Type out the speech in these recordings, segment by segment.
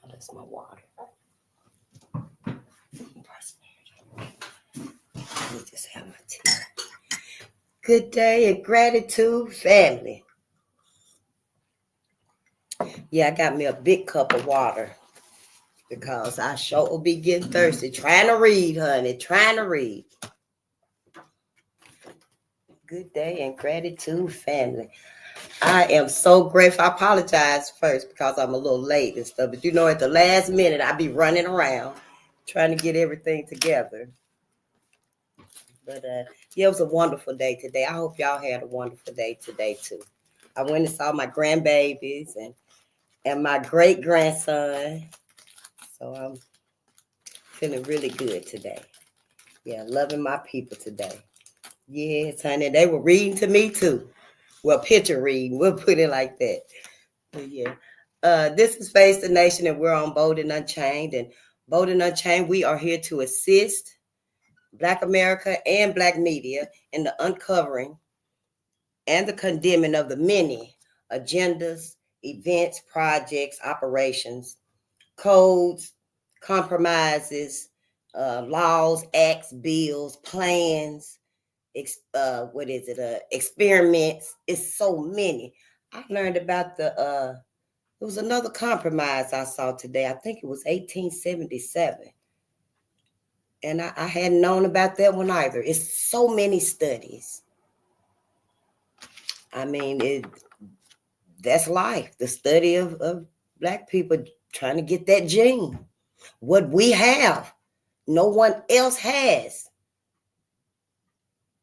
That's my water. Let me just have my tea. Good day and gratitude, family. Yeah, I got me a big cup of water because I sure will be getting thirsty. Trying to read, honey. Trying to read. Good day and gratitude, family. I am so grateful. I apologize first because I'm a little late and stuff. But you know, at the last minute, I be running around trying to get everything together. But yeah, it was a wonderful day today. I hope y'all had a wonderful day today too. I went and saw my grandbabies and my great grandson. So I'm feeling really good today. Yeah, loving my people today. Yes, honey, they were reading to me too. Well, picture reading, we'll put it like that. But yeah. This is Face the Nation, and we're on Bolden Unchained. And Bolden Unchained, we are here to assist Black America and Black media in the uncovering and the condemning of the many agendas, events, projects, operations, codes, compromises, laws, acts, bills, plans, experiments. It's so many. I learned about there was another compromise I saw today. I think it was 1877. And I hadn't known about that one either. It's so many studies. I mean, that's life, the study of Black people trying to get that gene. What we have, no one else has.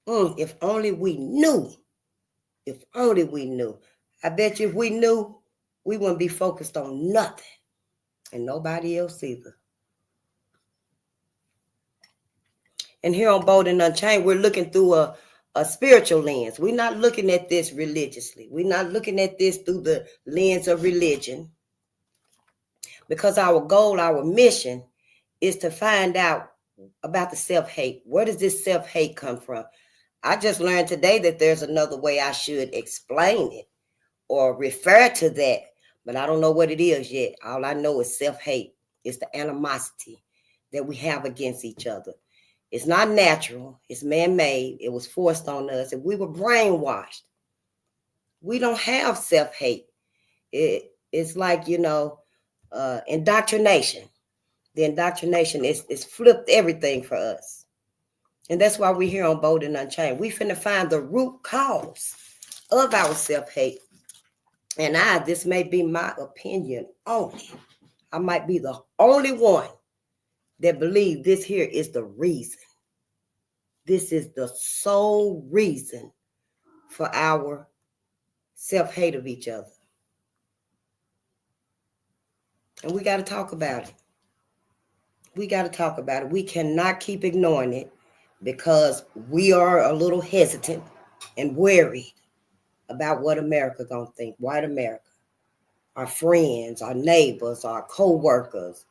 If only we knew. If only we knew. I bet you if we knew, we wouldn't be focused on nothing. And nobody else either. And here on Bolden Unchained, we're looking through a spiritual lens. We're not looking at this religiously. We're not looking at this through the lens of religion. Because our goal, our mission is to find out about the self-hate. Where does this self-hate come from? I just learned today that there's another way I should explain it or refer to that, but I don't know what it is yet. All I know is self-hate. It's the animosity that we have against each other. It's not natural. It's man-made. It was forced on us. And we were brainwashed. We don't have self-hate. It's like, indoctrination. The indoctrination is flipped everything for us. And that's why we're here on Bolden Unchained. We finna find the root cause of our self-hate. And this may be my opinion only. I might be the only one that believe this here is the reason. This is the sole reason for our self-hate of each other. And we got to talk about it. We got to talk about it. We cannot keep ignoring it because we are a little hesitant and worried about what America gonna think, white America. Our friends, our neighbors, our co-workers,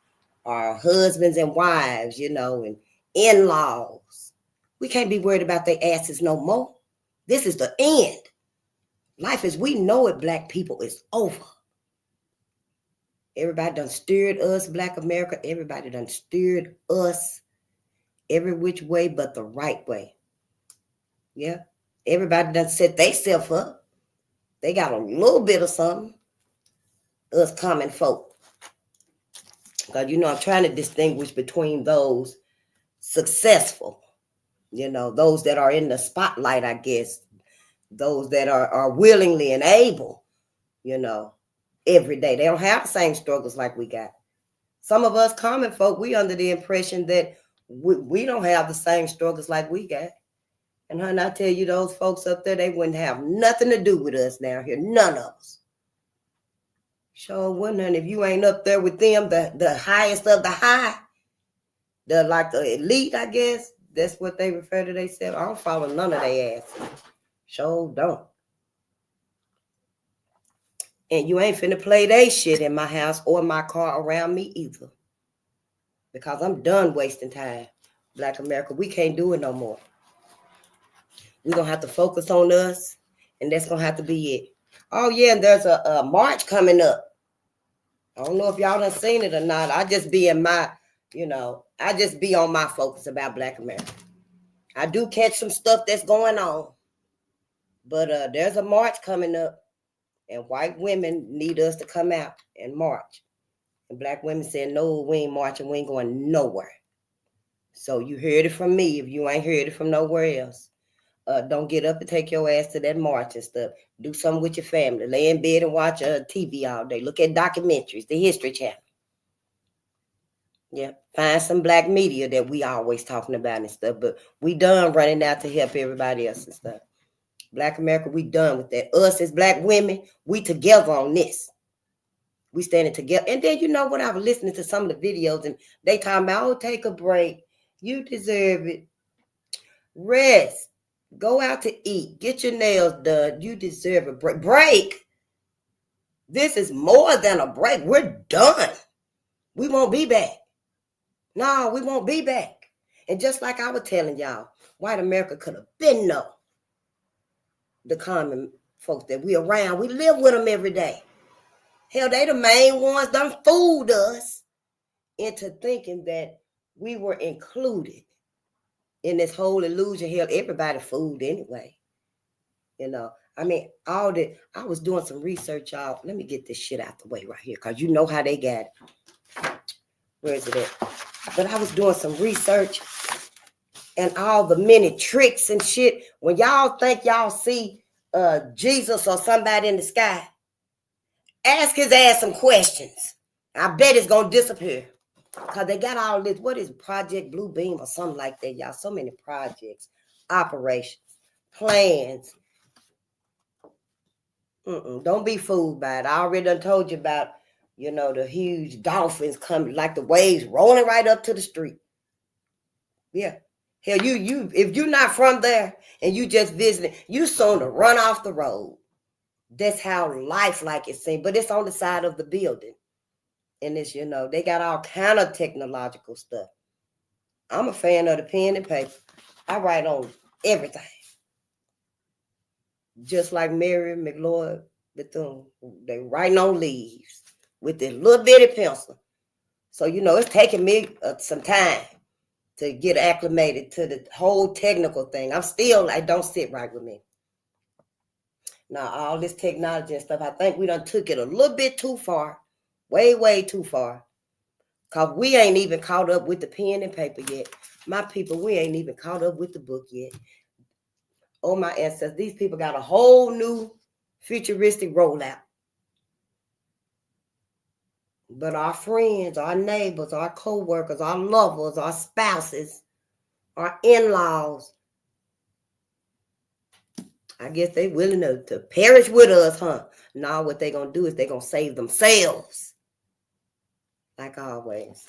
our husbands and wives, and in-laws. We can't be worried about their asses no more. This is the end. Life as we know it, Black people, is over. Everybody done steered us, Black America. Everybody done steered us every which way but the right way. Yeah. Everybody done set themselves up. They got a little bit of something. Us common folk. Because, I'm trying to distinguish between those successful, those that are in the spotlight, I guess. Those that are willingly and able, every day. They don't have the same struggles like we got. Some of us common folk, we under the impression that we don't have the same struggles like we got. And honey, I tell you, those folks up there, they wouldn't have nothing to do with us down here. None of us. Sure wouldn't, honey. If you ain't up there with them, the highest of the high, the elite, I guess. That's what they refer to themselves. I don't follow none of their ass. Sure don't. And you ain't finna play they shit in my house or my car around me either. Because I'm done wasting time. Black America, we can't do it no more. We're going to have to focus on us, and that's going to have to be it. Oh, yeah, and there's a march coming up. I don't know if y'all done seen it or not. I just be in my, I just be on my focus about Black America. I do catch some stuff that's going on. But there's a march coming up, and white women need us to come out and march. And Black women said, no, we ain't marching. We ain't going nowhere. So you heard it from me if you ain't heard it from nowhere else. Don't get up and take your ass to that march and stuff. Do something with your family. Lay in bed and watch TV all day. Look at documentaries, the History Channel. Yeah, find some Black media that we always talking about and stuff. But we done running out to help everybody else and stuff. Black America, we done with that. Us as Black women, we together on this. We standing together. And then, you know what? I was listening to some of the videos and they talking about, oh, take a break. You deserve it. Rest. Go out to eat. Get your nails done. You deserve a break. Break. This is more than a break. We're done. We won't be back. No, we won't be back. And just like I was telling y'all, white America could have been no. The common folks that we around, we live with them every day. Hell, they the main ones done fooled us into thinking that we were included in this whole illusion. Hell, everybody fooled anyway. I mean, I was doing some research, y'all. Let me get this shit out the way right here, because you know how they got it. Where is it at? But I was doing some research and all the many tricks and shit. When y'all think y'all see Jesus or somebody in the sky, ask his ass some questions. I bet it's going to disappear. Because they got all this, what is Project Blue Beam or something like that, y'all? So many projects, operations, plans. Don't be fooled by it. I already done told you about, the huge dolphins coming, like the waves rolling right up to the street. Yeah. Hell, you if you're not from there and you just visiting, you soon to run off the road. That's how lifelike it seems. But it's on the side of the building. And it's, they got all kind of technological stuff. I'm a fan of the pen and paper. I write on everything. Just like Mary McLeod Bethune. They writing on leaves with this little bitty pencil. So, it's taking me some time to get acclimated to the whole technical thing. I don't sit right with me. Now, all this technology and stuff, I think we done took it a little bit too far. Way, way too far. Because we ain't even caught up with the pen and paper yet. My people, we ain't even caught up with the book yet. Oh, my ancestors, these people got a whole new futuristic rollout. But our friends, our neighbors, our co-workers, our lovers, our spouses, our in-laws, I guess they willing to perish with us, huh? Now what they going to do is they going to save themselves. Like always.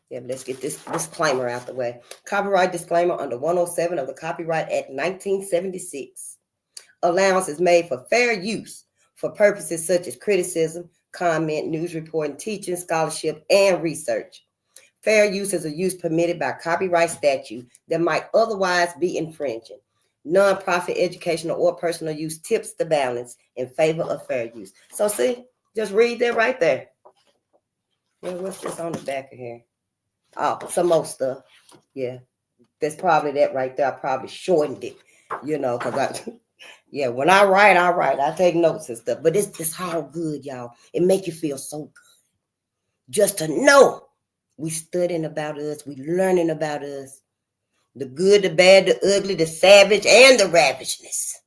Yeah, let's get this disclaimer out the way. Copyright disclaimer under 107 of the Copyright Act 1976. Allowance is made for fair use for purposes such as criticism, comment, news reporting, teaching, scholarship, and research. Fair use is a use permitted by copyright statute that might otherwise be infringing. Non-profit, educational, or personal use tips the balance in favor of fair use. So see, just read that right there. Yeah, what's this on the back of here? Oh, some more stuff. Yeah, that's probably that right there. I probably shortened it, because when I write, I take notes and stuff. But it's all good, y'all. It make you feel so good. Just to know we studying about us, we learning about us. The good, the bad, the ugly, the savage, and the ravishness.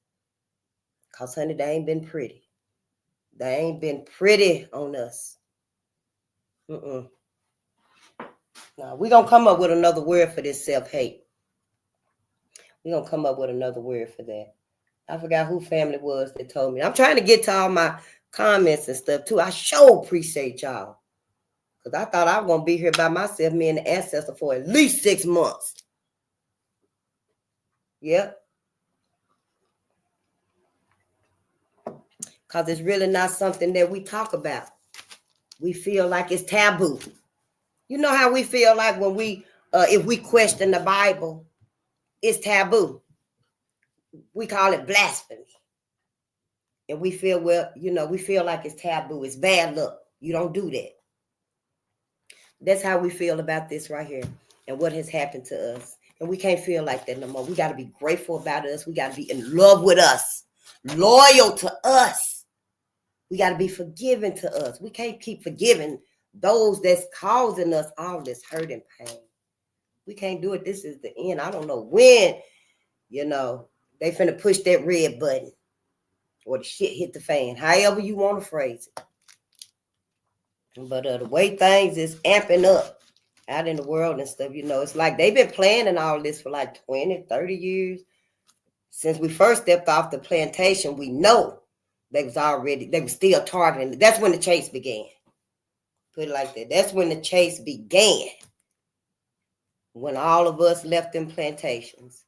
Because, honey, they ain't been pretty. They ain't been pretty on us. Now, we're going to come up with another word for this self-hate. We're going to come up with another word for that. I forgot who family was that told me. I'm trying to get to all my comments and stuff, too. I sure appreciate y'all. Because I thought I was going to be here by myself, me and the ancestor, for at least 6 months. Yep. Because it's really not something that we talk about. We feel like it's taboo. You know how we feel like when if we question the Bible, it's taboo. We call it blasphemy. And we feel, well, we feel like it's taboo. It's bad luck. You don't do that. That's how we feel about this right here and what has happened to us. And we can't feel like that no more. We got to be grateful about us. We got to be in love with us, loyal to us. We got to be forgiving to us. We can't keep forgiving those that's causing us all this hurt and pain. We can't do it. This is the end. I don't know when, they finna push that red button or the shit hit the fan. However you want to phrase it. But the way things is amping up out in the world and stuff, it's like they've been planning all this for like 20, 30 years. Since we first stepped off the plantation, we know they was still targeting. That's when the chase began. Put it like that. That's when the chase began. When all of us left them plantations.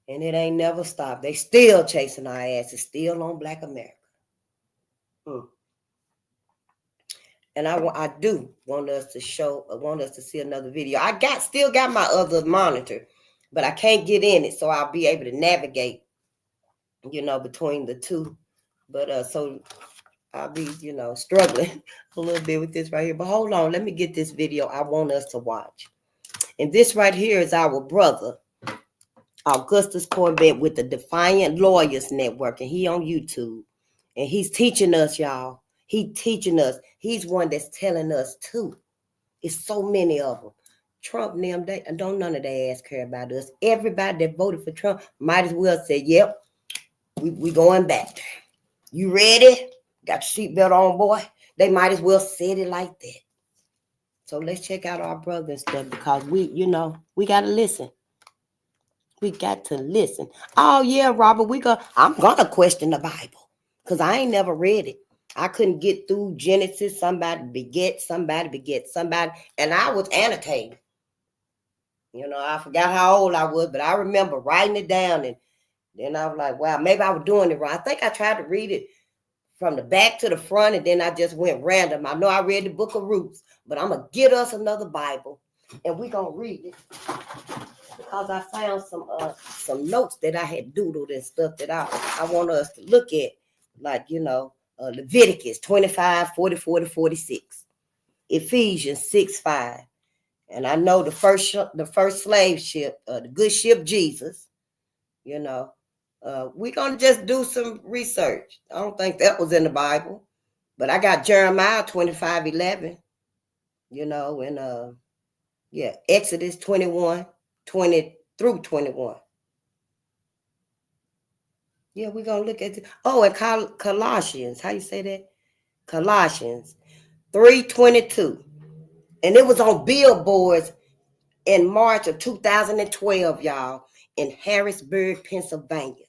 And it ain't never stopped. They still chasing our asses, still on Black America. And I do want us to see another video. I still got my other monitor, but I can't get in it, so I'll be able to navigate, between the two. But so I'll be, struggling a little bit with this right here. But hold on, let me get this video I want us to watch. And this right here is our brother, Augustus Corbett, with the Defiant Lawyers Network, and he on YouTube. And he's teaching us, y'all. He teaching us. He's one that's telling us too. It's so many of them. Trump and them, don't none of their ass care about us. Everybody that voted for Trump might as well say, yep, we going back. You ready? Got your seatbelt on, boy? They might as well said it like that. So let's check out our brother and stuff, because we got to listen. We got to listen. Oh, yeah, Robert, I'm going to question the Bible because I ain't never read it. I couldn't get through Genesis, somebody beget somebody, and I was annotating. I forgot how old I was, but I remember writing it down, and then I was like, wow, maybe I was doing it wrong. I think I tried to read it from the back to the front, and then I just went random. I know I read the Book of Ruth, but I'm going to get us another Bible, and we're going to read it. Because I found some notes that I had doodled and stuff that I want us to look at, like, Leviticus 25, 44 to 46, Ephesians 6:5. And I know the first slave ship, the good ship Jesus, we're going to just do some research. I don't think that was in the Bible, but I got Jeremiah 25:11, and Exodus 21, 20 through 21. Yeah, we're going to look at it. Oh, and Colossians. How you say that? Colossians 3:22. And it was on billboards in March of 2012, y'all, in Harrisburg, Pennsylvania.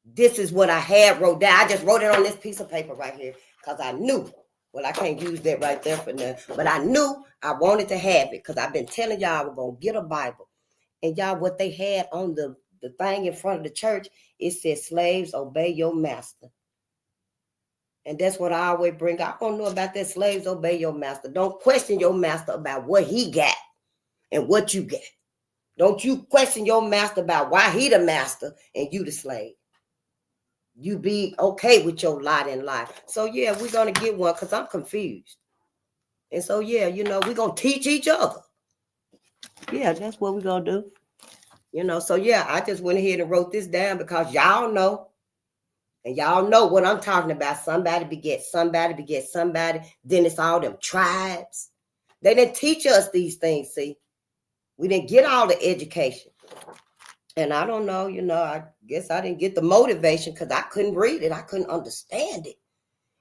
This is what I had wrote down. I just wrote it on this piece of paper right here because I knew. Well, I can't use that right there for nothing. But I knew I wanted to have it because I've been telling y'all I was going to get a Bible. And y'all, what they had on the thing in front of the church, it said, slaves, obey your master. And that's what I always bring. I don't know about that. Slaves, obey your master. Don't question your master about what he got and what you got. Don't you question your master about why he the master and you the slave. You be okay with your lot in life. So, yeah, we're going to get one because I'm confused. And so, yeah, we're going to teach each other. Yeah, that's what we're going to do. So, yeah, I just went ahead and wrote this down because y'all know. And y'all know what I'm talking about. Somebody beget somebody, beget somebody. Then it's all them tribes. They didn't teach us these things, see. We didn't get all the education. And I don't know, I guess I didn't get the motivation because I couldn't read it. I couldn't understand it.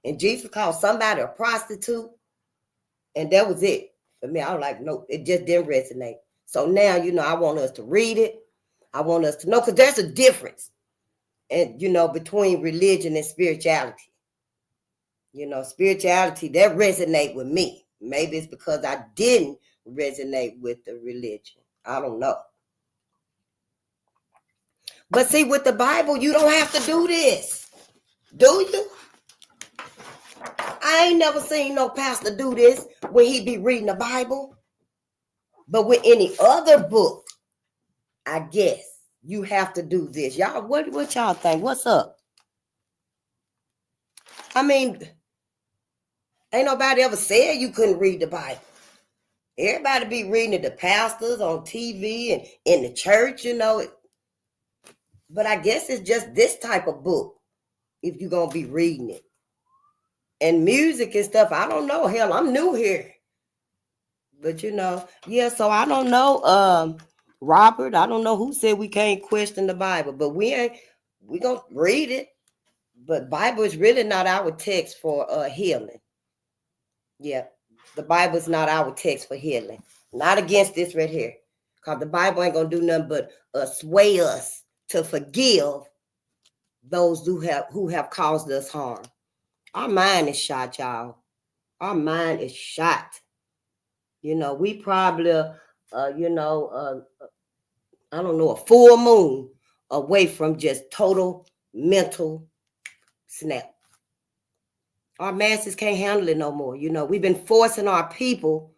And Jesus called somebody a prostitute. And that was it. For me, I was like, nope, it just didn't resonate. So now, I want us to read it. I want us to know, because there's a difference. And, between religion and spirituality. Spirituality, that resonate with me. Maybe it's because I didn't resonate with the religion. I don't know. But see, with the Bible, you don't have to do this. Do you? I ain't never seen no pastor do this when he be reading the Bible. But with any other book, I guess you have to do this. Y'all, what y'all think? What's up? I mean, ain't nobody ever said you couldn't read the Bible. Everybody be reading it, the pastors on TV and in the church, you know. But I guess it's just this type of book if you're going to be reading it. And music and stuff, I don't know. Hell, I'm new here. But, you know, yeah, so I don't know, Robert, I don't know who said we can't question the Bible. But we going to read it. But Bible is really not our text for healing. Yeah, the Bible is not our text for healing. Not against this right here. Because the Bible ain't going to do nothing but sway us to forgive those who have caused us harm. Our mind is shot, y'all. Our mind is shot. You know, we probably, I don't know, a full moon away from just total mental snap. Our masses can't handle it no more. You know, we've been forcing our people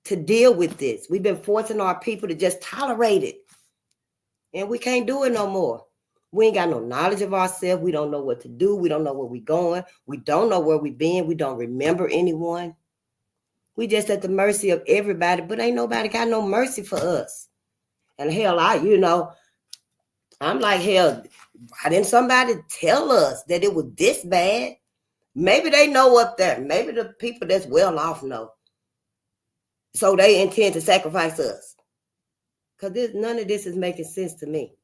to deal with this. We've been forcing our people to just tolerate it. And we can't do it no more. We ain't got no knowledge of ourselves. We don't know what to do. We don't know where we're going. We don't know where we've been. We don't remember anyone. We just at the mercy of everybody, but ain't nobody got no mercy for us. And hell, I'm like, hell, why didn't somebody tell us that it was this bad? Maybe they know up there. Maybe the people that's well off know. So they intend to sacrifice us. Because none of this is making sense to me.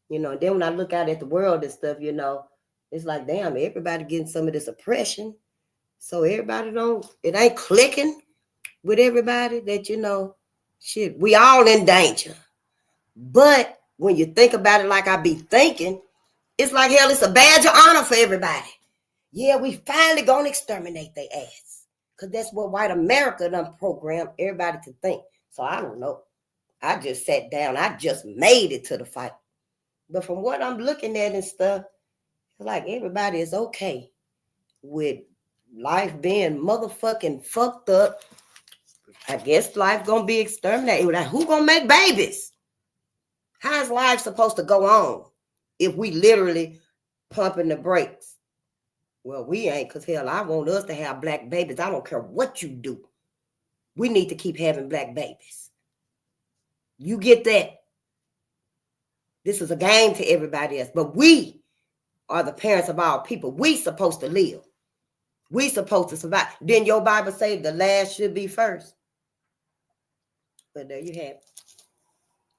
You know, then when I look out at the world and stuff, you know, it's like, damn, everybody getting some of this oppression. So everybody it ain't clicking with everybody that, you know, shit, we all in danger. But when you think about it like I be thinking, it's like, hell, it's a badge of honor for everybody. Yeah, we finally gonna exterminate their ass. Because that's what white America done programmed everybody to think. So I don't know. I just sat down. I just made it to the fight. But from what I'm looking at and stuff, it's like everybody is okay with life being motherfucking fucked up. I guess life gonna be exterminated. Like, who gonna make babies? How is life supposed to go on if we literally pumping the brakes? Well, we ain't, because hell, I want us to have black babies. I don't care what you do. We need to keep having black babies. You get that? This is a game to everybody else. But we are the parents of our people. We supposed to live. We supposed to survive. Then your Bible say the last should be first. But there you have it.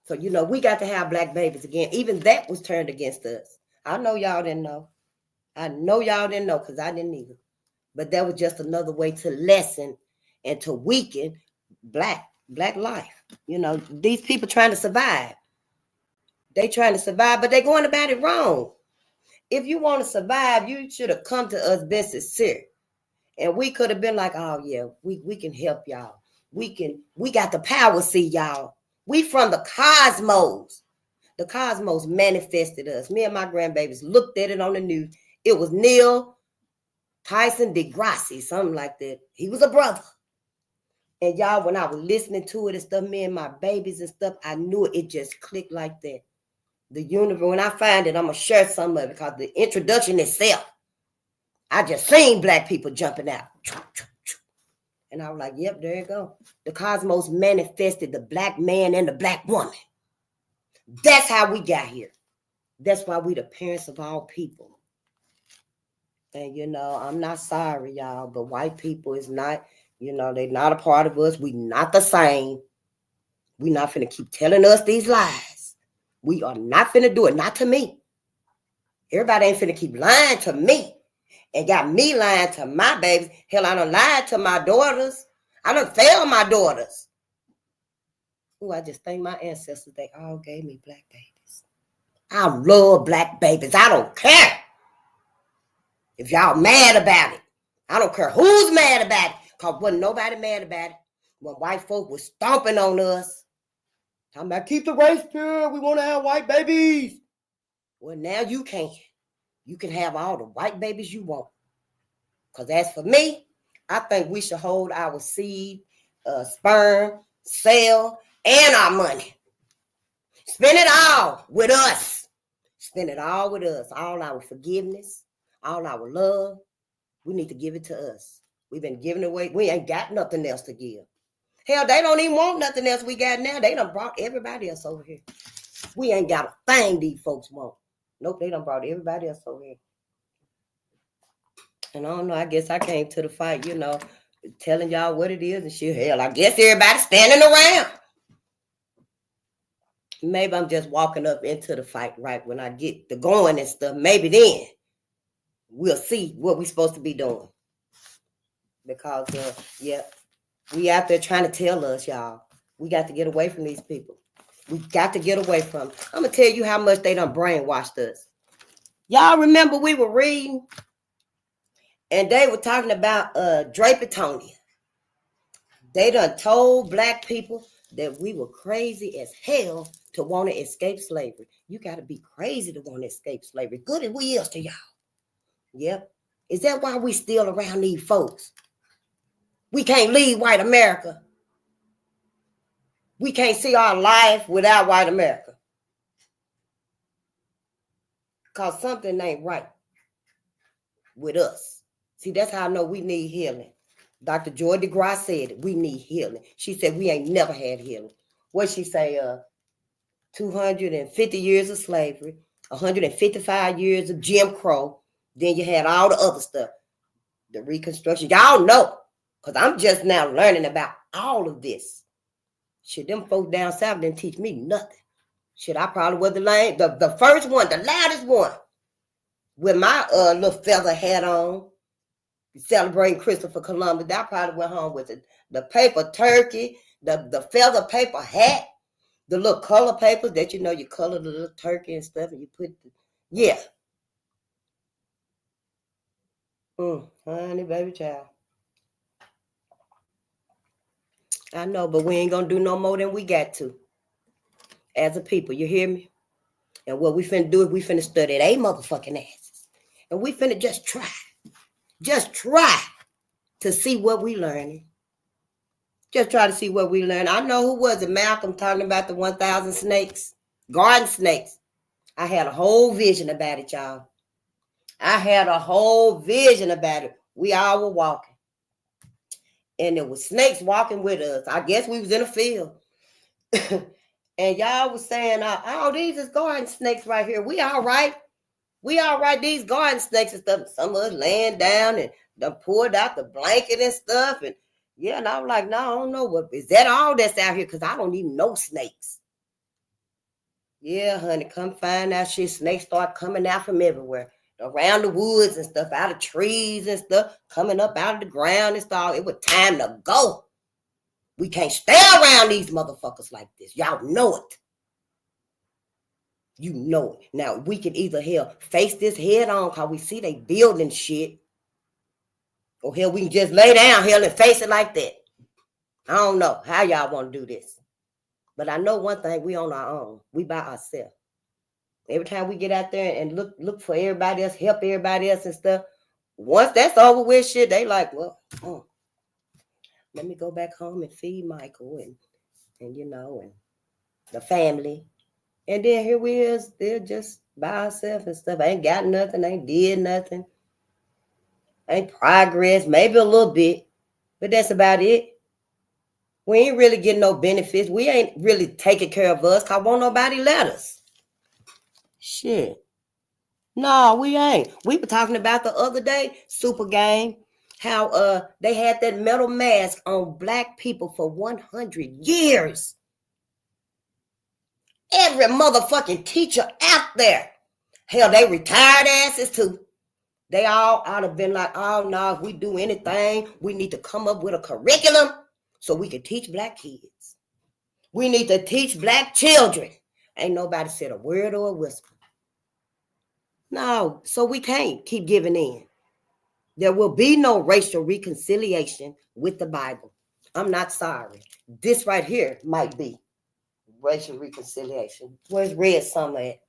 So, you know, we got to have black babies again. Even that was turned against us. I know y'all didn't know. I know y'all didn't know because I didn't either. But that was just another way to lessen and to weaken black life. You know, these people trying to survive. They trying to survive, but they going about it wrong. If you want to survive, you should have come to us been sincere. And we could have been like, oh yeah, we can help y'all. We got the power, see y'all. We from the cosmos. The cosmos manifested us. Me and my grandbabies looked at it on the news. It was Neil Tyson deGrasse, something like that. He was a brother. And y'all, when I was listening to it and stuff, me and my babies and stuff, I knew it just clicked like that. The universe, when I find it, I'm going to share some of it because the introduction itself, I just seen black people jumping out. And I was like, yep, there you go. The cosmos manifested the black man and the black woman. That's how we got here. That's why we the parents of all people. And, you know, I'm not sorry, y'all, but white people is not, you know, they're not a part of us. We not the same. We not finna keep telling us these lies. We are not finna do it. Not to me. Everybody ain't finna keep lying to me. And got me lying to my babies. Hell, I done lied to my daughters. I done failed my daughters. Oh, I just thank my ancestors. They all gave me black babies. I love black babies. I don't care if y'all mad about it. I don't care who's mad about it. Because wasn't nobody mad about it when white folk was stomping on us. Talking about keep the race pure. We want to have white babies. Well, now you can. You can have all the white babies you want. Because as for me, I think we should hold our seed, sperm, cell, and our money. Spend it all with us. Spend it all with us. All our forgiveness, all our love, We need to give it to us. We've been giving away. We ain't got nothing else to give. Hell, they don't even want nothing else we got now. They done brought everybody else over here. We ain't got a thing these folks want. Nope, they done brought everybody else over here. And I don't know, I guess I came to the fight, telling y'all what it is and shit. Hell, I guess everybody's standing around. Maybe I'm just walking up into the fight right when I get the going and stuff. Maybe then we'll see what we're supposed to be doing. Because, we out there trying to tell us, y'all, we got to get away from these people. We got to get away from them. I'm going to tell you how much they done brainwashed us. Y'all remember we were reading and they were talking about Drapetonia. They done told black people that we were crazy as hell to want to escape slavery. You got to be crazy to want to escape slavery. Good as we is to y'all. Yep. Is that why we still around these folks? We can't leave white America. We can't see our life without white America. Because something ain't right with us. See, that's how I know we need healing. Dr. Joy DeGrasse said it. We need healing. She said we ain't never had healing. What she say? 250 years of slavery, 155 years of Jim Crow. Then you had all the other stuff. The Reconstruction. Y'all know. Because I'm just now learning about all of this. Shit, them folks down south didn't teach me nothing. Shit, I probably was the first one, the loudest one. With my little feather hat on. Celebrating Christopher Columbus. I probably went home with the paper turkey, the feather paper hat, the little color papers that you color the little turkey and stuff, and you put honey, baby child. I know, but we ain't gonna do no more than we got to. As a people, you hear me? And what we finna do is we finna study they motherfucking asses. And we finna just try to see what we learning. Just try to see what we learn. I know who was it? Malcolm talking about the 1,000 snakes, garden snakes. I had a whole vision about it, y'all. I had a whole vision about it. We all were walking. And there was snakes walking with us. I guess we was in a field. And y'all was saying, these is garden snakes right here. We all right. We all right. These garden snakes and stuff. Some of us laying down and done pulled out the blanket and stuff. And yeah, and I was like, no, I don't know. What is that all that's out here? Because I don't even know snakes. Yeah, honey, come find out shit. Snakes start coming out from everywhere. Around the woods and stuff, out of trees and stuff, coming up out of the ground and stuff. It was time to go. We can't stay around these motherfuckers like this. Y'all know it. You know it. Now, we can either face this head on because we see they building shit. Or hell, we can just lay down and face it like that. I don't know how y'all want to do this. But I know one thing, we on our own. We by ourselves. Every time we get out there and look for everybody else, help everybody else and stuff, once that's over with shit, they like, well, let me go back home and feed Michael and and the family. And then here we is, they're just by ourselves and stuff. Ain't got nothing, ain't did nothing. Ain't progress, maybe a little bit, but that's about it. We ain't really getting no benefits. We ain't really taking care of us because won't nobody let us. Shit. No, we ain't. We were talking about the other day, Super Game, how they had that metal mask on black people for 100 years. Every motherfucking teacher out there. Hell, they retired asses too. They all ought to have been like, oh no, if we do anything, we need to come up with a curriculum so we can teach black kids. We need to teach black children. Ain't nobody said a word or a whisper. No, so we can't keep giving in. There will be no racial reconciliation with the Bible. I'm not sorry. This right here might be racial reconciliation. Where's Red Summer at?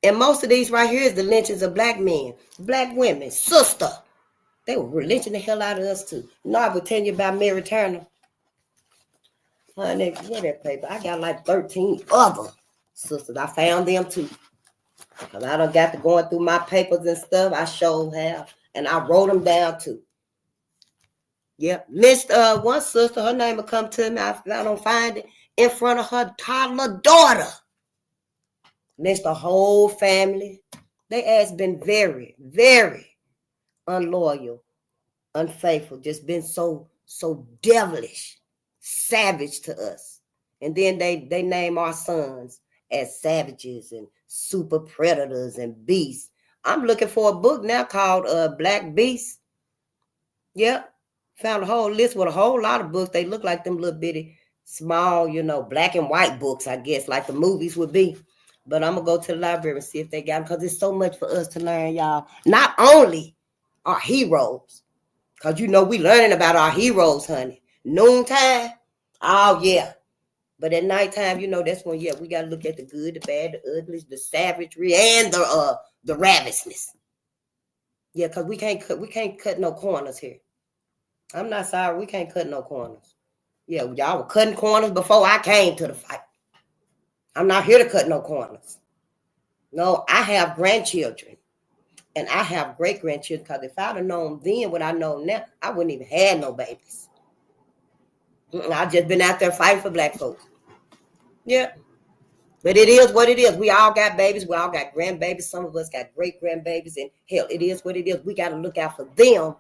And most of these right here is the lynchings of black men, black women, sister. They were lynching the hell out of us too. I will tell you about Mary Turner. Honey, where that paper? I got like 13 other sisters. I found them too. Because I done got to going through my papers and stuff. I sure have. And I wrote them down too. Yep. Missed one sister, her name will come to me. I don't find it in front of her toddler daughter. Missed the whole family. They ass been very, very unloyal, unfaithful, just been so devilish, savage to us. And then they name our sons as savages and super predators and beasts. I'm looking for a book now called Black Beast. Yep. Found a whole list with a whole lot of books. They look like them little bitty, small, black and white books, I guess, like the movies would be. But I'm going to go to the library and see if they got them, because there's so much for us to learn, y'all. Not only our heroes, because we learning about our heroes, honey. Noontime, oh, yeah. But at nighttime, that's when, we got to look at the good, the bad, the ugly, the savagery, and the ravenousness. Yeah, because we can't cut no corners here. I'm not sorry, we can't cut no corners. Yeah, y'all were cutting corners before I came to the fight. I'm not here to cut no corners. No, I have grandchildren. And I have great-grandchildren, because if I'd have known then what I know now, I wouldn't even have no babies. I've just been out there fighting for black folks. Yeah. But it is what it is. We all got babies. We all got grandbabies. Some of us got great-grandbabies. And hell, it is what it is. We got to look out for them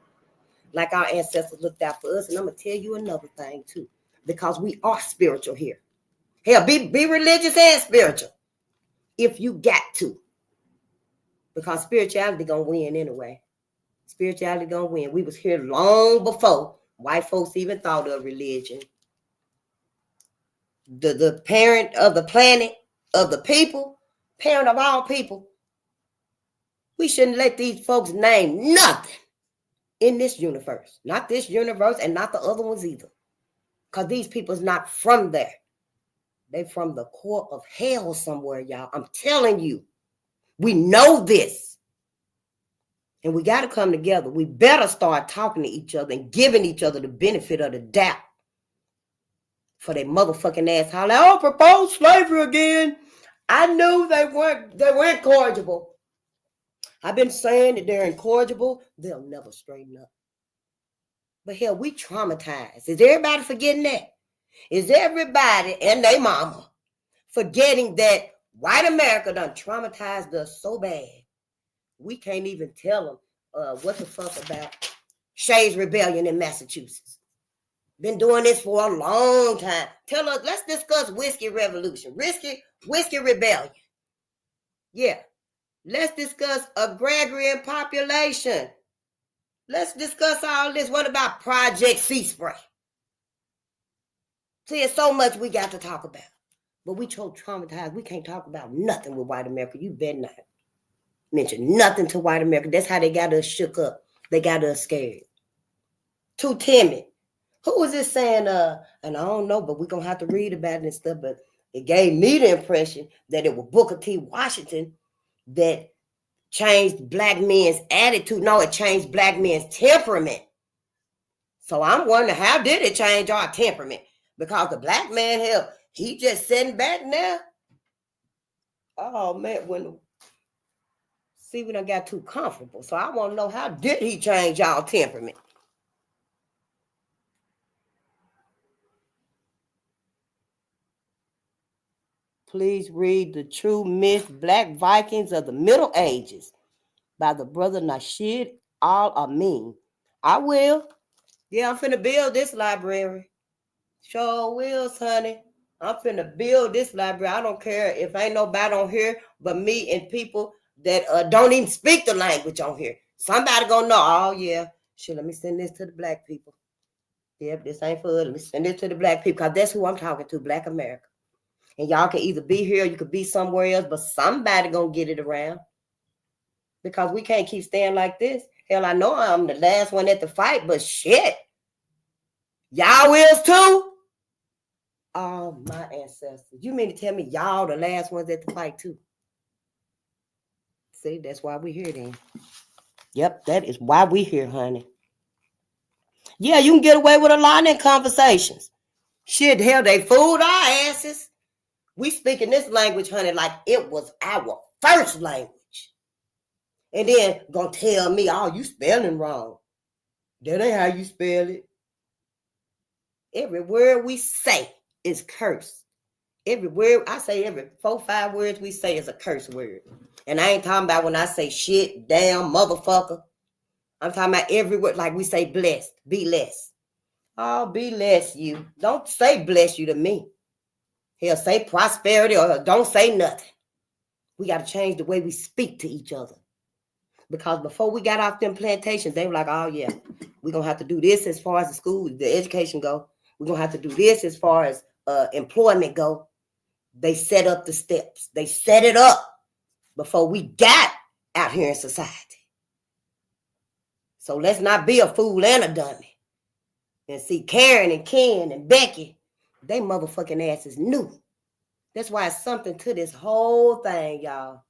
like our ancestors looked out for us. And I'm going to tell you another thing, too, because we are spiritual here. Hell, be religious and spiritual if you got to. Because spirituality going to win anyway. Spirituality going to win. We was here long before white folks even thought of religion. The parent of the planet, of the people, parent of all people. We shouldn't let these folks name nothing in this universe. Not this universe and not the other ones either. Because these people's not from there. They from the core of hell somewhere, y'all. I'm telling you. We know this. And we got to come together. We better start talking to each other and giving each other the benefit of the doubt. For their motherfucking ass holler, oh, propose slavery again. I knew they weren't incorrigible. I've been saying that they're incorrigible. They'll never straighten up. But hell, we traumatized. Is everybody forgetting that? Is everybody and their mama forgetting that white America done traumatized us so bad? We can't even tell them what the fuck about Shays Rebellion in Massachusetts. Been doing this for a long time. Tell us, let's discuss whiskey revolution, whiskey rebellion. Yeah. Let's discuss agrarian population. Let's discuss all this. What about Project Sea Spray? See, there's so much we got to talk about. But we so traumatized, we can't talk about nothing with white America. You better not mention nothing to white America. That's how they got us shook up. They got us scared. Too timid. Who was this saying, and I don't know, but we're going to have to read about it and stuff, but it gave me the impression that it was Booker T. Washington that changed black men's attitude. No, it changed black men's temperament. So I'm wondering, how did it change our temperament? Because the black man, hell, he just sitting back now. Oh, man, we done got too comfortable. So I want to know, how did he change our temperament? Please read The True Myth, Black Vikings of the Middle Ages by the brother Nasheed Al-Amin. I will. Yeah, I'm finna build this library. Sure will, honey. I'm finna build this library. I don't care if ain't nobody on here but me and people that don't even speak the language on here. Somebody gonna know, oh yeah, shit, let me send this to the black people. Yep, this ain't for us. Let me send it to the black people, because that's who I'm talking to, Black America. And y'all can either be here or you could be somewhere else, but somebody gonna get it around. Because we can't keep staying like this. Hell, I know I'm the last one at the fight, but shit. Y'all is too? Oh, my ancestors. You mean to tell me y'all the last ones at the fight too? See, that's why we here then. Yep, that is why we here, honey. Yeah, you can get away with a lot in them conversations. Shit, hell, they fooled our asses. We speaking this language, honey, like it was our first language. And then gonna tell me, oh, you spelling wrong. That ain't how you spell it. Every word we say is cursed. Every word, I say every 4, 5 words we say is a curse word. And I ain't talking about when I say shit, damn, motherfucker. I'm talking about every word, like we say blessed, be less. Oh, be less you. Don't say bless you to me. He'll say prosperity or don't say nothing. We got to change the way we speak to each other. Because before we got off them plantations, they were like, oh yeah, we're going to have to do this as far as the school, the education go. We're going to have to do this as far as employment go. They set up the steps. They set it up before we got out here in society. So let's not be a fool and a dummy. And see, Karen and Ken and Becky, they motherfucking asses knew. That's why it's something to this whole thing, y'all.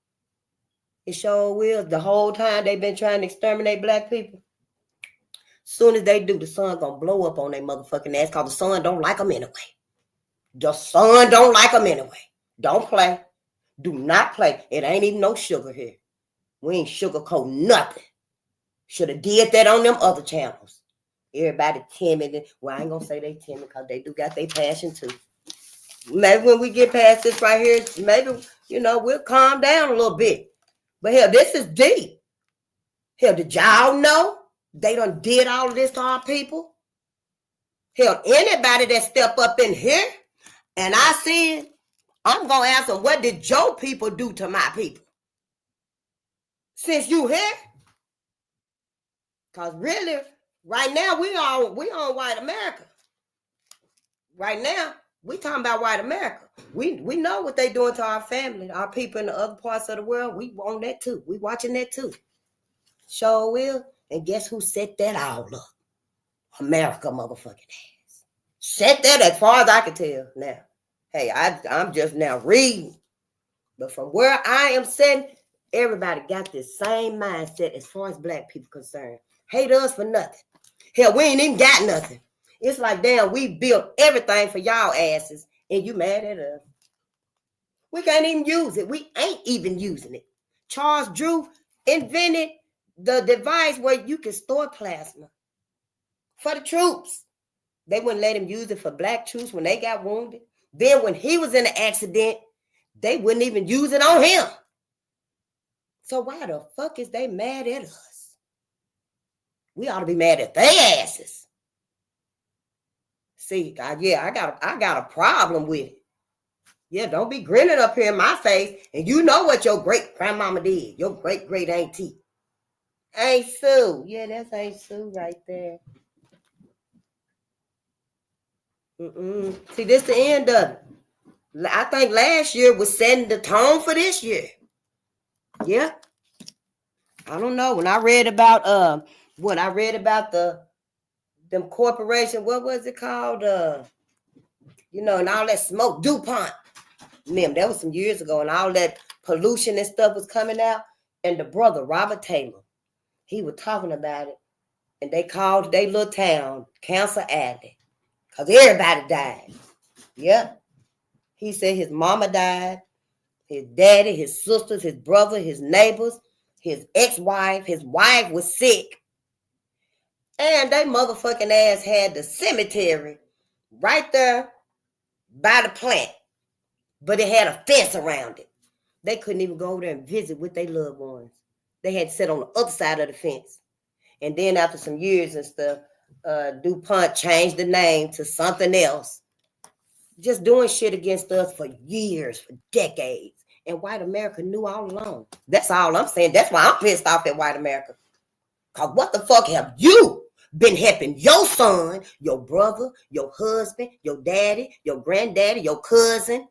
It sure will. The whole time they've been trying to exterminate black people. Soon as they do, the sun gonna blow up on their motherfucking ass because the sun don't like them anyway. The sun don't like them anyway. Don't play. Do not play. It ain't even no sugar here. We ain't sugarcoat nothing. Should have did that on them other channels. Everybody timid. Well, I ain't gonna say they timid because they do got their passion too. Maybe when we get past this right here, maybe, we'll calm down a little bit. But hell, this is deep. Hell, did y'all know they done did all of this to our people? Hell, anybody that step up in here and I see it, I'm going to ask them, what did your people do to my people? Since you here? Because really, right now, we on white America. Right now, we talking about white America. We know what they doing to our family, our people in the other parts of the world. We want that too. We watching that too. Sure will. And guess who set that all up? America motherfucking ass. Set that as far as I can tell now. Hey, I'm just now reading. But from where I am sitting, everybody got this same mindset as far as black people concerned. Hate us for nothing. Hell, we ain't even got nothing. It's like, damn, we built everything for y'all asses, and you mad at us. We can't even use it. We ain't even using it. Charles Drew invented the device where you can store plasma for the troops. They wouldn't let him use it for black troops when they got wounded. Then when he was in an accident, they wouldn't even use it on him. So why the fuck is they mad at us? We ought to be mad at their asses. See, I got a problem with it. Yeah, don't be grinning up here in my face, and you know what your great grandmama did, your great great auntie. Aunt Sue. Yeah, that's Aunt Sue right there. See, this the end of it. I think last year was setting the tone for this year. Yeah. I don't know. When I read about them corporation, what was it called? And all that smoke, DuPont. That was some years ago, and all that pollution and stuff was coming out. And the brother, Robert Taylor, he was talking about it. And they called their little town Cancer Alley. Because everybody died. Yeah. He said his mama died, his daddy, his sisters, his brother, his neighbors, his ex-wife, his wife was sick. And they motherfucking ass had the cemetery right there by the plant. But it had a fence around it. They couldn't even go over there and visit with their loved ones. They had to sit on the other side of the fence. And then after some years and stuff, DuPont changed the name to something else. Just doing shit against us for years, for decades. And white America knew all along. That's all I'm saying. That's why I'm pissed off at white America. Because what the fuck have you been helping your son, your brother, your husband, your daddy, your granddaddy, your cousin?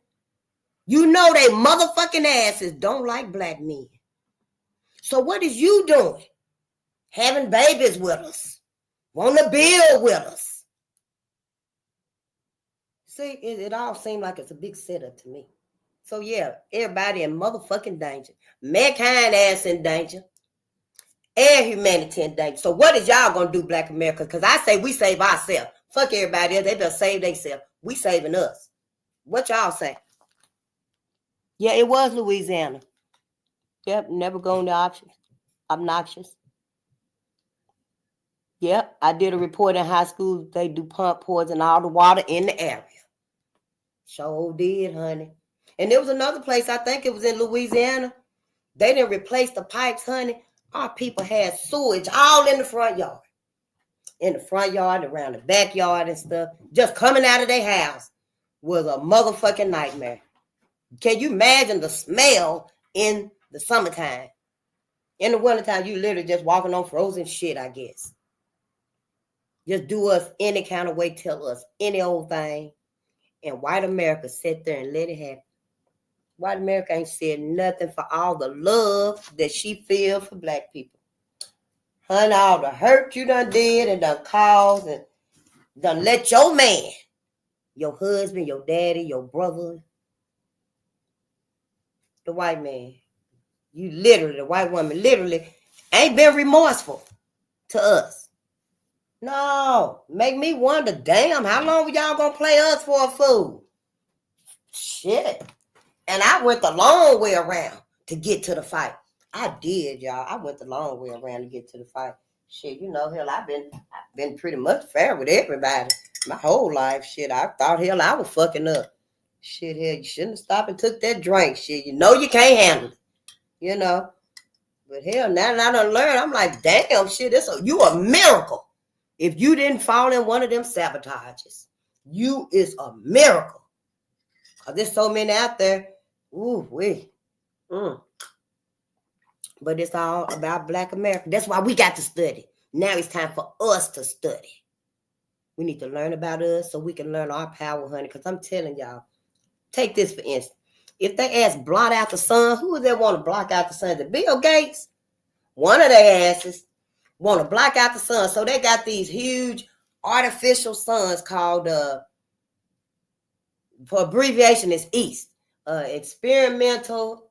You know they motherfucking asses don't like black men. So what is you doing? Having babies with us. Want to build with us. See, it all seems like it's a big setup to me. So yeah, everybody in motherfucking danger. Mankind ass in danger. And humanity in danger. So what is y'all gonna do, black America? Because I say we save ourselves. Fuck everybody else. They better save themselves. We saving us. What y'all say? Yeah, it was Louisiana. Yep, never going to options. Obnoxious. Yep, I did a report in high school. They do pump poison all the water in the area. Sure did, honey. And there was another place, I think it was in Louisiana. They didn't replace the pipes, honey. Our people had sewage all in the front yard. In the front yard, around the backyard and stuff. Just coming out of their house was a motherfucking nightmare. Can you imagine the smell in the summertime? In the wintertime, you literally just walking on frozen shit, I guess. Just do us any kind of way, tell us any old thing. And white America sat there and let it happen. White America ain't said nothing for all the love that she feel for black people. Honey, all the hurt you done did and done caused and done let your man, your husband, your daddy, your brother, the white man, you literally, the white woman literally ain't been remorseful to us. No, make me wonder, damn, how long y'all gonna play us for a fool? Shit. And I went the long way around to get to the fight. I did, y'all. I went the long way around to get to the fight. Shit, you know, hell, I've been pretty much fair with everybody my whole life. Shit, I thought, hell, I was fucking up. Shit, hell, you shouldn't have stopped and took that drink. Shit, you know you can't handle it. You know. But hell, now that I done learned, I'm like, damn, shit, you a miracle. If you didn't fall in one of them sabotages, you is a miracle. Because there's so many out there. Ooh, wee. But it's all about Black America. That's why we got to study. Now it's time for us to study. We need to learn about us so we can learn our power, honey. Because I'm telling y'all, take this for instance. If they ask blot out the sun, who would they want to block out the sun? Is it Bill Gates? One of their asses want to block out the sun. So they got these huge artificial suns called, for abbreviation, is EAST. Experimental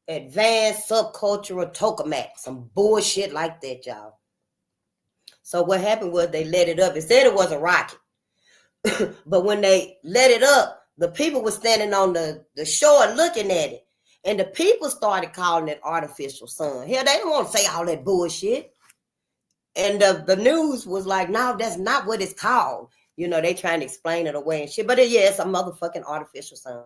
Advanced Subcultural Tokamak. Some bullshit like that, y'all. So what happened was they let it up. It said it was a rocket. But when they let it up, the people were standing on the shore looking at it. And the people started calling it artificial sun. Hell, they didn't want to say all that bullshit. And the news was like, no, that's not what it's called. You know, they trying to explain it away and shit. But it's a motherfucking artificial sun.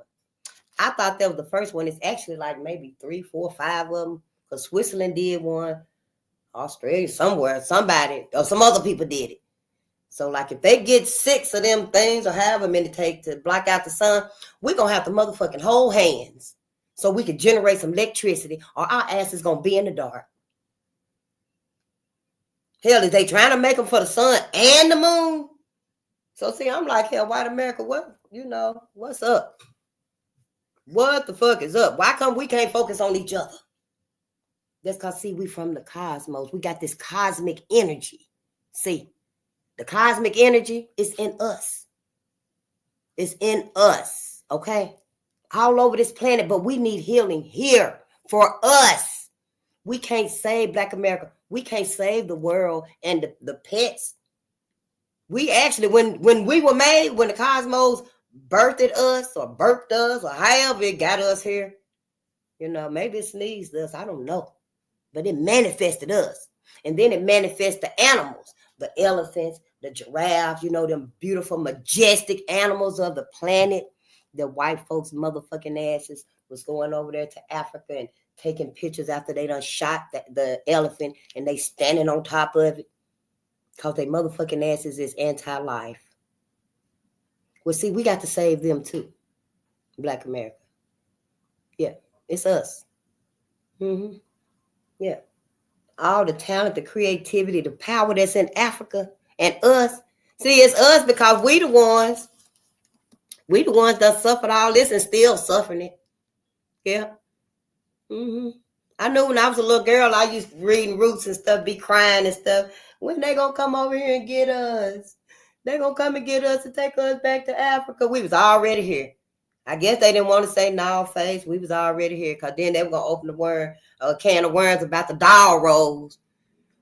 I thought that was the first one. It's actually like maybe 3, 4, 5 of them. Because Switzerland did one. Australia, somewhere, somebody, or some other people did it. So like if they get 6 of them things or however many it take to block out the sun, we're going to have to motherfucking hold hands so we can generate some electricity or our ass is going to be in the dark. Hell, is they trying to make them for the sun and the moon? So see, I'm like, hell, white America, what, you know, what's up? What the fuck is up? Why come we can't focus on each other? That's because, see, we from the cosmos. We got this cosmic energy. See, the cosmic energy is in us. It's in us, okay? All over this planet, but we need healing here for us. We can't save Black America. We can't save the world and the pets. We actually, when we were made, when the cosmos birthed us or however it got us here, you know, maybe it sneezed us, I don't know. But it manifested us. And then it manifests the animals, the elephants, the giraffes, you know, them beautiful, majestic animals of the planet. The white folks' motherfucking asses was going over there to Africa and taking pictures after they done shot the elephant and they standing on top of it. Because they motherfucking asses is anti-life. Well, see, we got to save them too. Black America. Yeah, it's us. Mm-hmm. Yeah. All the talent, the creativity, the power that's in Africa and us. See, it's us because we the ones that suffered all this and still suffering it. Yeah. Mm-hmm. I knew when I was a little girl, I used to reading Roots and stuff, be crying and stuff. When they gonna come over here and get us? They gonna come and get us and take us back to Africa. We was already here. I guess they didn't want to say no face. We was already here because then they were gonna open a can of worms about the doll rolls.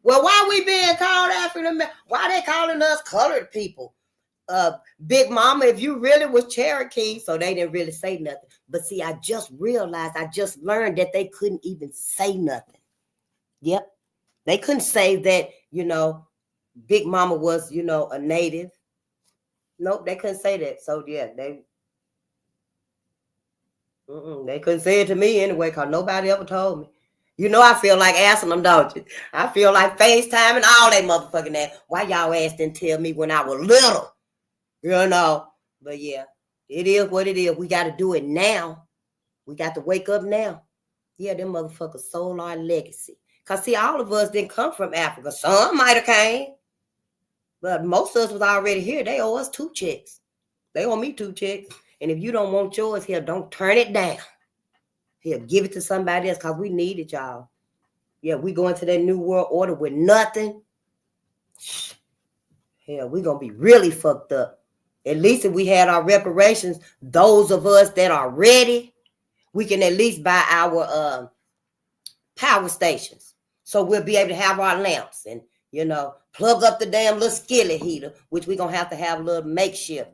Well, why we being called African? Why they calling us colored people? Big Mama, if you really was Cherokee, so they didn't really say nothing. But see, I just realized, I just learned that they couldn't even say nothing. Yep. They couldn't say that, Big Mama was, a native. Nope, they couldn't say that. So yeah, they couldn't say it to me anyway, because nobody ever told me. I feel like asking them, don't you? I feel like FaceTime and all that motherfucking ass. Why y'all asked and tell me when I was little? But yeah, it is what it is. We got to do it now. We got to wake up now. Yeah, them motherfuckers sold our legacy. Because see, all of us didn't come from Africa. Some might have came. But most of us was already here. They owe us 2 checks. They owe me 2 checks. And if you don't want yours here, don't turn it down. Here, give it to somebody else because we need it, y'all. Yeah, we going to that new world order with nothing. Hell, we going to be really fucked up. At least if we had our reparations, those of us that are ready, we can at least buy our power stations. So we'll be able to have our lamps and, plug up the damn little skillet heater, which we're going to have a little makeshift,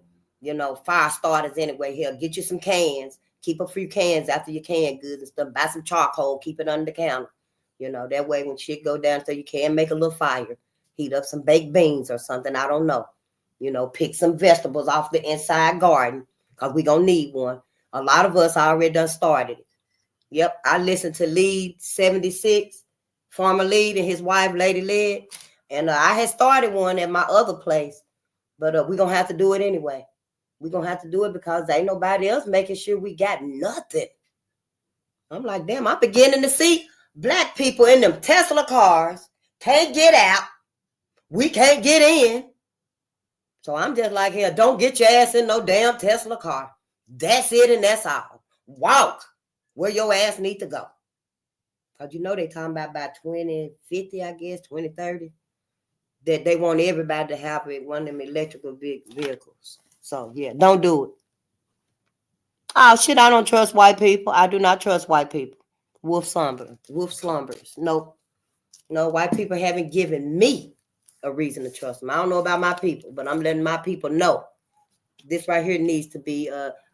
fire starters anyway. Here, get you some cans. Keep a few cans after your canned goods and stuff. Buy some charcoal. Keep it under the counter. That way when shit go down so you can make a little fire. Heat up some baked beans or something. I don't know. Pick some vegetables off the inside garden because we're going to need one. A lot of us already done started it. Yep, I listened to Lead 76, Farmer Lead and his wife, Lady Lead. And I had started one at my other place. But we're going to have to do it anyway. We're going to have to do it because ain't nobody else making sure we got nothing. I'm like, damn, I'm beginning to see black people in them Tesla cars. Can't get out. We can't get in. So I'm just like, here, don't get your ass in no damn Tesla car. That's it and that's all. Walk where your ass need to go. Because they talking about by 2050, I guess, 2030, that they want everybody to have one of them electrical vehicles. So, yeah, don't do it. Oh, shit, I don't trust white people. I do not trust white people. Wolf slumbers. No, white people haven't given me a reason to trust them. I don't know about my people, but I'm letting my people know this right here needs to be,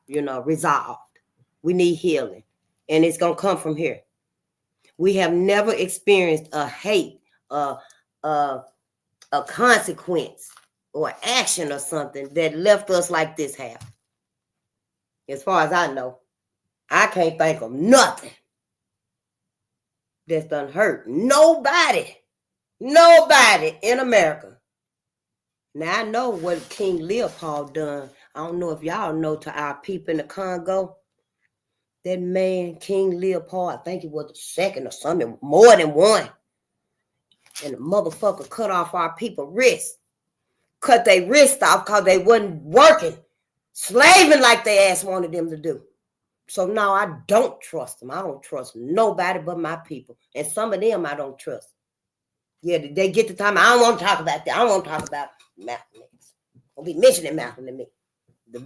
resolved. We need healing, and it's going to come from here. We have never experienced a hate, a consequence, or action or something that left us like this have. As far as I know, I can't think of nothing that's done hurt nobody in America. Now I know what King Leopold done. I don't know if y'all know, to our people in the Congo. That man, King Leopold, I think he was the second or something, more than one. And the motherfucker cut off our people wrists. Cut their wrist off because they wasn't working, slaving like they ass wanted them to do. So now I don't trust them. I don't trust nobody but my people. And some of them I don't trust. Yeah, they get the time. I don't want to talk about that. I don't want to talk about Malcolm X. Don't be mentioning Malcolm to me. The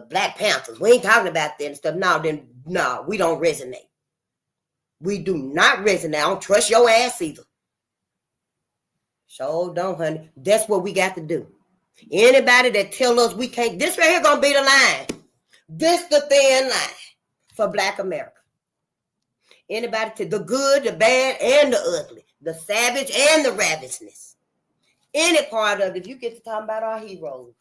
Black Panthers. We ain't talking about that and stuff. No, we don't resonate. We do not resonate. I don't trust your ass either. So don't, honey. That's what we got to do. Anybody that tell us we can't, this right here gonna be the line. This the thin line for Black America. Anybody to the good, the bad, and the ugly, the savage and the ravenousness. Any part of it, if you get to talking about our heroes,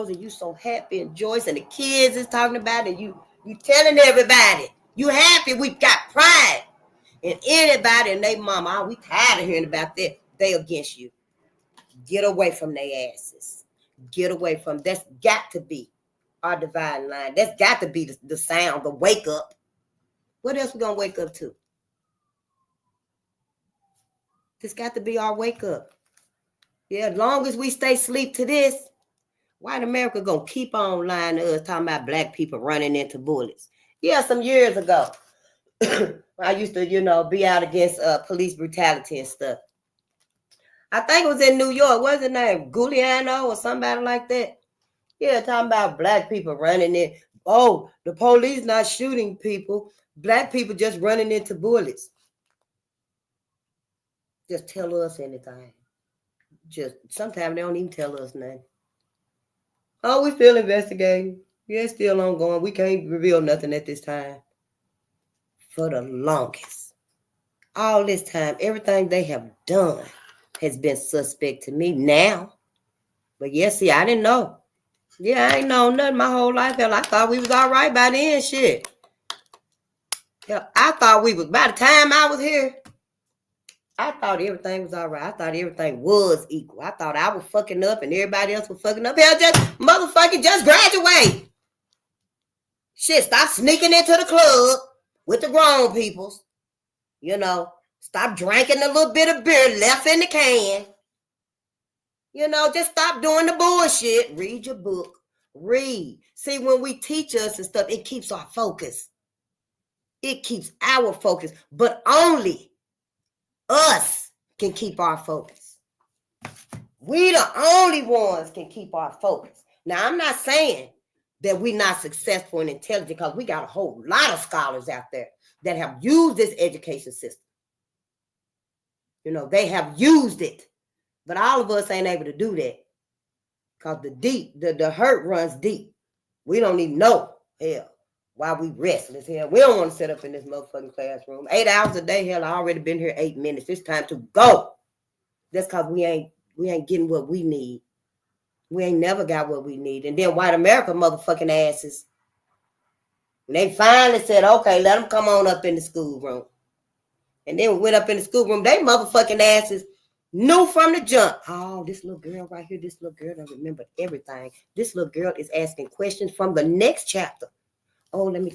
and you so happy, and Joyce and the kids is talking about it, and you telling everybody you happy, we got pride. And anybody and their mama, we tired of hearing about that, they against you. Get away from their asses. Get away from, that's got to be our divine line. That's got to be the sound, the wake up. What else we gonna wake up to? This got to be our wake up. Yeah, as long as we stay asleep to this, white America gonna keep on lying to us, talking about black people running into bullets. Yeah, some years ago, I used to, be out against police brutality and stuff. I think it was in New York. What's his name? Giuliano or somebody like that. Yeah, talking about black people running in. Oh, the police not shooting people. Black people just running into bullets. Just tell us anything. Just sometimes they don't even tell us nothing. Oh, we still investigating. Yeah, it's still ongoing. We can't reveal nothing at this time. For the longest. All this time, everything they have done has been suspect to me now. But yeah, see, I didn't know. Yeah, I ain't known nothing my whole life. Hell, I thought we was all right by then, shit. Hell, I thought we was, by the time I was here, I thought everything was all right. I thought everything was equal. I thought I was fucking up and everybody else was fucking up. Hell, just motherfucking just graduate. Shit, stop sneaking into the club with the grown peoples. You know, stop drinking a little bit of beer left in the can. You know, just stop doing the bullshit. Read your book. Read. See, when we teach us and stuff, it keeps our focus. It keeps our focus. But only us can keep our focus. We the only ones can keep our focus. Now, I'm not saying that we're not successful and intelligent, because we got a whole lot of scholars out there that have used this education system. You know, they have used it. But all of us ain't able to do that. Because the hurt runs deep. We don't even know, hell, why we restless. Hell, we don't want to sit up in this motherfucking classroom. 8 hours a day, hell, I already been here 8 minutes. It's time to go. That's because we ain't getting what we need. We ain't never got what we need. And then white America motherfucking asses, when they finally said, okay, let them come on up in the schoolroom. And then we went up in the schoolroom, they motherfucking asses knew from the jump. Oh, this little girl right here, this little girl don't remember everything. This little girl is asking questions from the next chapter. Oh, let me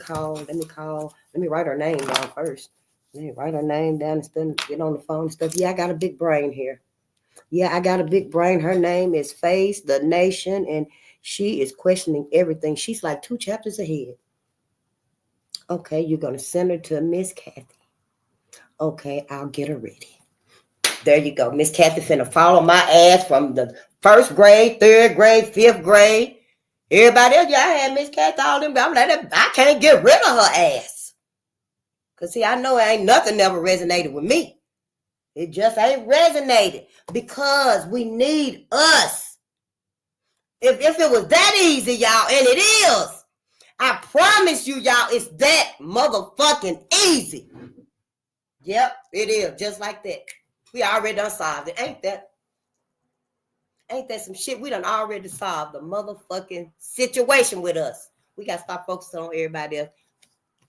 write her name down first. Let me write her name down and stuff, get on the phone and stuff. Yeah, I got a big brain here. Yeah, I got a big brain. Her name is Face the Nation, and she is questioning everything. She's like 2 chapters ahead. Okay, you're going to send her to Miss Kathy. Okay, I'll get her ready. There you go. Miss Kathy finna follow my ass from the 1st grade, 3rd grade, 5th grade. Everybody else, y'all had Miss Kathy, all them. I'm like, I can't get rid of her ass. Because, see, I know it ain't nothing ever resonated with me. It just ain't resonated because we need us. If it was that easy, y'all, and it is, I promise you, y'all, it's that motherfucking easy. Yep, it is, just like that. We already done solved it. Ain't that some shit? We done already solved the motherfucking situation with us. We got to stop focusing on everybody else.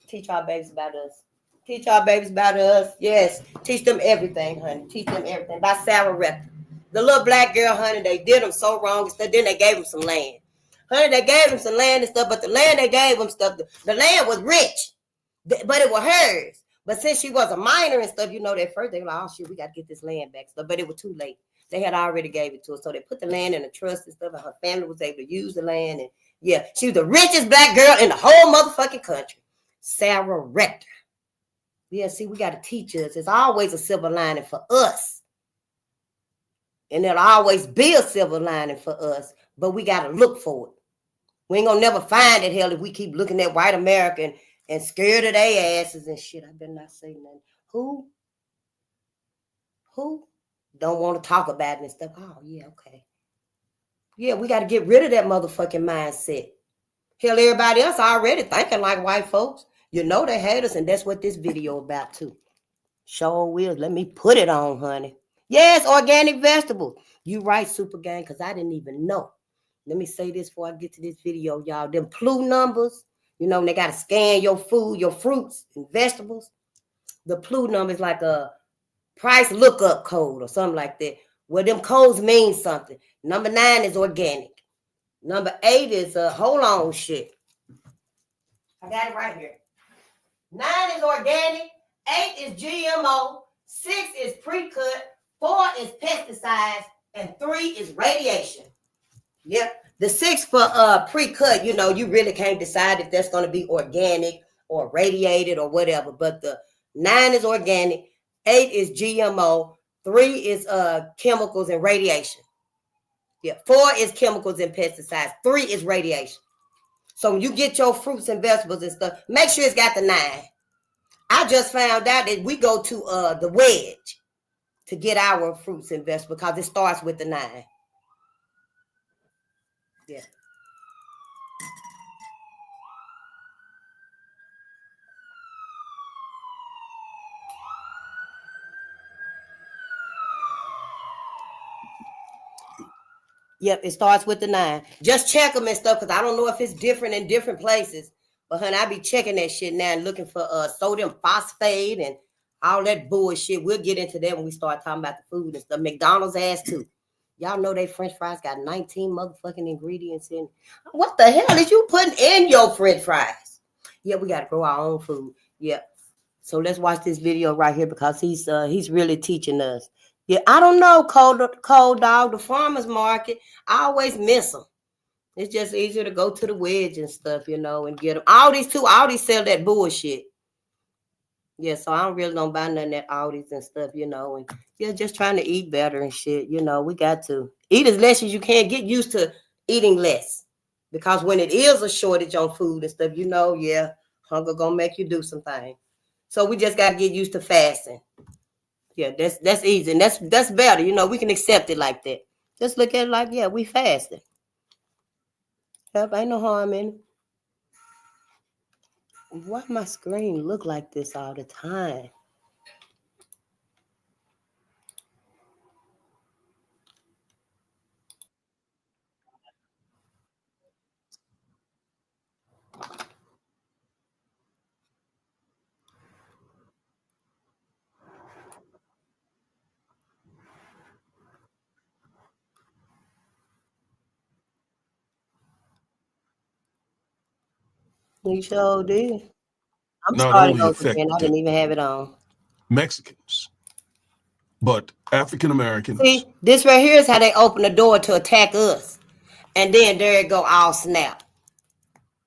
Teach our babies about us. Teach our babies about us. Yes. Teach them everything, honey. Teach them everything. By Sarah Rector. The little black girl, honey, they did them so wrong and stuff. Then they gave them some land. Honey, they gave them some land and stuff, but the land they gave them stuff, the land was rich, but it was hers. But since she was a minor and stuff, you know, at first they were like, oh, shit, we got to get this land back. Stuff. But it was too late. They had already gave it to her. So they put the land in a trust and stuff, and her family was able to use the land. And yeah, she was the richest black girl in the whole motherfucking country. Sarah Rector. Yeah, see, we got to teach us. There's always a silver lining for us. And there'll always be a silver lining for us, but we got to look for it. We ain't going to never find it, hell, if we keep looking at white America and scared of their asses and shit. I better not say nothing. Who don't want to talk about it and stuff? Oh, yeah, okay. Yeah, we got to get rid of that motherfucking mindset. Hell, everybody else already thinking like white folks. You know they hate us, and that's what this video about too. Sure will. Let me put it on, honey. Yes, organic vegetables. You right, Super Gang, because I didn't even know. Let me say this before I get to this video, y'all. Them PLU numbers, you know, they got to scan your food, your fruits and vegetables. The PLU number is like a price lookup code or something like that. Well, them codes mean something. Number 9 is organic. Number 8 is, hold on, shit. I got it right here. 9 is organic. 8 is GMO. 6 is pre-cut. 4 is pesticides. And 3 is radiation. Yep. The 6 for pre-cut, you know, you really can't decide if that's going to be organic or radiated or whatever. But the 9 is organic. 8 is GMO. 3 is chemicals and radiation. Yeah. 4 is chemicals and pesticides. 3 is radiation. So when you get your fruits and vegetables and stuff, make sure it's got the 9. I just found out that we go to the wedge. to get our fruits and vegetables, because it starts with the 9. Yeah. Yep, it starts with the 9. Just check them and stuff, because I don't know if it's different in different places. But honey, I be checking that shit now and looking for sodium phosphate and all that bullshit. We'll get into that when we start talking about the food and stuff. McDonald's ass too. Y'all know they French fries got 19 motherfucking ingredients in. What the hell is you putting in your French fries? Yeah, we gotta grow our own food. Yeah. So let's watch this video right here, because he's really teaching us. Yeah, I don't know, Cold Dog, the farmer's market. I always miss them. It's just easier to go to the wedge and stuff, you know, and get them. Aldi's sell that bullshit. Yeah, so I don't buy nothing at Aldi's and stuff, you know, and yeah, just trying to eat better and shit, you know. We got to eat as less as you can. Get used to eating less, because when it is a shortage on food and stuff, you know, yeah, hunger gonna make you do some things. So we just gotta get used to fasting. Yeah, that's easy, and that's better, you know. We can accept it like that. Just look at it like, yeah, we fasting. Yep, ain't no harm in it. Why my screen look like this all the time? You sure did. I'm Not starting only over again. I affected didn't even have it on. Mexicans, but African Americans. See, this right here is how they open the door to attack us. And then there it go, all snap.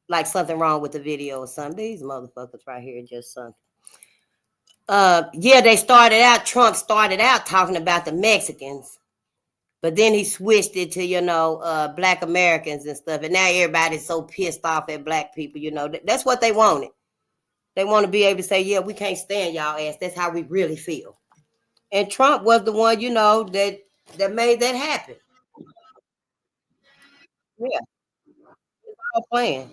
Like something wrong with the video or something. These motherfuckers right here just something. Yeah, Trump started out talking about the Mexicans. But then he switched it to, you know, Black Americans and stuff. And now everybody's so pissed off at Black people, you know. That's what they wanted. They want to be able to say, yeah, we can't stand y'all ass. That's how we really feel. And Trump was the one, you know, that made that happen. Yeah, all playing.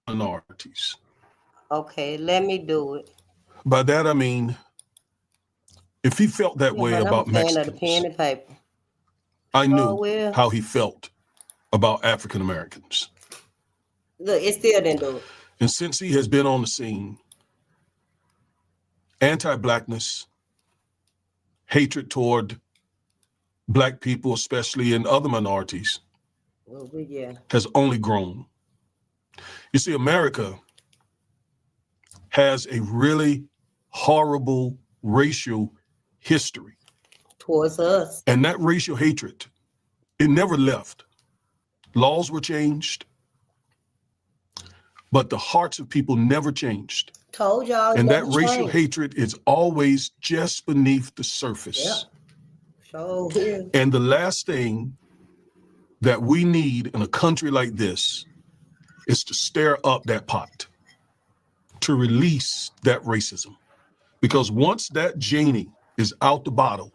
Minorities. Okay, let me do it. By that I mean, if he felt that Yeah, way man, I'm a about fan of the pen Mexicans, and paper. I Oh, knew well. how he felt about African Americans. Look, it still didn't do it. And since he has been on the scene, anti-Blackness, hatred toward Black people, especially in other minorities, Well, yeah. has only grown. You see, America has a really horrible racial history. Towards us. And that racial hatred, it never left. Laws were changed, but the hearts of people never changed. Told y'all. And that racial hatred is always just beneath the surface. Yep. So will. And the last thing that we need in a country like this is to stir up that pot, to release that racism. Because once that genie is out the bottle,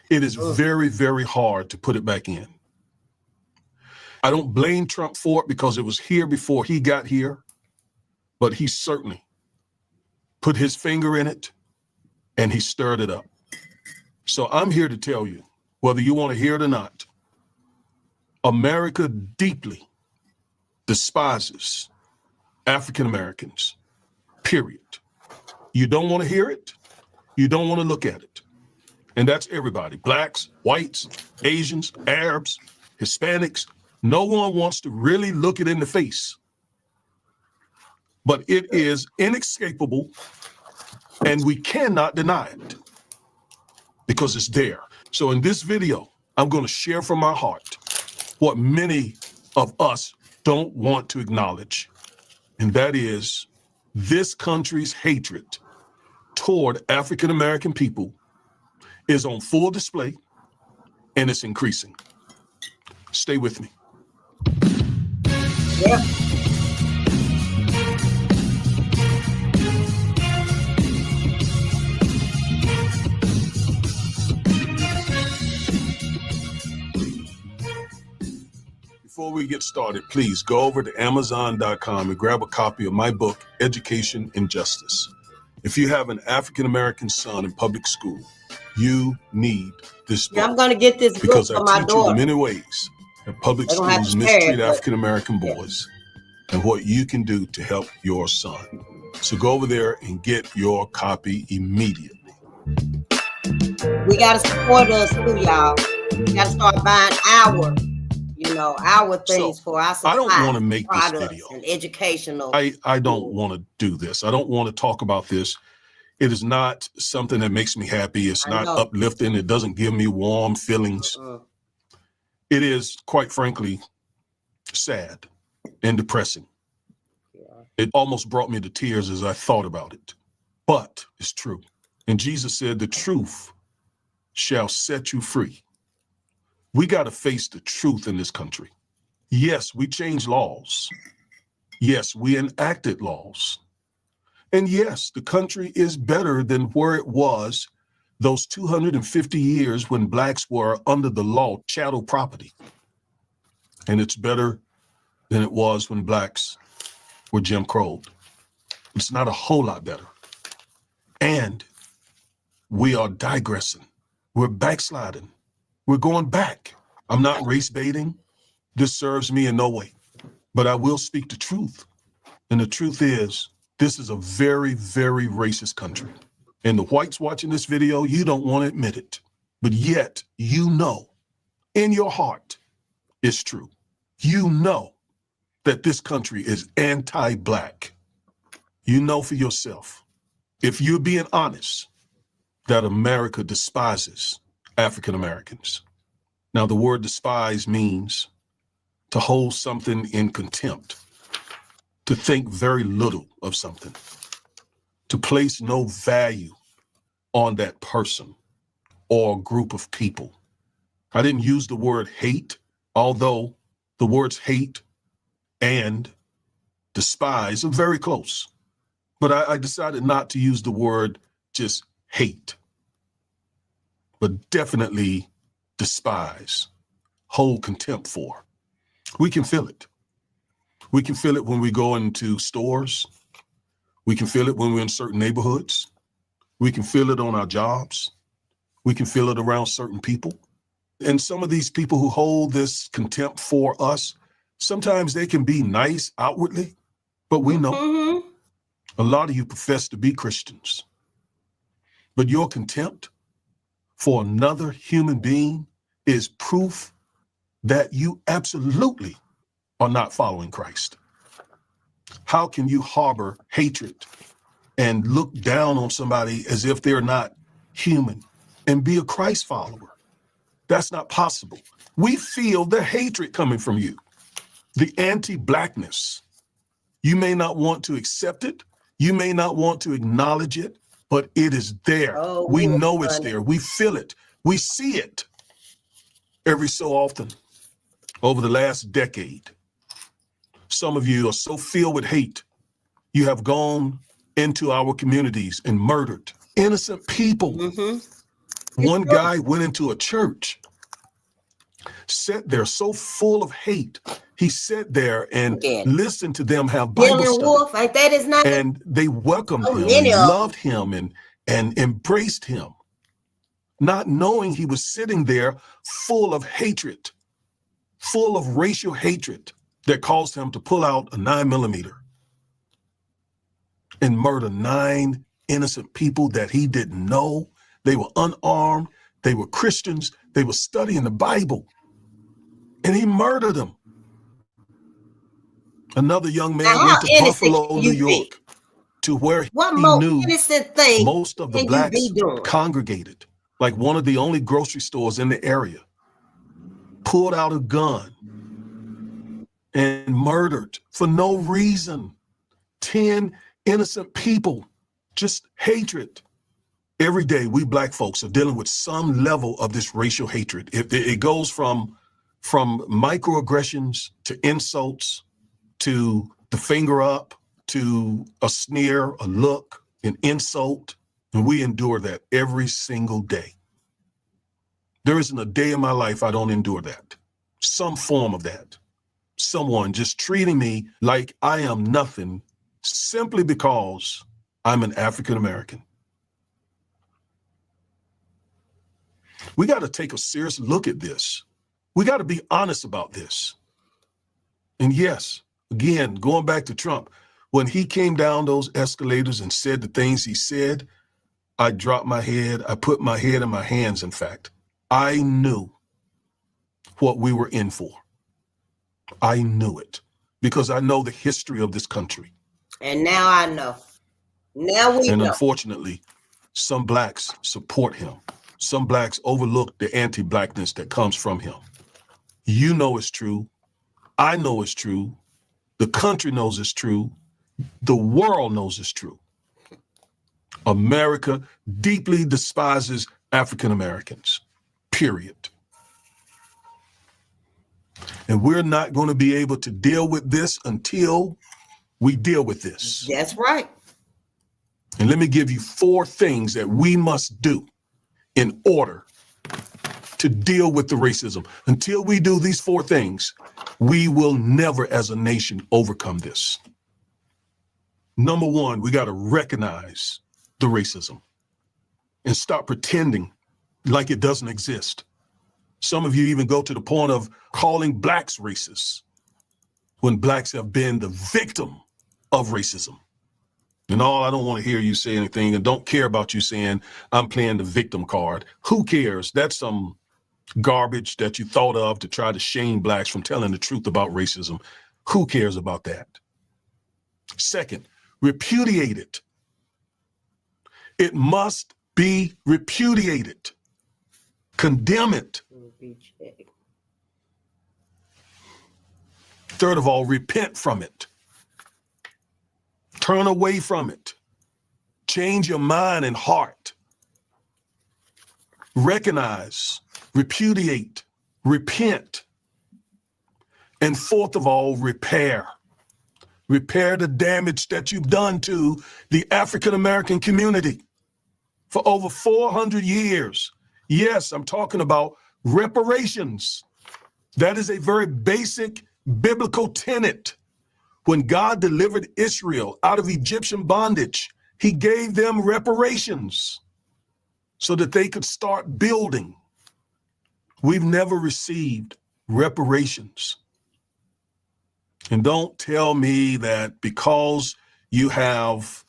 it is very, very hard to put it back in. I don't blame Trump for it, because it was here before he got here, but he certainly put his finger in it and he stirred it up. So I'm here to tell you, whether you want to hear it or not, America deeply despises African Americans, period. You don't want to hear it, you don't want to look at it. And that's everybody, Blacks, whites, Asians, Arabs, Hispanics. No one wants to really look it in the face. But it is inescapable, and we cannot deny it, because it's there. So in this video, I'm going to share from my heart what many of us don't want to acknowledge, and that is this country's hatred toward African American people is on full display, and it's increasing. Stay with me. Yeah. Before we get started, please go over to Amazon.com and grab a copy of my book, Education and Justice. If you have an African-American son in public school, you need this book. Yeah, I'm going to get this book because for I my teach you the daughter. many ways that public They don't have schools to share mistreat it, but- African-American boys and what you can do to help your son. So go over there and get your copy immediately. We got to support us too, y'all. We got to start buying our things for our society. I don't want to make this products video. and educational. I don't want to do this. I don't want to talk about this. It is not something that makes me happy. It's not uplifting. It doesn't give me warm feelings. It is, quite frankly, sad and depressing. Yeah. It almost brought me to tears as I thought about it. But it's true. And Jesus said, the truth shall set you free. We got to face the truth in this country. Yes, we changed laws. Yes, we enacted laws. And yes, the country is better than where it was those 250 years when blacks were under the law, chattel property. And it's better than it was when blacks were Jim Crowed. It's not a whole lot better. And we are digressing. We're backsliding. We're going back. I'm not race baiting. This serves me in no way. But I will speak the truth. And the truth is, this is a very, very racist country. And the whites watching this video, you don't want to admit it. But yet, you know, in your heart, it's true. You know that this country is anti-black. You know for yourself, if you're being honest, that America despises African Americans. Now, the word despise means to hold something in contempt, to think very little of something, to place no value on that person or group of people. I didn't use the word hate, although the words hate and despise are very close. But I decided not to use the word just hate, but definitely despise, hold contempt for. We can feel it. We can feel it when we go into stores. We can feel it when we're in certain neighborhoods. We can feel it on our jobs. We can feel it around certain people. And some of these people who hold this contempt for us, sometimes they can be nice outwardly, but we know a lot of you profess to be Christians. But your contempt for another human being is proof that you absolutely are not following Christ. How can you harbor hatred and look down on somebody as if they're not human and be a Christ follower? That's not possible. We feel the hatred coming from you, the anti-blackness. You may not want to accept it. You may not want to acknowledge it, but it is there. We know it's there. We feel it. We see it every so often over the last decade. Some of you are so filled with hate, you have gone into our communities and murdered innocent people. One guy went into a church, sat there so full of hate. He sat there and listened to them have Bible study. Like that is not. And they welcomed him and loved him and embraced him, not knowing he was sitting there full of hatred, full of racial hatred that caused him to pull out a 9mm and murder 9 innocent people that he didn't know. They were unarmed. They were Christians. They were studying the Bible. And he murdered them. Another young man went to Buffalo, New York, to where he knew most of the blacks congregated, like one of the only grocery stores in the area, pulled out a gun and murdered for no reason. 10 innocent people, just hatred. Every day, we black folks are dealing with some level of this racial hatred. It goes from microaggressions to insults to the finger up to a sneer, a look, an insult. And we endure that every single day. There isn't a day in my life I don't endure that. Some form of that. Someone just treating me like I am nothing simply because I'm an African American. We got to take a serious look at this. We got to be honest about this. And yes, again, going back to Trump, when he came down those escalators and said the things he said, I dropped my head. I put my head in my hands, in fact. I knew what we were in for. I knew it because I know the history of this country. And now I know. Now we know. And unfortunately, some blacks support him. Some blacks overlook the anti-blackness that comes from him. You know it's true. I know it's true. The country knows it's true. The world knows it's true. America deeply despises African Americans, period. And we're not going to be able to deal with this until we deal with this. That's right. And let me give you 4 things that we must do in order to deal with the racism. Until we do these 4 things, we will never as a nation overcome this. Number 1, we got to recognize the racism and stop pretending like it doesn't exist. Some of you even go to the point of calling blacks racist when blacks have been the victim of racism. And I don't want to hear you say anything and don't care about you saying I'm playing the victim card. Who cares? That's some garbage that you thought of to try to shame blacks from telling the truth about racism. Who cares about that? Second, repudiate it. It must be repudiated. Condemn it. Third of all, repent from it. Turn away from it. Change your mind and heart. Recognize, repudiate, repent. And fourth of all, repair. Repair the damage that you've done to the African American community for over 400 years. Yes, I'm talking about reparations. That is a very basic biblical tenet. When God delivered Israel out of Egyptian bondage, he gave them reparations so that they could start building. We've never received reparations. And don't tell me that because you have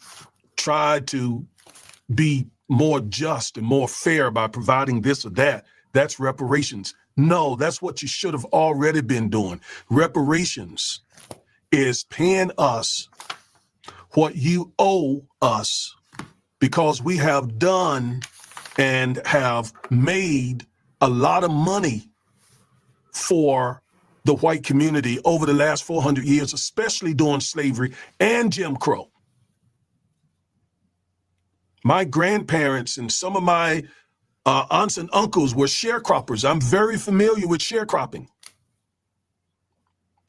tried to be more just and more fair by providing this or that, that's reparations. No, that's what you should have already been doing. Reparations is paying us what you owe us because we have done and have made a lot of money for the white community over the last 400 years, especially during slavery and Jim Crow. My grandparents and some of my aunts and uncles were sharecroppers. I'm very familiar with sharecropping.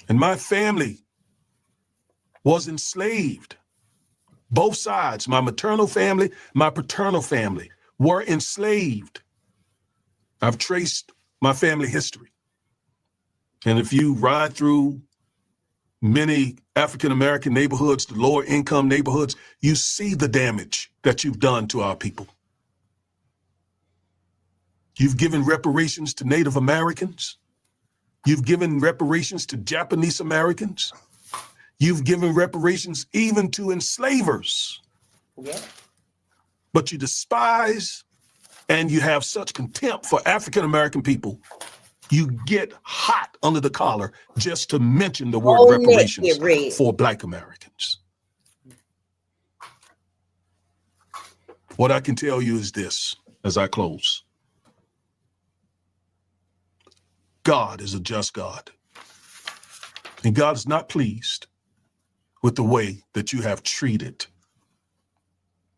And my family was enslaved. Both sides, my maternal family, my paternal family, were enslaved. I've traced my family history. And if you ride through many African-American neighborhoods, the lower income neighborhoods, you see the damage that you've done to our people. You've given reparations to Native Americans. You've given reparations to Japanese Americans. You've given reparations even to enslavers. Yeah. But you despise and you have such contempt for African-American people. You get hot under the collar just to mention the word reparations for Black Americans. What I can tell you is this as I close. God is a just God. And God is not pleased with the way that you have treated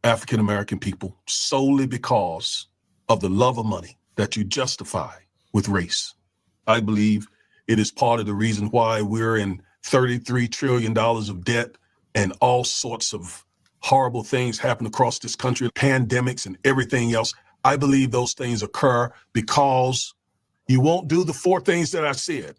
African-American people solely because of the love of money that you justify with race. I believe it is part of the reason why we're in $33 trillion of debt and all sorts of horrible things happen across this country, pandemics and everything else. I believe those things occur because you won't do the 4 things that I said.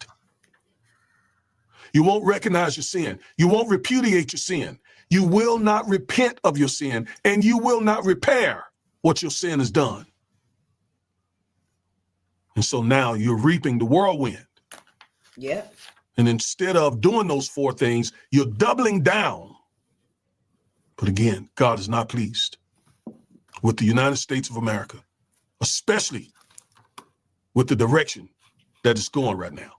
You won't recognize your sin. You won't repudiate your sin. You will not repent of your sin, and you will not repair what your sin has done. And so now you're reaping the whirlwind. Yeah. And instead of doing those 4 things, you're doubling down. But again, God is not pleased with the United States of America, especially with the direction that it's going right now.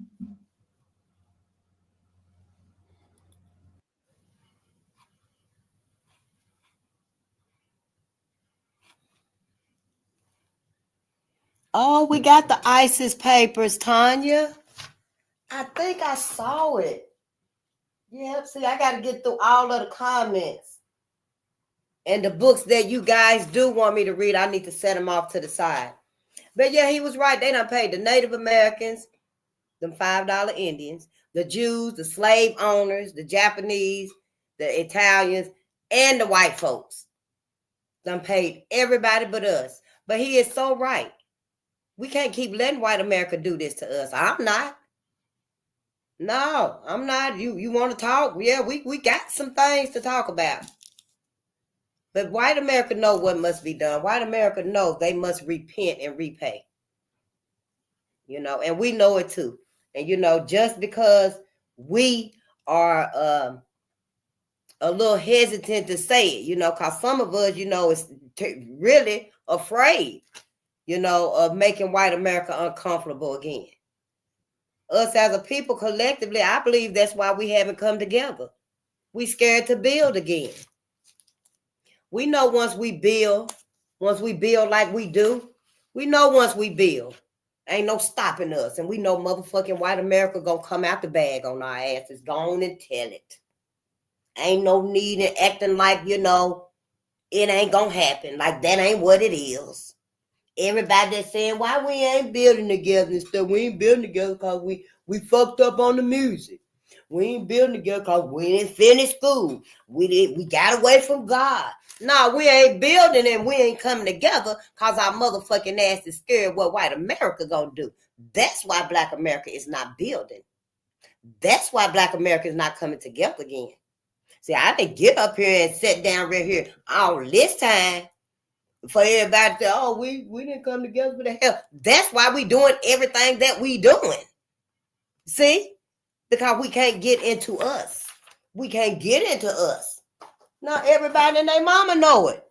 Oh, we got the ISIS papers, Tanya. I think I saw it. Yep, see, I got to get through all of the comments. And the books that you guys do want me to read, I need to set them off to the side. But yeah, he was right. They done paid the Native Americans, them $5 Indians, the Jews, the slave owners, the Japanese, the Italians, and the white folks. Done paid everybody but us. But he is so right. We can't keep letting white America do this to us. I'm not. No, I'm not. You want to talk? Yeah, we got some things to talk about. But white America know what must be done. White America knows they must repent and repay. And we know it too. And just because we are a little hesitant to say it, because some of us, is really afraid, of making white America uncomfortable again. Us as a people collectively, I believe that's why we haven't come together. We scared to build again. We know once we build like we do, we know once we build, ain't no stopping us. And we know motherfucking white America gonna come out the bag on our asses. Go on and tell it. Ain't no need in acting like, it ain't gonna happen. Like that ain't what it is. Everybody that's saying why we ain't building together and stuff. We ain't building together because we fucked up on the music. We ain't building together because we didn't finish school. We got away from God. No, we ain't building and we ain't coming together because our motherfucking ass is scared what white America gonna do. That's why black America is not building. That's why black America is not coming together again. See, I didn't get up here and sit down right here all this time for everybody to say, oh, we didn't come together for the hell. That's why we doing everything that we doing. See? Because we can't get into us. We can't get into us. Now, everybody and their mama know it.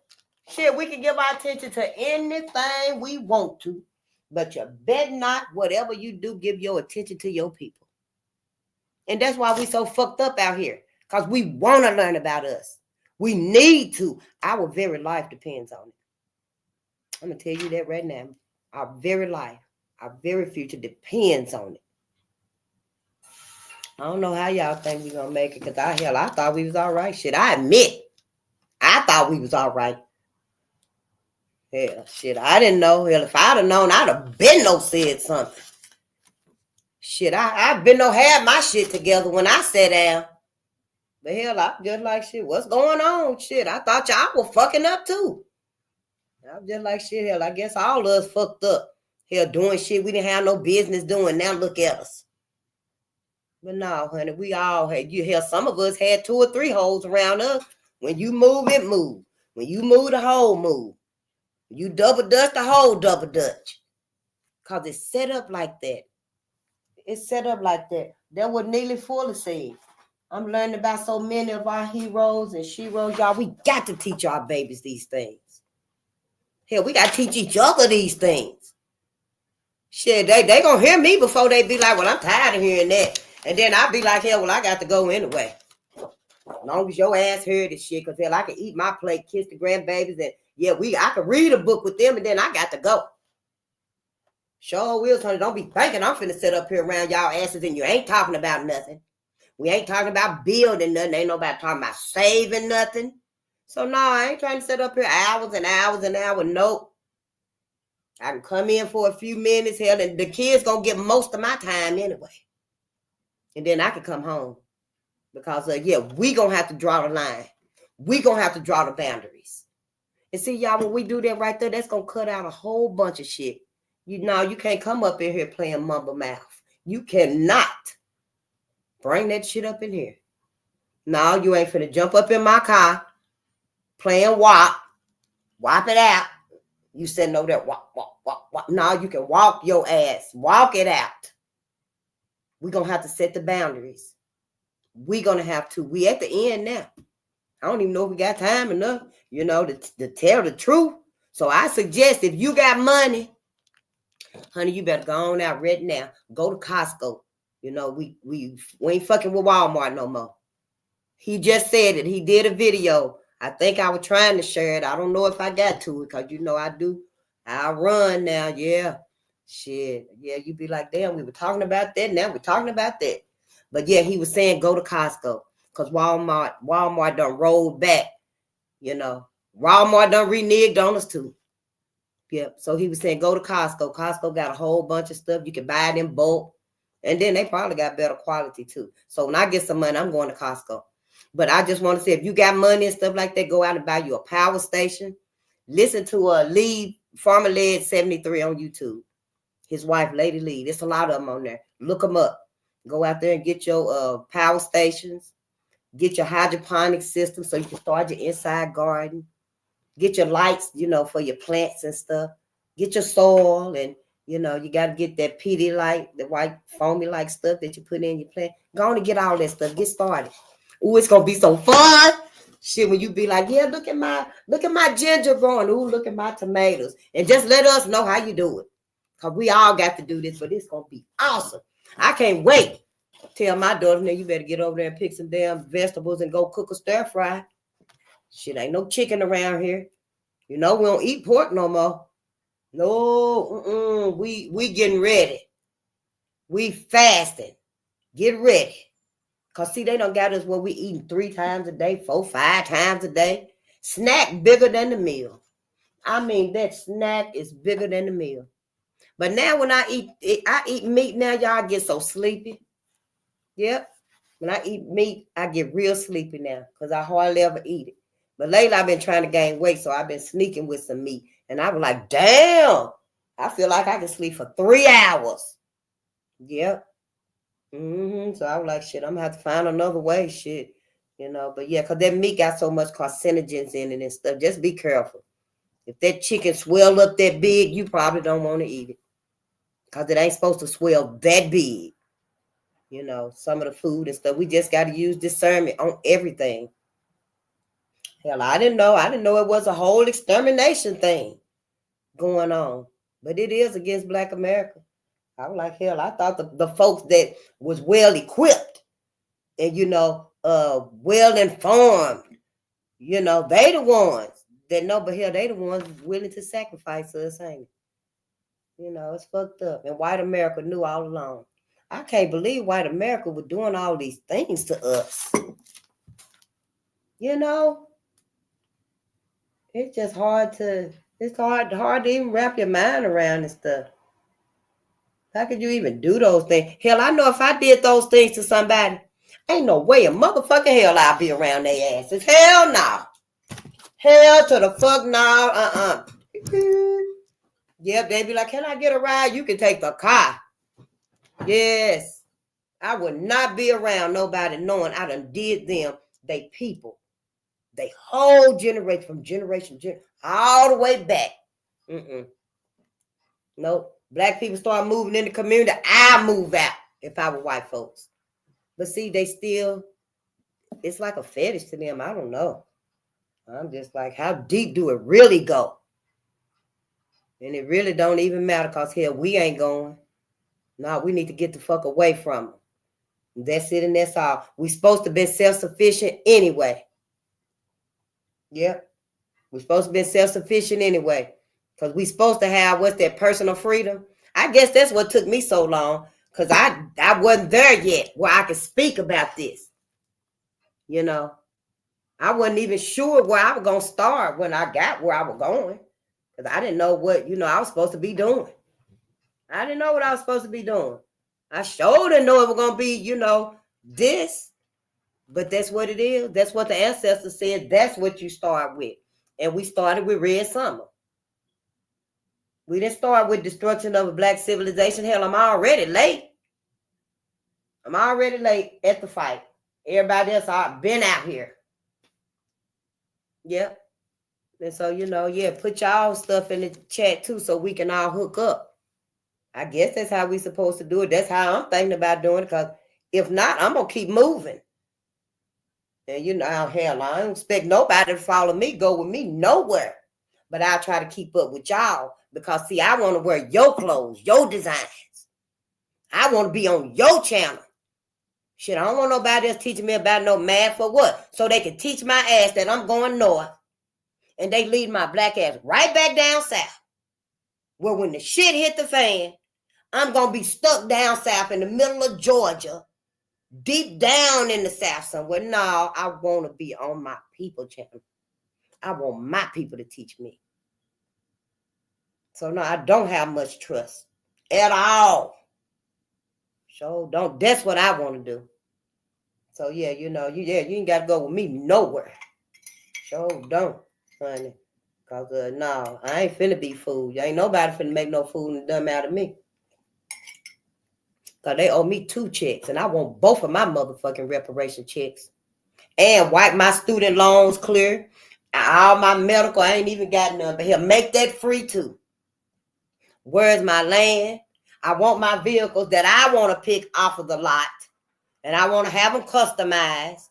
Shit, we can give our attention to anything we want to, but you better not, whatever you do, give your attention to your people. And that's why we so fucked up out here, because we want to learn about us. We need to. Our very life depends on it. I'm going to tell you that right now. Our very life, our very future depends on it. I don't know how y'all think we're going to make it, because I thought we was all right. Shit, I admit, I thought we was all right. Hell, shit, I didn't know. Hell, if I'd have known, I'd have been said something. Shit, I've been had my shit together when I sat down. But hell, I just like, shit, what's going on? Shit, I thought y'all were fucking up too. I'm just like, shit, hell, I guess all of us fucked up. Hell, doing shit we didn't have no business doing. Now look at us. But no, honey, we all had, some of us had 2 or 3 holes around us. When you move, it move. When you move, the hole move. When you double dutch, the hole double dutch. Because it's set up like that. It's set up like that. That's what Neely Fuller said. I'm learning about so many of our heroes and sheroes. Y'all, we got to teach our babies these things. Hell, we got to teach each other these things. Shit, they going to hear me before they be like, well, I'm tired of hearing that. And then I'll be like, hell, well, I got to go anyway. As long as your ass heard this shit, because hell, I can eat my plate, kiss the grandbabies, and I can read a book with them, and then I got to go. Sure will, Tony. Don't be thinking I'm finna sit up here around y'all asses and you ain't talking about nothing. We ain't talking about building nothing. Ain't nobody talking about saving nothing. So no, I ain't trying to sit up here hours and hours and hours. Nope. I can come in for a few minutes, hell, and the kids gonna get most of my time anyway. And then I can come home. Because, yeah, we gonna have to draw the line. We gonna have to draw the boundaries. And see, y'all, when we do that right there, that's gonna cut out a whole bunch of shit. You know, you can't come up in here playing mumble mouth. You cannot bring that shit up in here. No, you ain't finna jump up in my car playing wop it out. You sitting over there, wop. No, you can walk your ass. Walk it out. We're gonna have to set the boundaries. We're gonna have to. We at the end now. I don't even know if we got time enough, you know, to tell the truth. So I suggest if you got money, honey, you better go on out right now. Go to Costco. You know, we ain't fucking with Walmart no more. He just said it. He did a video. I think I was trying to share it. I don't know if I got to it because, you know, I do. I run now. Yeah. Shit. Yeah, you be like, damn, we were talking about that. Now we're talking about that. But, yeah, he was saying go to Costco because Walmart done rolled back. You know, Walmart done reneged on us too. Yep. So he was saying go to Costco. Costco got a whole bunch of stuff. You can buy it in bulk. And then they probably got better quality too. So when I get some money, I'm going to Costco. But I just want to say, if you got money and stuff like that, go out and buy you a power station. Listen to Farmer Led 73 on YouTube. His wife, Lady Lee. There's a lot of them on there. Look them up. Go out there and get your power stations. Get your hydroponic system so you can start your inside garden. Get your lights, you know, for your plants and stuff. Get your soil and, you know, you got to get that PD light, the white foamy like stuff that you put in your plant. Go on and get all that stuff. Get started. Ooh, it's gonna be so fun. Shit, when you be like, yeah, look at my ginger growing. Ooh, look at my tomatoes. And just let us know how you do it. Because we all got to do this, but it's gonna be awesome. I can't wait. Tell my daughter, now you better get over there and pick some damn vegetables and go cook a stir fry. Shit, ain't no chicken around here. You know, we don't eat pork no more. No, we getting ready. We fasting. Get ready. Because, see, they done got us where we eating 3 times a day, 4, 5 times a day. Snack bigger than the meal. I mean, that snack is bigger than the meal. But now when I eat meat now, y'all get so sleepy. Yep. When I eat meat, I get real sleepy now because I hardly ever eat it. But lately, I've been trying to gain weight, so I've been sneaking with some meat. And I was like, damn, I feel like I can sleep for 3 hours. Yep. So I was like, shit, I'm going to have to find another way, shit. You know, but yeah, because that meat got so much carcinogens in it and stuff. Just be careful. If that chicken swell up that big, you probably don't want to eat it. Because it ain't supposed to swell that big. You know, some of the food and stuff. We just got to use discernment on everything. Hell, I didn't know it was a whole extermination thing going on. But it is against Black America. I was like, hell, I thought the folks that was well equipped and, you know, well informed, you know, they the ones that know, but hell, they the ones willing to sacrifice us, ain't it? You know, it's fucked up. And white America knew all along. I can't believe white America was doing all these things to us. You know, it's just hard to even wrap your mind around and stuff. How could you even do those things? Hell, I know if I did those things to somebody, ain't no way a motherfucking hell I'll be around their asses. Hell no. Hell to the fuck no. Yep, they be like, can I get a ride? You can take the car. Yes. I would not be around nobody knowing I done did them, they people. They whole generation from generation all the way back. Nope. Black people start moving in the community, I move out if I were white folks. But see, they still, it's like a fetish to them. I don't know. I'm just like, how deep do it really go? And it really don't even matter because, hell, we ain't going. No, we need to get the fuck away from them. That's it and that's all. We supposed to be self-sufficient anyway. Yep. We're supposed to be self-sufficient anyway. Because we supposed to have, what's that, personal freedom? I guess that's what took me so long Because I wasn't there yet where I could speak about this. You know, I wasn't even sure where I was going to start when I got where I was going. Because I didn't know what, I was supposed to be doing. I didn't know what I was supposed to be doing. I sure didn't know it was going to be, this. But that's what it is. That's what the ancestors said. That's what you start with. And we started with Red Summer. We didn't start with destruction of a black civilization. Hell, I'm already late. I'm already late at the fight. Everybody else, I've been out here. Yep. And so, put y'all stuff in the chat too so we can all hook up. I guess that's how we supposed to do it. That's how I'm thinking about doing it, because if not, I'm going to keep moving. And hell, I don't expect nobody to follow me, go with me nowhere. But I'll try to keep up with y'all because, see, I want to wear your clothes, your designs. I want to be on your channel. Shit, I don't want nobody else teaching me about no math for what? So they can teach my ass that I'm going north. And they lead my black ass right back down south. Where when the shit hit the fan, I'm going to be stuck down south in the middle of Georgia, deep down in the south somewhere. No, I want to be on my people channel. I want my people to teach me. So no, I don't have much trust at all. So don't. That's what I want to do. So yeah, you ain't got to go with me nowhere. So don't, honey. Cause no, I ain't finna be fooled. Ain't nobody finna make no fool and dumb out of me. Cause they owe me 2 checks, and I want both of my motherfucking reparation checks, and wipe my student loans clear. All my medical, I ain't even got none. But he'll make that free too. Where's my land? I want my vehicles that I want to pick off of the lot, and I want to have them customized,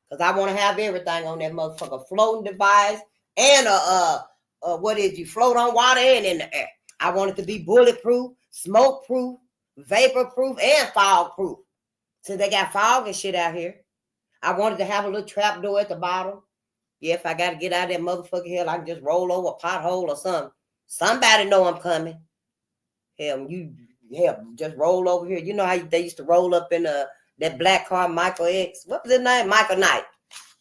because I want to have everything on that motherfucker floating device and you float on water and in the air. I want it to be bulletproof, smoke proof, vapor proof, and fog proof. So they got fog and shit out here. I wanted to have a little trap door at the bottom. Yeah, if I got to get out of that motherfucking hell, I can just roll over a pothole or something. Somebody know I'm coming. Hell, just roll over here. You know how they used to roll up in that black car, Michael X? What was his name? Michael Knight.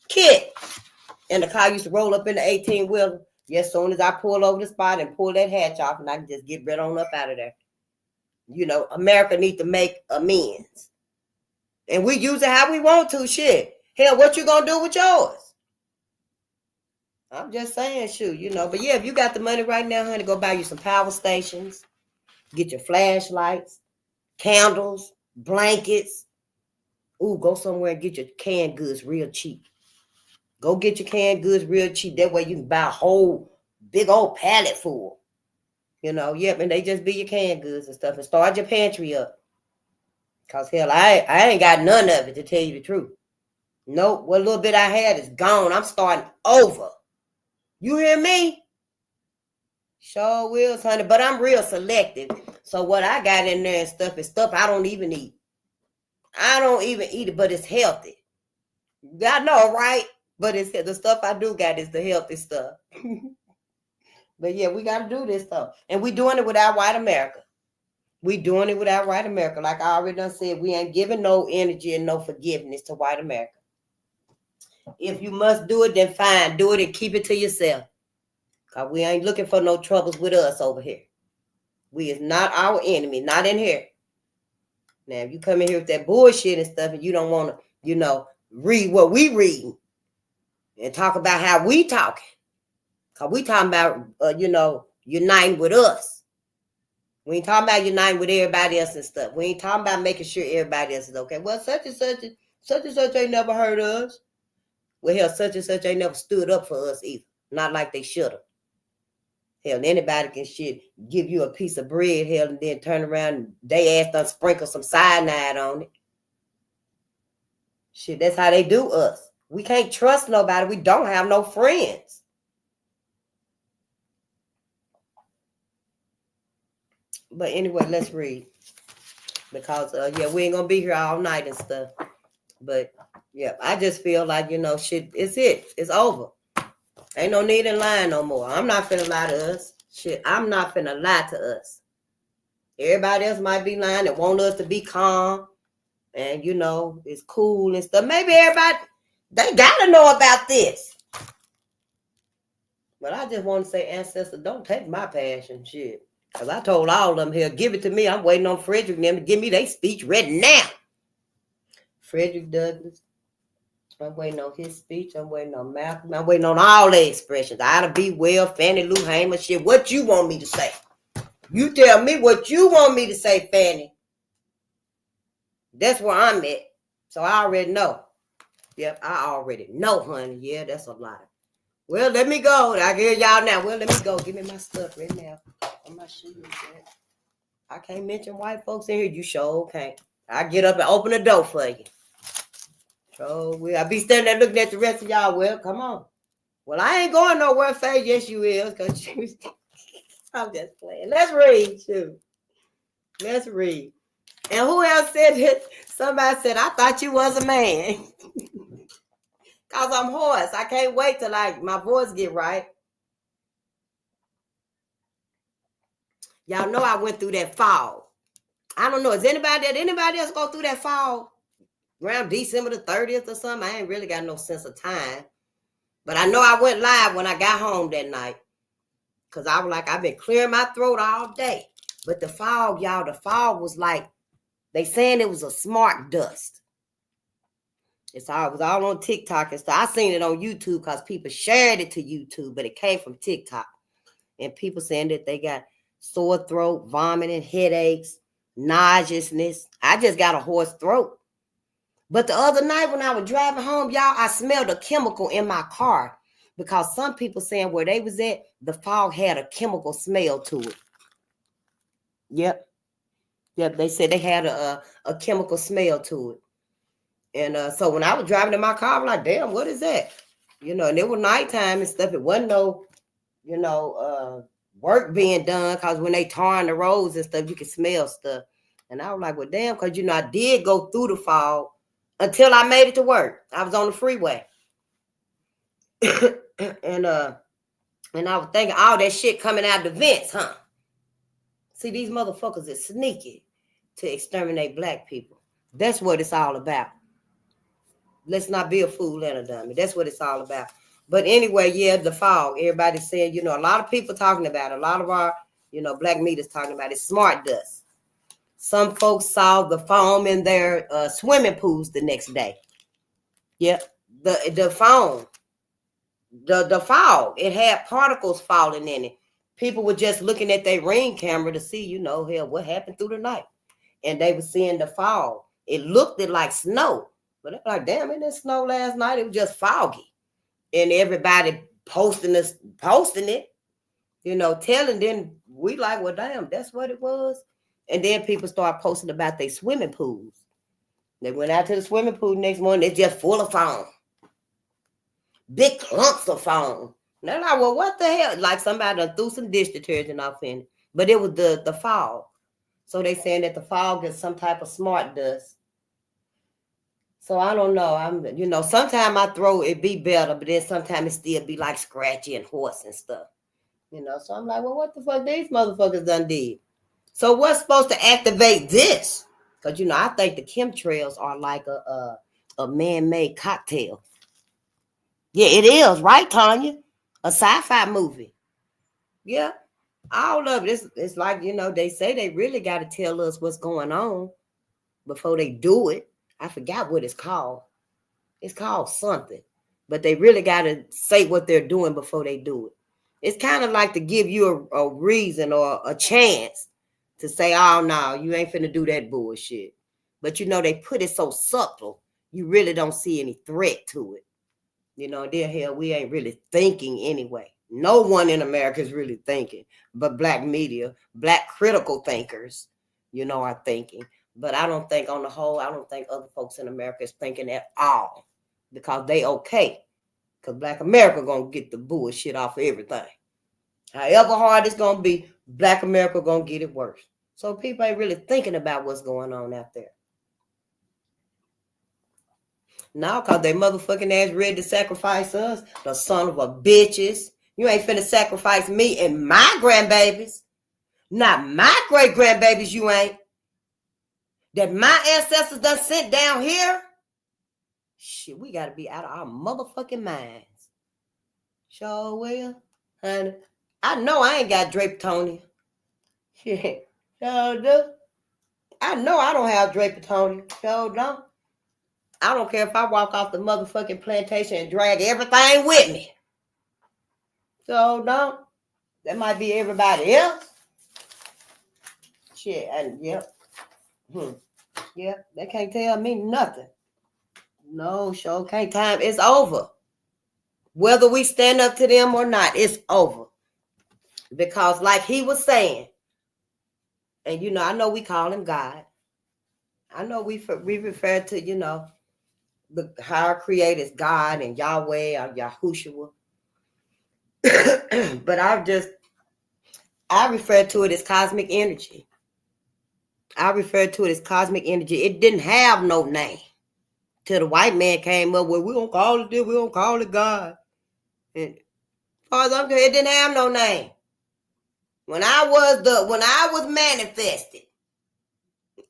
Kid. And the car used to roll up in the 18-wheeler. As soon as I pull over the spot and pull that hatch off, and I can just get right on up out of there. America needs to make amends. And we use it how we want to, shit. Hell, what you gonna do with yours? I'm just saying, shoot, But yeah, if you got the money right now, honey, go buy you some power stations. Get your flashlights, candles, blankets. Ooh, go somewhere and get your canned goods real cheap. Go get your canned goods real cheap. That way you can buy a whole big old pallet full. And they just be your canned goods and stuff. And start your pantry up. Because, hell, I ain't got none of it, to tell you the truth. Nope, what little bit I had is gone. I'm starting over. You hear me? Sure will, honey. But I'm real selective. So what I got in there and stuff is stuff I don't even eat. I don't even eat it, but it's healthy. I know, right? But it's the stuff I do got is the healthy stuff. But yeah, we got to do this stuff. And we doing it without white America. We doing it without white America. Like I already done said, we ain't giving no energy and no forgiveness to white America. If you must do it, then fine. Do it and keep it to yourself. Because we ain't looking for no troubles with us over here. We is not our enemy. Not in here. Now, if you come in here with that bullshit and stuff and you don't want to, read what we reading and talk about how we talking. Because we talking about, uniting with us. We ain't talking about uniting with everybody else and stuff. We ain't talking about making sure everybody else is okay. Well, such and such ain't never heard of us. Well, hell, such and such ain't never stood up for us either. Not like they should have. Hell, anybody can give you a piece of bread, hell, and then turn around and they ass done sprinkle some cyanide on it. Shit, that's how they do us. We can't trust nobody. We don't have no friends. But anyway, let's read. Because, we ain't going to be here all night and stuff. But, yeah, I just feel like, shit, it's it. It's over. Ain't no need in lying no more. I'm not finna lie to us. Shit, I'm not finna lie to us. Everybody else might be lying and want us to be calm and, you know, it's cool and stuff. Maybe everybody, they got to know about this. But I just want to say, ancestors, don't take my passion, shit. Because I told all of them here, give it to me. I'm waiting on Frederick and them to give me their speech ready now. Frederick Douglass. I'm waiting on his speech. I'm waiting on Malcolm. I'm waiting on all the expressions. Ida B. Well, Fannie Lou Hamer, shit. What you want me to say? You tell me what you want me to say, Fannie. That's where I'm at. So I already know. Yep, I already know, honey. Yeah, that's a lie. Well, let me go. I hear y'all now. Well, let me go. Give me my stuff right now. On my shoes. I can't mention white folks in here. You sure can't. I get up and open the door for you. So I be standing there looking at the rest of y'all. Well, come on. Well, I ain't going nowhere, Faye. Yes, you is. Cause I'm just playing. Let's read, too. Let's read. And who else said it? Somebody said, I thought you was a man. Because I'm hoarse. I can't wait till my voice get right. Y'all know I went through that fall. I don't know. Is anybody else go through that fall? Around December the 30th or something? I ain't really got no sense of time. But I know I went live when I got home that night. Because I was like, I've been clearing my throat all day. But the fog, y'all, the fog was like, they saying it was a smart dust. It was all on TikTok and stuff. I seen it on YouTube because people shared it to YouTube, but it came from TikTok. And people saying that they got sore throat, vomiting, headaches, nauseousness. I just got a hoarse throat. But the other night when I was driving home, y'all, I smelled a chemical in my car because some people saying where they was at, the fog had a chemical smell to it. Yep, they said they had a chemical smell to it. And so when I was driving in my car, I'm like, damn, what is that? You know, and it was nighttime and stuff. It wasn't no, work being done because when they tarring the roads and stuff, you can smell stuff. And I was like, well, damn, because, I did go through the fog until I made it to work. I was on the freeway. and I was thinking, all that shit coming out the vents, huh? See, these motherfuckers is sneaky to exterminate black people. That's what it's all about. Let's not be a fool and a dummy. That's what it's all about. But anyway, yeah, the fog. Everybody said, a lot of people talking about it. A lot of our, black media talking about it. Smart dust. Some folks saw the foam in their swimming pools the next day. Yep. The foam. The fog. It had particles falling in it. People were just looking at their Ring camera to see, hell, what happened through the night. And they were seeing the fog. It looked like snow. But they're like, damn, it didn't snow last night. It was just foggy. And everybody posting it, telling them, we like, well, damn, that's what it was. And then people start posting about their swimming pools. They went out to the swimming pool next morning. It's just full of foam. Big clumps of foam. And they're like, well, what the hell? Like somebody done threw some dish detergent off in it. But it was the fog. So they saying that the fog is some type of smart dust. So I don't know. Sometimes my throat, it be better, but then sometimes it still be like scratchy and hoarse and stuff. So I'm like, well, what the fuck these motherfuckers done did? So what's supposed to activate this? Because, I think the chemtrails are like a man-made cocktail. Yeah, it is, right, Tanya? A sci-fi movie. Yeah, all of it. It's like, they say they really got to tell us what's going on before they do it. I forgot what it's called. It's called something. But they really got to say what they're doing before they do it. It's kind of like to give you a reason or a chance to say, oh, no, you ain't finna do that bullshit. But, they put it so subtle, you really don't see any threat to it. Dear hell, we ain't really thinking anyway. No one in America is really thinking. But black media, black critical thinkers, are thinking. But I don't think on the whole, I don't think other folks in America is thinking at all. Because they okay. Because black America going to get the bullshit off of everything. However hard it's going to be, black America going to get it worse. So people ain't really thinking about what's going on out there. Now, because they motherfucking ass ready to sacrifice us, the son of a bitches. You ain't finna sacrifice me and my grandbabies. Not my great-grandbabies, you ain't. That my ancestors done sent down here. Shit, we got to be out of our motherfucking minds. Sure will, honey. I know I ain't got Drapertonia. Shit, sure do. I know I don't have Drapertonia. Sure don't. I don't care if I walk off the motherfucking plantation and drag everything with me. So don't. That might be everybody else. Shit, and yep. Yeah, they can't tell me nothing. No, sure can't. Time it's over. Whether we stand up to them or not, it's over. Because like he was saying, and I know we call him God. I know we refer to, the higher creators, God and Yahweh or Yahushua. But I refer to it as cosmic energy. I refer to it as cosmic energy. It didn't have no name till the white man came up with, we don't call it this, we don't call it God. And as far as I'm concerned, it didn't have no name. When I was manifested,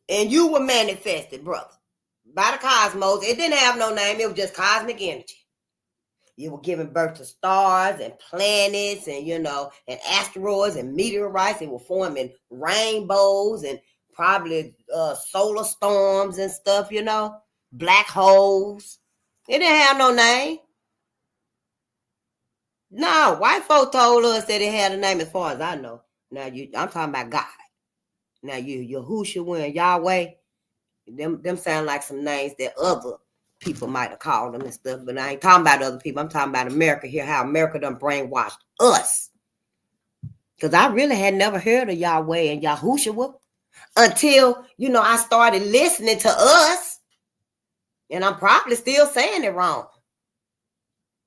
and you were manifested, brother, by the cosmos, it didn't have no name. It was just cosmic energy. You were giving birth to stars and planets and, and asteroids and meteorites. They were forming rainbows and probably solar storms and stuff, black holes. It didn't have no name. No, white folk told us that it had a name as far as I know. Now, I'm talking about God. Now, Yahushua and Yahweh, them sound like some names that other people might have called them and stuff, but I ain't talking about other people. I'm talking about America here, how America done brainwashed us. Because I really had never heard of Yahweh and Yahushua until, I started listening to us. And I'm probably still saying it wrong.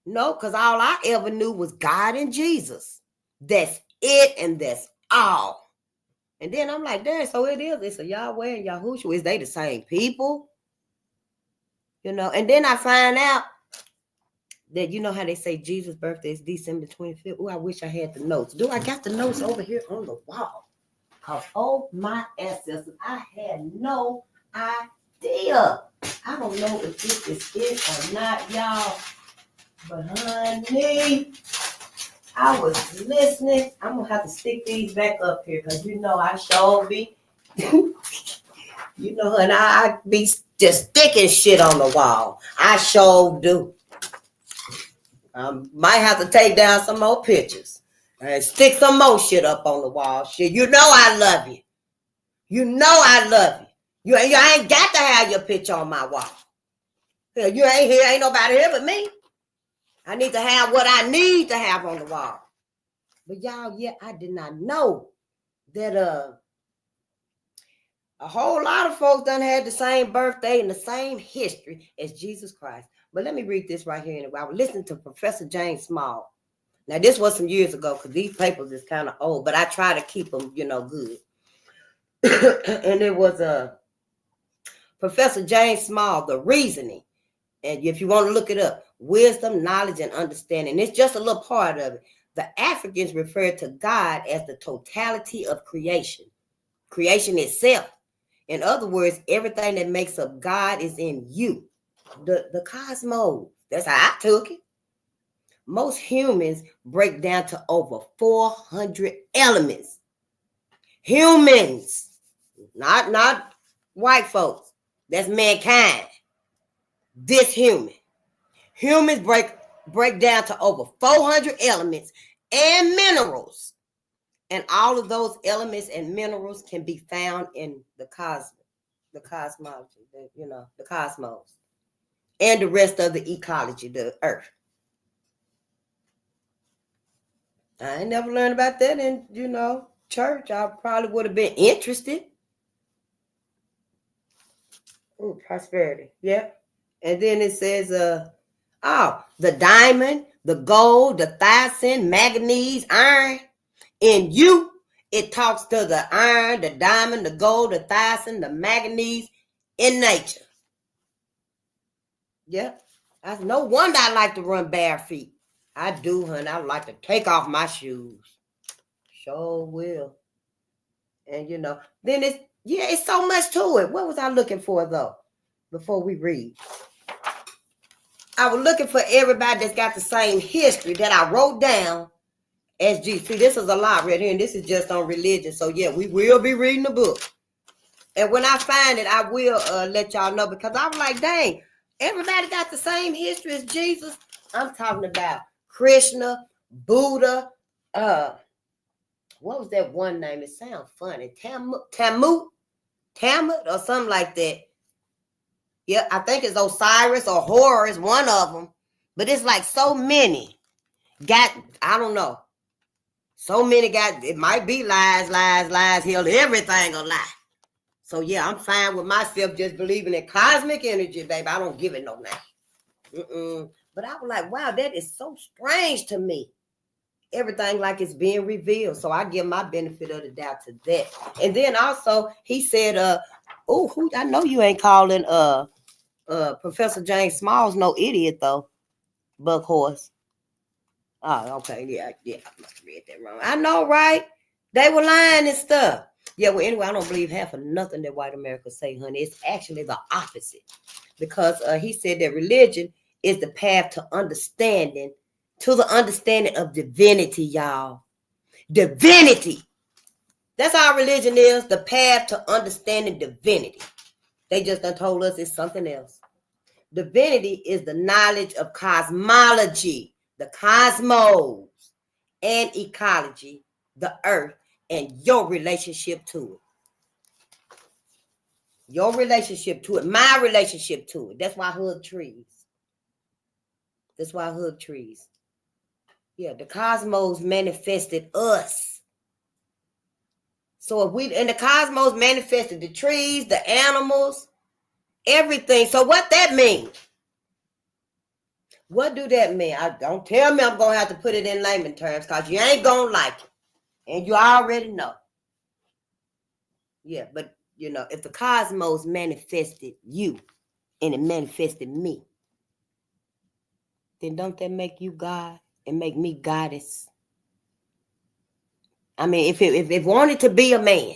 No, because all I ever knew was God and Jesus. That's it and that's all. And then I'm like, damn, so it is. It's a Yahweh and Yahushua. Is they the same people? And then I find out that how they say Jesus' birthday is December 25th. Oh, I wish I had the notes. Do I got the notes over here on the wall? Because, oh, my ancestors, I had no idea. I don't know if this is it or not, y'all. But, honey, I was listening. I'm going to have to stick these back up here because, I sure be. And I be just sticking shit on the wall. I sure do. Might have to take down some more pictures and stick some more shit up on the wall. Shit, I love you. I love you. You ain't got to have your picture on my wall. You ain't here. Ain't nobody here but me. I need to have what I need to have on the wall. But y'all, I did not know that a whole lot of folks done had the same birthday and the same history as Jesus Christ. But let me read this right here. I was listening to Professor James Small. Now, this was some years ago because these papers is kind of old, but I try to keep them, good. And it was Professor James Small, The Reasoning. And if you want to look it up, wisdom, knowledge, and understanding. It's just a little part of it. The Africans referred to God as the totality of creation. Creation itself. In other words, everything that makes up God is in you. The cosmos. That's how I took it. Most humans break down to over 400 elements. Humans. Not white folks. That's mankind. This human. Humans break down to over 400 elements and minerals. And all of those elements and minerals can be found in the cosmology, the cosmos, and the rest of the ecology, the earth. I ain't never learned about that in, church. I probably would have been interested. Ooh, prosperity. Yeah. And then it says, the diamond, the gold, the thiacin, manganese, iron. In you, it talks to the iron, the diamond, the gold, the thiacin, the manganese in nature. Yep. That's no wonder I like to run bare feet. I do, honey. I like to take off my shoes. Sure will. And then it's so much to it. What was I looking for though? Before we read, I was looking for everybody that's got the same history that I wrote down as Jesus. See, this is a lot right here, and this is just on religion. So yeah, we will be reading the book. And when I find it, I will let y'all know, because I was like, dang, everybody got the same history as Jesus. I'm talking about Krishna, Buddha, what was that one name? It sounds funny. Tamut or something like that. Yeah, I think it's Osiris or Horus, one of them. But it's like so many got, I don't know. So many got, it might be lies, hell, everything a lie. So yeah, I'm fine with myself just believing in cosmic energy, baby. I don't give it no name. But I was like, wow, that is so strange to me. Everything like it's being revealed. So I give my benefit of the doubt to that. And then also he said, I know you ain't calling Professor James Smalls no idiot though. Buckhorse. Oh, okay. Yeah. I must have read that wrong. I know, right? They were lying and stuff. Yeah, well, anyway, I don't believe half of nothing that white America say, honey. It's actually the opposite. Because he said that religion is the path to the understanding of divinity, y'all. Divinity. That's how religion is, the path to understanding divinity. They just done told us it's something else. Divinity is the knowledge of cosmology, the cosmos, and ecology, the earth, and your relationship to it. Your relationship to it, my relationship to it. That's why I hug trees. Yeah, the cosmos manifested us. So and the cosmos manifested the trees, the animals, everything. So what that means? What do that mean? Don't tell me I'm going to have to put it in layman terms, because you ain't going to like it. And you already know. Yeah, but, if the cosmos manifested you and it manifested me, then don't that make you God and make me goddess? I mean, if it wanted to be a man,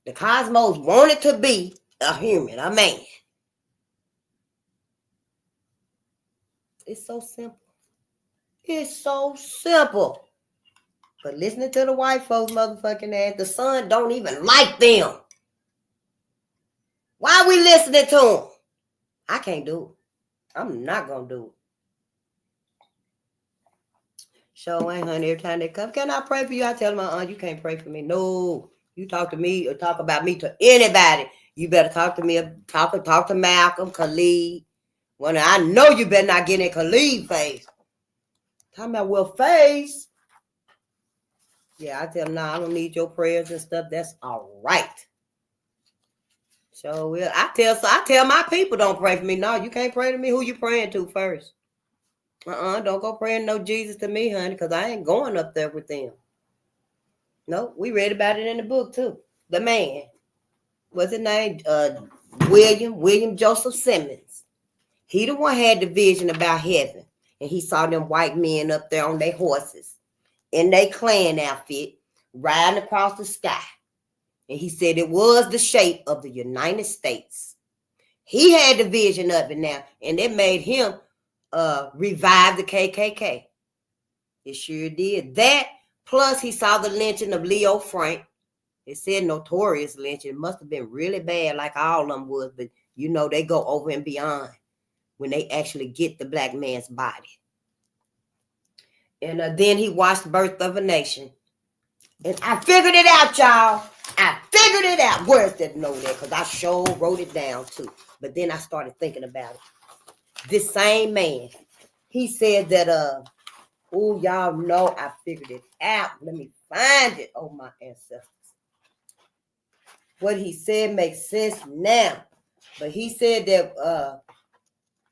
the cosmos wanted to be a human, a man. It's so simple. It's so simple. But listening to the white folks motherfucking ass, the sun don't even like them. Why are we listening to them? I can't do it. I'm not going to do it. Sure ain't, honey. Every time they come, can I pray for you? I tell them, you can't pray for me. No, you talk to me or talk about me to anybody. You better talk to me. Talk to Malcolm, Khalid. When I know you better not get in Khalid face. Talking about, well, face. Yeah, I tell them, I don't need your prayers and stuff. That's all right. So I tell my people, don't pray for me. No, you can't pray to me. Who you praying to first? Don't go praying no Jesus to me, honey, because I ain't going up there with them. No, we read about it in the book too. The man, what's his name? William Joseph Simmons. He the one had the vision about heaven, and he saw them white men up there on their horses in their clan outfit riding across the sky. And he said it was the shape of the United States. He had the vision of it now, and it made him revive the KKK. It sure did. That, plus he saw the lynching of Leo Frank. It said notorious lynching. It must have been really bad, like all of them was, but they go over and beyond when they actually get the black man's body. And then he watched the birth of a nation. And I figured it out, y'all. I figured it out. Where's that note at? Because I sure wrote it down too. But then I started thinking about it. This same man, he said that, y'all know I figured it out. Let me find it. Oh, my ancestors. What he said makes sense now. But he said that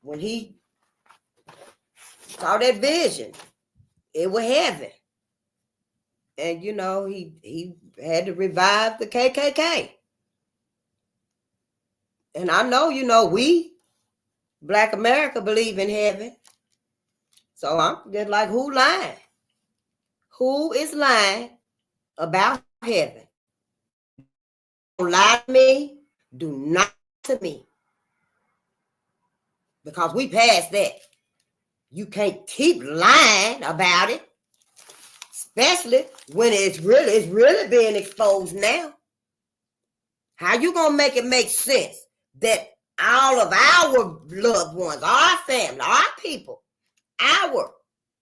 when he saw that vision, it was heaven. And, he had to revive the KKK. And I know, we, Black America, believe in heaven. So I'm just like, who lying? Who is lying about heaven? lie to me. Do not lie to me. Because we passed that. You can't keep lying about it. Especially when it's really being exposed now. How you gonna make it make sense that all of our loved ones, our family, our people, our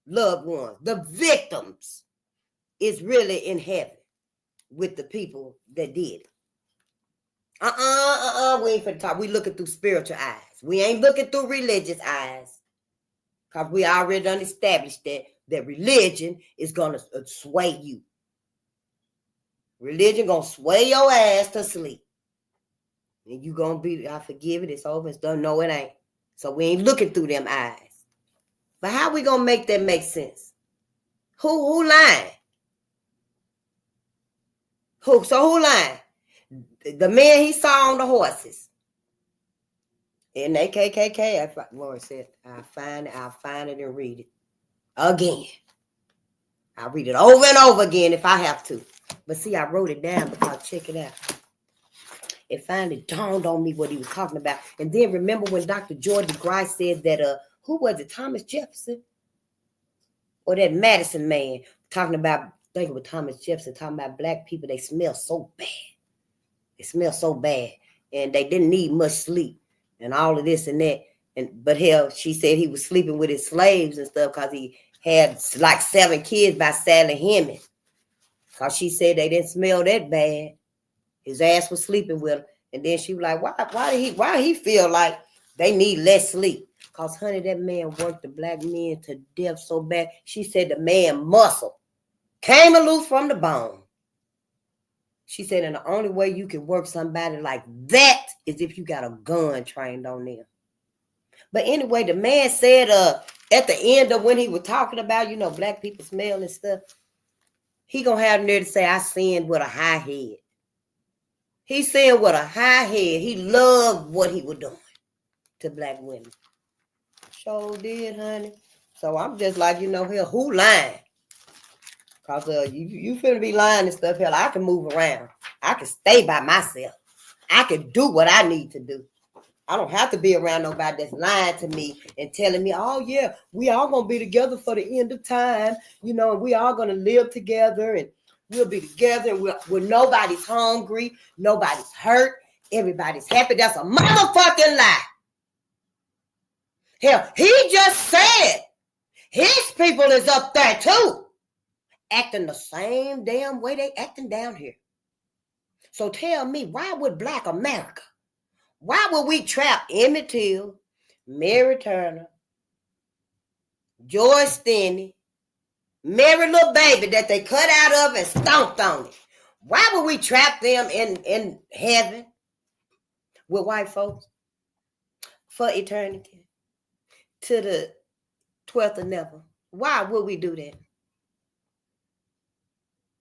loved ones, the victims, is really in heaven with the people that did it? We ain't finna talk. We looking through spiritual eyes. We ain't looking through religious eyes. Because we already done established that religion is gonna sway you. Religion gonna sway your ass to sleep. And you gonna be, I forgive it, it's over, it's done. No, it ain't. So we ain't looking through them eyes. But how we gonna make that make sense? Who lying? Who lying? The man he saw on the horses. And they KKK, Lord said, I'll find it and read it again. I'll read it over and over again if I have to. But see, I wrote it down because check it out. It finally dawned on me what he was talking about. And then remember when Dr. George DeGrice said that, who was it, Thomas Jefferson? Or that Madison man talking about, thinking with Thomas Jefferson, talking about black people, they smell so bad. They smell so bad. And they didn't need much sleep and all of this and that. But hell, she said he was sleeping with his slaves and stuff because he had like 7 kids by Sally Heming. Because she said they didn't smell that bad. His ass was sleeping with him. And then she was like, why he feel like they need less sleep? Because, honey, that man worked the black men to death so bad. She said the man muscle came loose from the bone. She said, and the only way you can work somebody like that is if you got a gun trained on them. But anyway, the man said at the end of when he was talking about, black people smell and stuff, he gonna have the nerve to say, I sinned with a high head. He said with a high head, he loved what he was doing to black women. Sure did, honey. So I'm just like, hell, who lying? Because you finna be lying and stuff. Hell, I can move around. I can stay by myself. I can do what I need to do. I don't have to be around nobody that's lying to me and telling me, oh, yeah, we all going to be together for the end of time. And we all going to live together and we'll be together and when nobody's hungry, nobody's hurt, everybody's happy. That's a motherfucking lie. Hell, he just said his people is up there too, acting the same damn way they acting down here. So tell me, why would Black America, why would we trap Emmett Till, Mary Turner, George Stinney, Mary Little Baby that they cut out of and stomped on it? Why would we trap them in heaven with white folks for eternity to the 12th of never? Why would we do that?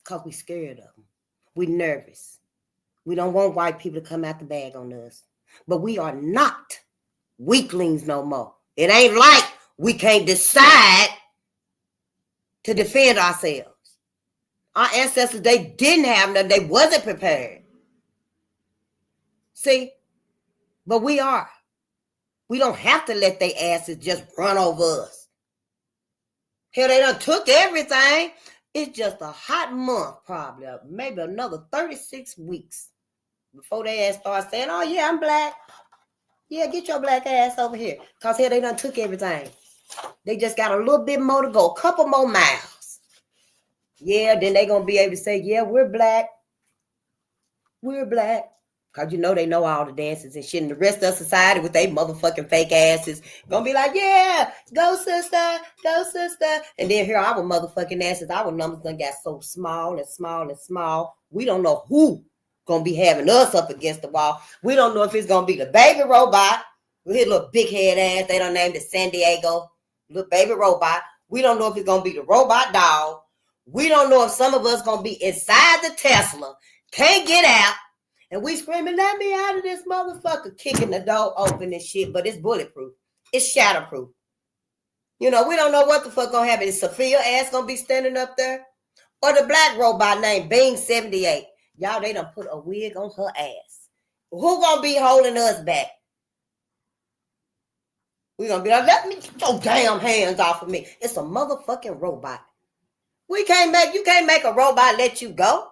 Because we scared of them. We nervous. We don't want white people to come out the bag on us. But we are not weaklings no more. It ain't like we can't decide to defend ourselves. Our ancestors, they didn't have them. They wasn't prepared. See? But we are. We don't have to let their asses just run over us. Hell, they done took everything. It's just a hot month, probably. Maybe another 36 weeks before they ass start saying, oh, yeah, I'm black. Yeah, get your black ass over here. Because here they done took everything. They just got a little bit more to go. A couple more miles. Yeah, then they going to be able to say, yeah, we're black. We're black. Because they know all the dances and shit. And the rest of society with they motherfucking fake asses going to be like, yeah, go sister, go sister. And then here our motherfucking asses, our numbers done got so small and small and small. We don't know who going to be having us up against the wall. We don't know if it's going to be the baby robot with his little big head ass. They done named it San Diego. Little baby robot. We don't know if it's going to be the robot dog. We don't know if some of us going to be inside the Tesla. Can't get out. And we screaming, let me out of this motherfucker, kicking the door open and shit, but it's bulletproof. It's shatterproof. We don't know what the fuck gonna happen. Is Sophia ass gonna be standing up there? Or the black robot named Bing 78? Y'all, they done put a wig on her ass. Who gonna be holding us back? We gonna be like, let me get your damn hands off of me. It's a motherfucking robot. You can't make a robot let you go.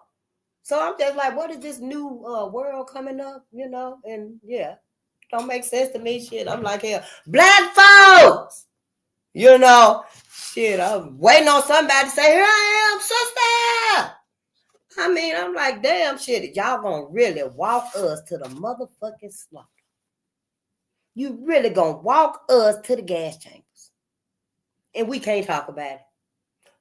So I'm just like, what is this new world coming up, you know? And yeah, don't make sense to me. Shit, I'm like, hell, black folks, you know, shit, I'm waiting on somebody to say, here I am, sister. I mean, I'm like, damn, shit, y'all gonna really walk us to the motherfucking slaughter. You really gonna walk us to the gas chambers. And we can't talk about it.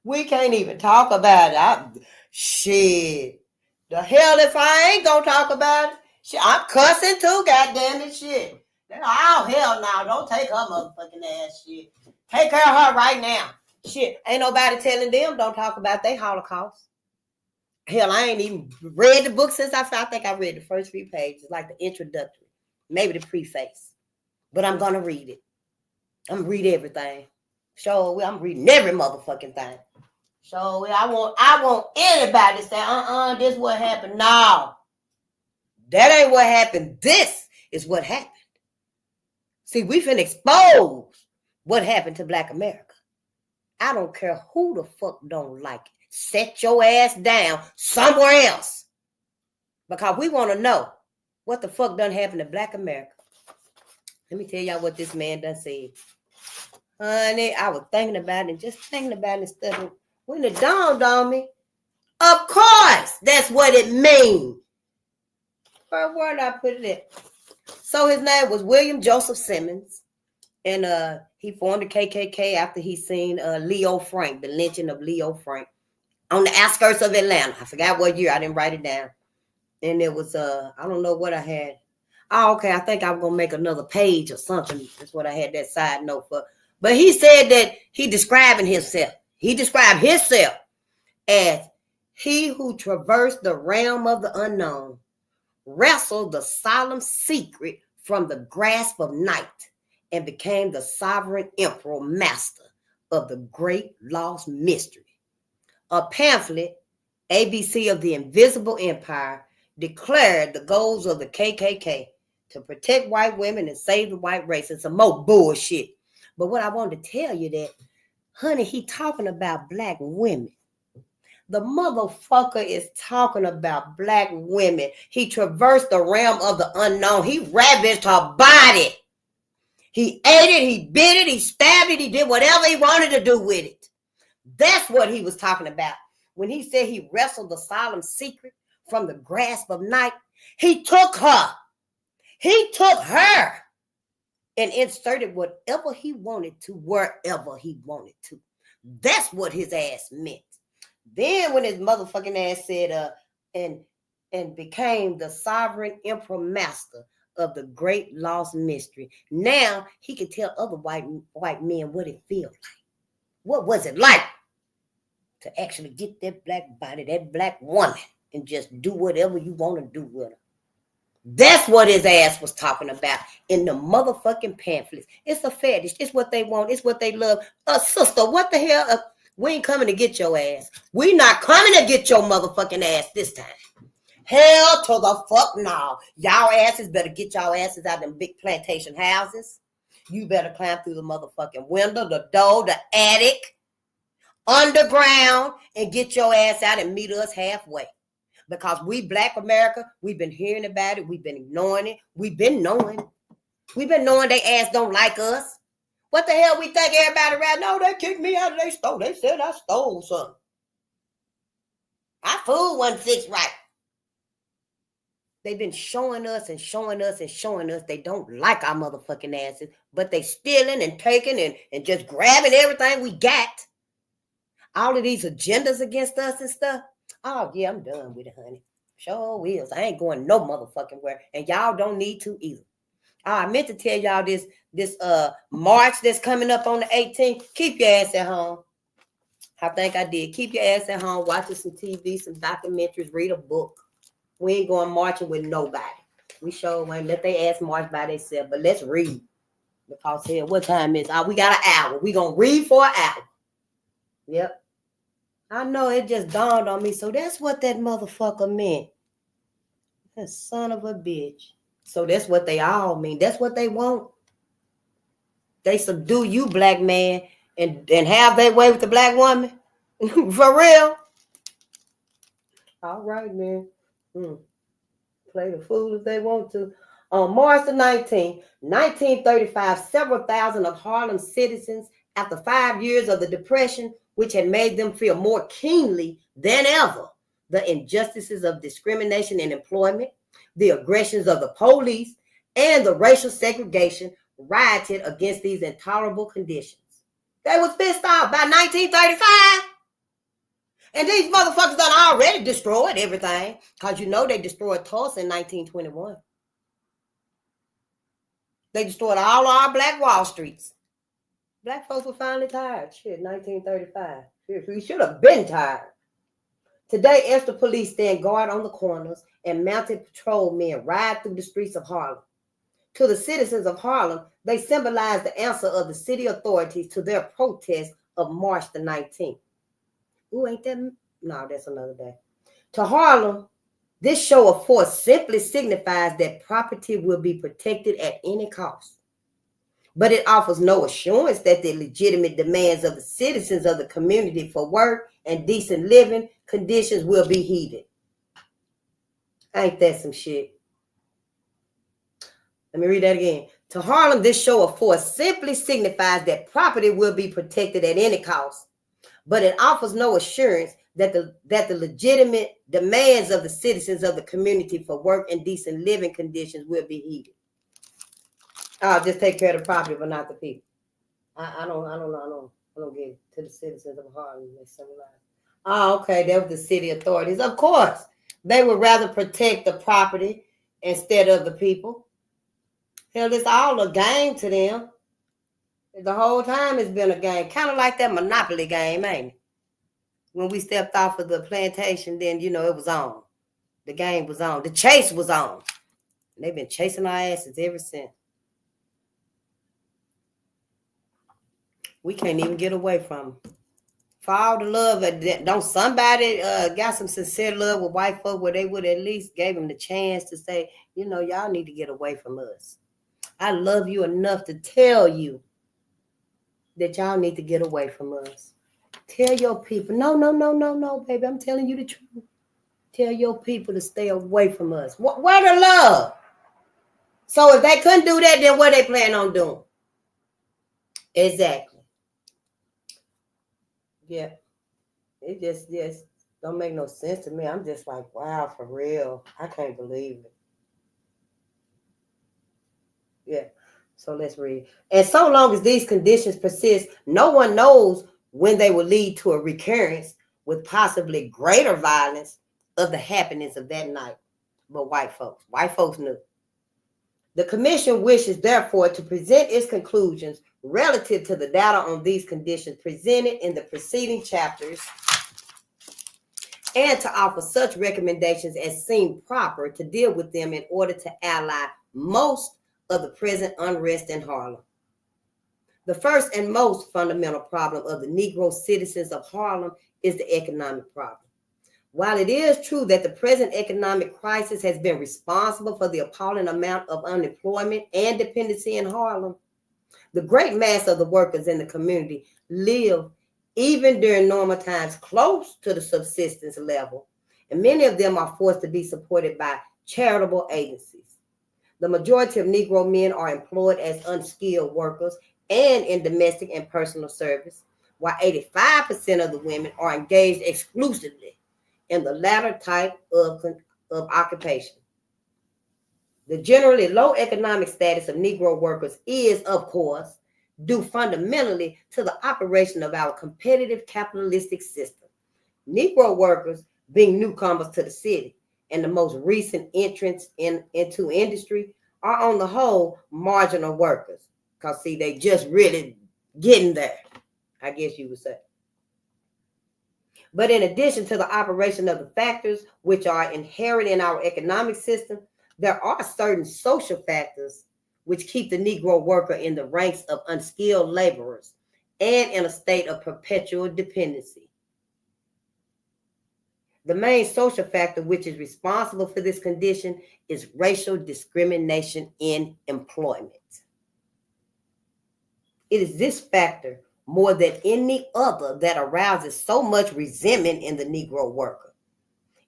We can't even talk about it. Shit. The hell if I ain't gonna talk about it. Shit, I'm cussing too, goddamn it, shit. Oh, hell no, don't take her motherfucking ass, shit. Take care of her right now. Shit, ain't nobody telling them don't talk about their Holocaust. Hell, I ain't even read the book since I think I read the first 3 pages, like the introductory, maybe the preface. But I'm gonna read it. I'm gonna read everything. So I'm reading every motherfucking thing. So I want anybody to say, this what happened. No, that ain't what happened. This is what happened. See, we finna expose what happened to Black America. I don't care who the fuck don't like it. Set your ass down somewhere else. Because we want to know what the fuck done happened to Black America. Let me tell y'all what this man done said. Honey, I was thinking about it, just thinking about it instead of when it dawned on me. Of course, that's what it means. Where did I put it at? So his name was William Joseph Simmons. And he formed the KKK after he seen Leo Frank, the lynching of Leo Frank, on the outskirts of Atlanta. I forgot what year. I didn't write it down. And it was, I don't know what I had. Oh, okay. I think I'm going to make another page or something. That's what I had that side note for. But he said that he describing himself. He described himself as he who traversed the realm of the unknown, wrestled the solemn secret from the grasp of night, and became the sovereign emperor master of the great lost mystery. A pamphlet, ABC of the Invisible Empire, declared the goals of the KKK to protect white women and save the white race. It's some more bullshit. But what I wanted to tell you that, honey, he talking about Black women. The motherfucker is talking about Black women. He traversed the realm of the unknown. He ravaged her body. He ate it, he bit it, he stabbed it, he did whatever he wanted to do with it. That's what he was talking about. When he said he wrestled the solemn secret from the grasp of night, he took her. He took her and inserted whatever he wanted to wherever he wanted to. That's what his ass meant. Then when his motherfucking ass said, and became the sovereign emperor master of the great lost mystery. Now he can tell other white men what it feels like. What was it like to actually get that Black body, that Black woman, and just do whatever you want to do with her? That's what his ass was talking about in the motherfucking pamphlets. It's a fetish. It's what they want. It's what they love. Sister, what the hell? We ain't coming to get your ass. We not coming to get your motherfucking ass this time. Hell to the fuck no. Y'all asses better get y'all asses out of them big plantation houses. You better climb through the motherfucking window, the door, the attic, underground, and get your ass out and meet us halfway. Because we Black America, we've been hearing about it. We've been ignoring it. We've been knowing. We've been knowing they ass don't like us. What the hell we think everybody around? No, they kicked me out of their store. They said I stole something. I food wasn't fixed right. They've been showing us and showing us and showing us they don't like our motherfucking asses, but they stealing and taking and just grabbing everything we got. All of these agendas against us and stuff. Oh, yeah, I'm done with it, honey. Sure is. I ain't going no motherfucking where. And y'all don't need to either. I meant to tell y'all this March that's coming up on the 18th. Keep your ass at home. I think I did. Keep your ass at home, watching some TV, some documentaries, read a book. We ain't going marching with nobody. We sure won't let they ass march by themselves, but let's read. Because here, what time is it? We got an hour. We gonna read for an hour. Yep. I know it just dawned on me. So that's what that motherfucker meant. That son of a bitch. So that's what they all mean. That's what they want. They subdue you, black man, and have their way with the black woman. For real. All right, man. Play the fool if they want to. On March the 19th, 1935, several thousand of Harlem citizens, after 5 years of the Depression, which had made them feel more keenly than ever the injustices of discrimination in employment, the aggressions of the police, and the racial segregation, rioted against these intolerable conditions. They was pissed off by 1935. And these motherfuckers done already destroyed everything. Because you know they destroyed Tulsa in 1921. They destroyed all our black Wall Streets. Black folks were finally tired. Shit, 1935. We should have been tired. Today, extra police stand guard on the corners and mounted patrolmen ride through the streets of Harlem. To the citizens of Harlem, they symbolize the answer of the city authorities to their protest of March the 19th. Ooh, ain't that? No, that's another day. To Harlem, this show of force simply signifies that property will be protected at any cost. But it offers no assurance that the legitimate demands of the citizens of the community for work and decent living conditions will be heeded. Ain't that some shit? Let me read that again. To Harlem, this show of force simply signifies that property will be protected at any cost, but it offers no assurance that the legitimate demands of the citizens of the community for work and decent living conditions will be heeded. I'll just take care of the property, but not the people. I don't get it. To the citizens of Harlem. Oh, okay, that was the city authorities. Of course, they would rather protect the property instead of the people. Hell, it's all a game to them. The whole time it's been a game, kind of like that Monopoly game, ain't it? When we stepped off of the plantation, then, you know, it was on. The game was on. The chase was on. And they've been chasing our asses ever since. We can't even get away from them. For all the love, don't somebody got some sincere love with white folk where they would at least gave them the chance to say, you know, y'all need to get away from us. I love you enough to tell you that y'all need to get away from us. Tell your people, no, baby, I'm telling you the truth. Tell your people to stay away from us. Where the love? So if they couldn't do that, then what they plan on doing? Exactly. Yeah. It just don't make no sense to me. I'm just like, wow, for real. I can't believe it. Yeah. So let's read. And so long as these conditions persist, no one knows when they will lead to a recurrence with possibly greater violence of the happenings of that night. But white folks knew. The commission wishes, therefore, to present its conclusions relative to the data on these conditions presented in the preceding chapters and to offer such recommendations as seem proper to deal with them in order to ally most of the present unrest in Harlem. The first and most fundamental problem of the Negro citizens of Harlem is the economic problem. While it is true that the present economic crisis has been responsible for the appalling amount of unemployment and dependency in Harlem, the great mass of the workers in the community live, even during normal times, close to the subsistence level, and many of them are forced to be supported by charitable agencies. The majority of Negro men are employed as unskilled workers and in domestic and personal service, while 85% of the women are engaged exclusively in the latter type of occupation. The generally low economic status of Negro workers is, of course, due fundamentally to the operation of our competitive capitalistic system. Negro workers, being newcomers to the city and the most recent entrants into industry, are on the whole marginal workers. Because, see, they just really getting there, I guess you would say. But in addition to the operation of the factors which are inherent in our economic system, there are certain social factors which keep the Negro worker in the ranks of unskilled laborers and in a state of perpetual dependency. The main social factor which is responsible for this condition is racial discrimination in employment. It is this factor, more than any other, that arouses so much resentment in the Negro worker.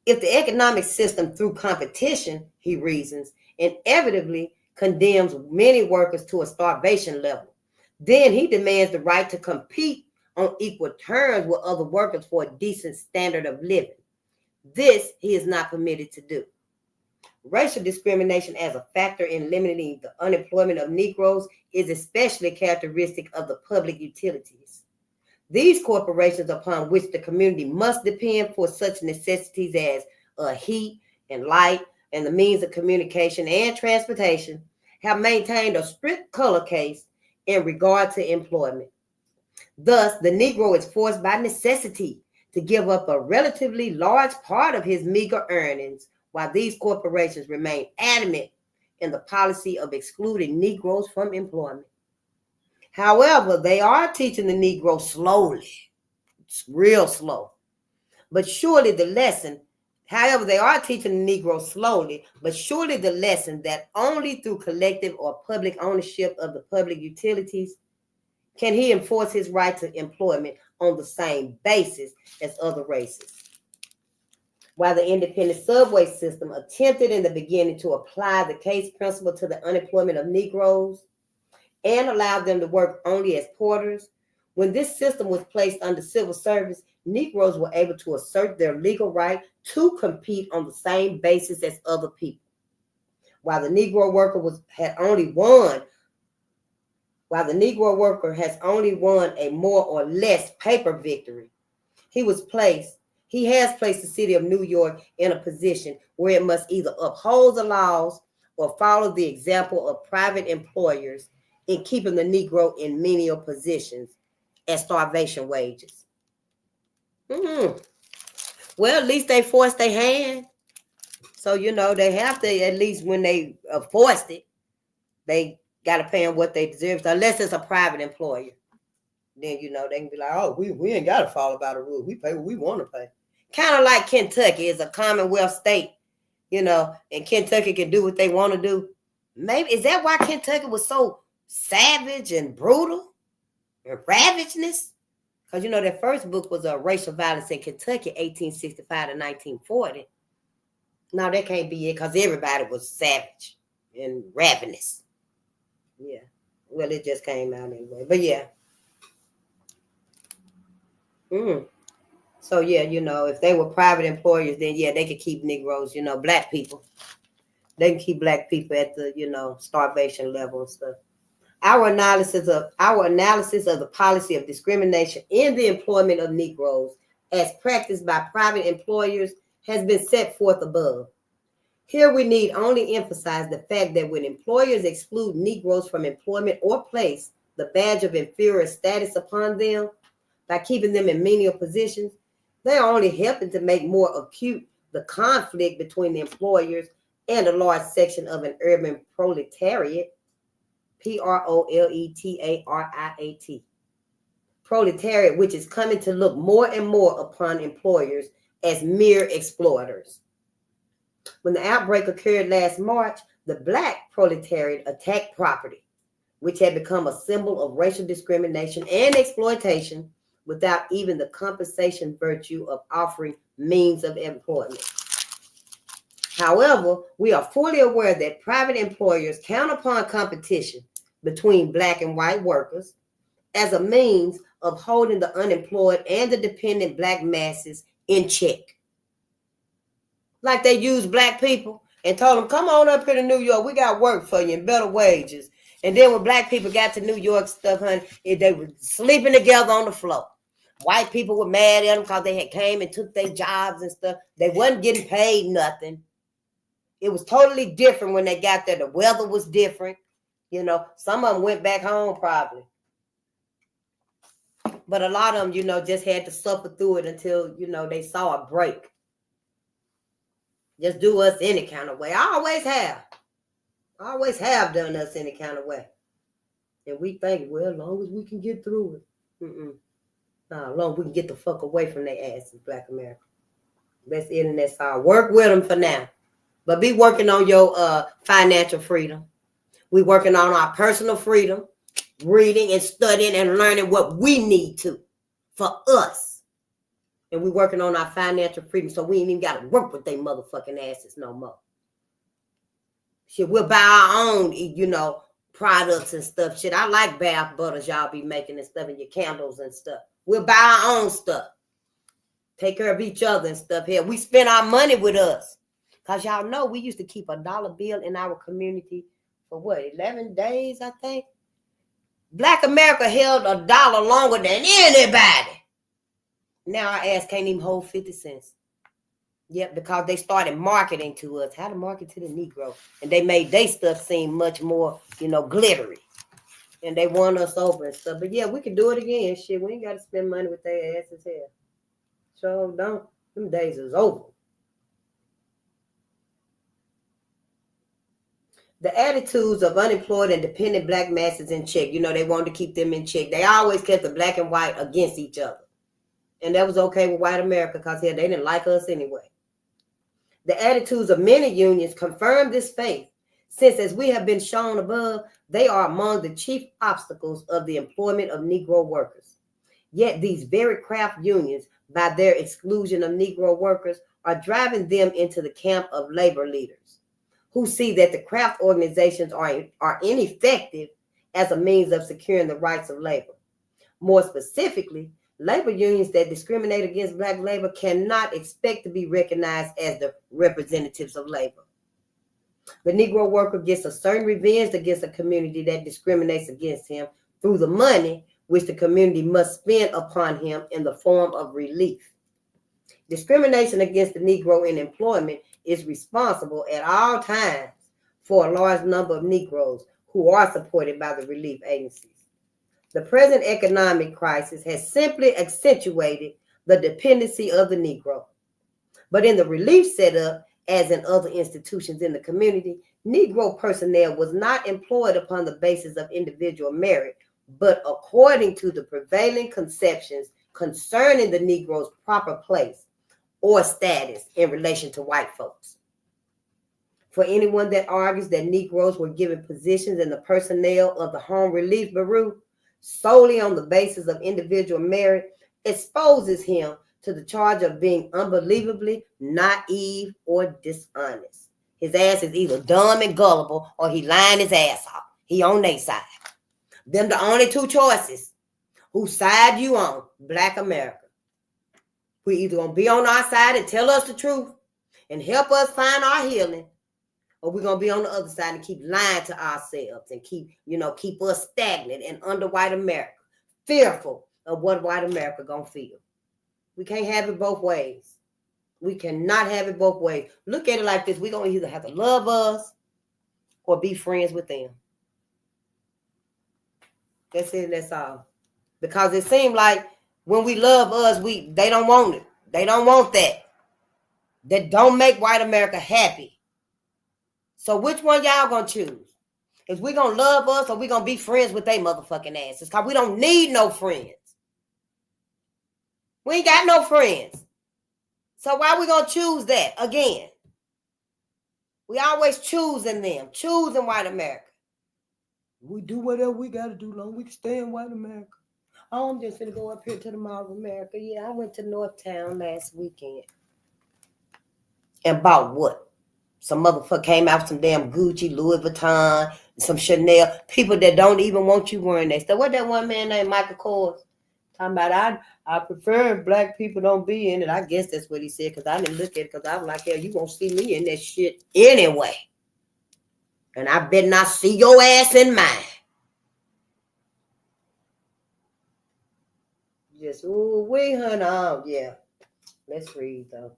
If the economic system, through competition, he reasons, inevitably condemns many workers to a starvation level, then he demands the right to compete on equal terms with other workers for a decent standard of living. This he is not permitted to do. Racial discrimination as a factor in limiting the unemployment of Negroes is especially characteristic of the public utilities. These corporations upon which the community must depend for such necessities as heat and light and the means of communication and transportation have maintained a strict color case in regard to employment. Thus, the Negro is forced by necessity to give up a relatively large part of his meager earnings, while these corporations remain adamant in the policy of excluding Negroes from employment. However, they are teaching the Negro slowly. It's real slow. But surely the lesson, however, they are teaching the Negro slowly, but surely the lesson that only through collective or public ownership of the public utilities can he enforce his right to employment on the same basis as other races. While the independent subway system attempted in the beginning to apply the case principle to the unemployment of Negroes and allowed them to work only as porters, when this system was placed under civil service, Negroes were able to assert their legal right to compete on the same basis as other people. While the Negro worker has only won a more or less paper victory, he has placed the city of New York in a position where it must either uphold the laws or follow the example of private employers in keeping the Negro in menial positions at starvation wages. Well, at least they forced their hand. So, they have to, at least when they forced it, they got to pay them what they deserve. So unless it's a private employer, then, they can be like, oh, we ain't got to follow by the rules. We pay what we want to pay. Kind of like Kentucky is a Commonwealth state, and Kentucky can do what they want to do. Maybe, is that why Kentucky was so savage and brutal and ravageness? Because, their first book was Racial Violence in Kentucky, 1865 to 1940. No, that can't be it because everybody was savage and ravenous. Yeah. Well, it just came out anyway. But yeah. So, yeah, if they were private employers, then, yeah, they could keep Negroes, black people. They can keep black people at the, starvation level and stuff. Our analysis of the policy of discrimination in the employment of Negroes as practiced by private employers has been set forth above. Here we need only emphasize the fact that when employers exclude Negroes from employment or place the badge of inferior status upon them by keeping them in menial positions, they are only helping to make more acute the conflict between the employers and a large section of an urban proletariat, proletariat, proletariat, which is coming to look more and more upon employers as mere exploiters. When the outbreak occurred last March, the black proletariat attacked property, which had become a symbol of racial discrimination and exploitation, without even the compensation virtue of offering means of employment. However, we are fully aware that private employers count upon competition between black and white workers as a means of holding the unemployed and the dependent black masses in check. Like they used black people and told them, come on up here to New York, we got work for you and better wages. And then when black people got to New York stuff, honey, they were sleeping together on the floor. White people were mad at them because they had came and took their jobs and stuff. They wasn't getting paid nothing. It was totally different when they got there. The weather was different. Some of them went back home probably. But a lot of them, just had to suffer through it until, they saw a break. Just do us any kind of way. I always have done us any kind of way. And we think, well, as long as we can get through it. As long as we can get the fuck away from their asses, Black America. That's it and that's all. Work with them for now. But be working on your financial freedom. We working on our personal freedom, reading and studying and learning what we need to for us. And we working on our financial freedom, so we ain't even got to work with they motherfucking asses no more. Shit, we'll buy our own, products and stuff. Shit, I like bath butters y'all be making and stuff, and your candles and stuff. We'll buy our own stuff. Take care of each other and stuff here. We spend our money with us. Because y'all know we used to keep a dollar bill in our community for what, 11 days, I think? Black America held a dollar longer than anybody. Now our ass can't even hold 50 cents. Yep, because they started marketing to us, how to market to the Negro. And they made their stuff seem much more, glittery. And they won us over and stuff. But yeah, we can do it again. Shit, we ain't got to spend money with their asses here. So don't. Them days is over. The attitudes of unemployed and dependent black masses in check. They wanted to keep them in check. They always kept the black and white against each other. And that was okay with white America because they didn't like us anyway. The attitudes of many unions confirm this faith, since, as we have been shown above, they are among the chief obstacles of the employment of Negro workers. Yet these very craft unions, by their exclusion of Negro workers, are driving them into the camp of labor leaders, who see that the craft organizations are ineffective as a means of securing the rights of labor. More specifically, labor unions that discriminate against black labor cannot expect to be recognized as the representatives of labor. The Negro worker gets a certain revenge against a community that discriminates against him through the money which the community must spend upon him in the form of relief. Discrimination against the Negro in employment is responsible at all times for a large number of Negroes who are supported by the relief agencies. The present economic crisis has simply accentuated the dependency of the Negro. But in the relief setup, as in other institutions in the community, Negro personnel was not employed upon the basis of individual merit, but according to the prevailing conceptions concerning the Negro's proper place or status in relation to white folks. For anyone that argues that Negroes were given positions in the personnel of the Home Relief Bureau solely on the basis of individual merit exposes him to the charge of being unbelievably naive or dishonest. His ass is either dumb and gullible or he lying his ass off. He on their side. Them the only two choices. Whose side you on? Black America. We either gonna be on our side and tell us the truth and help us find our healing, or we're gonna be on the other side and keep lying to ourselves and keep us stagnant and under white America, fearful of what white America gonna feel. We can't have it both ways. We cannot have it both ways. Look at it like this. We're gonna either have to love us or be friends with them. That's it, that's all. Because it seems like when we love us, they don't want it. They don't want that. That don't make white America happy. So which one y'all gonna choose? Is we gonna love us or we gonna be friends with they motherfucking asses? Because we don't need no friends. We ain't got no friends. So why we gonna choose that again? We always choosing them, choosing white America. We do whatever we gotta do long we can stay in white America. Oh, I'm just gonna go up here to the Mall of America. Yeah, I went to Northtown last weekend. And bought what? Some motherfucker came out with some damn Gucci, Louis Vuitton, some Chanel. People that don't even want you wearing that stuff. What that one man named Michael Kors? Talking about I prefer black people don't be in it. I guess that's what he said because I didn't look at it because I was like, hell, you won't see me in that shit anyway. And I better not see your ass in mine. Just, ooh, we hunt on. Yeah. Let's read though.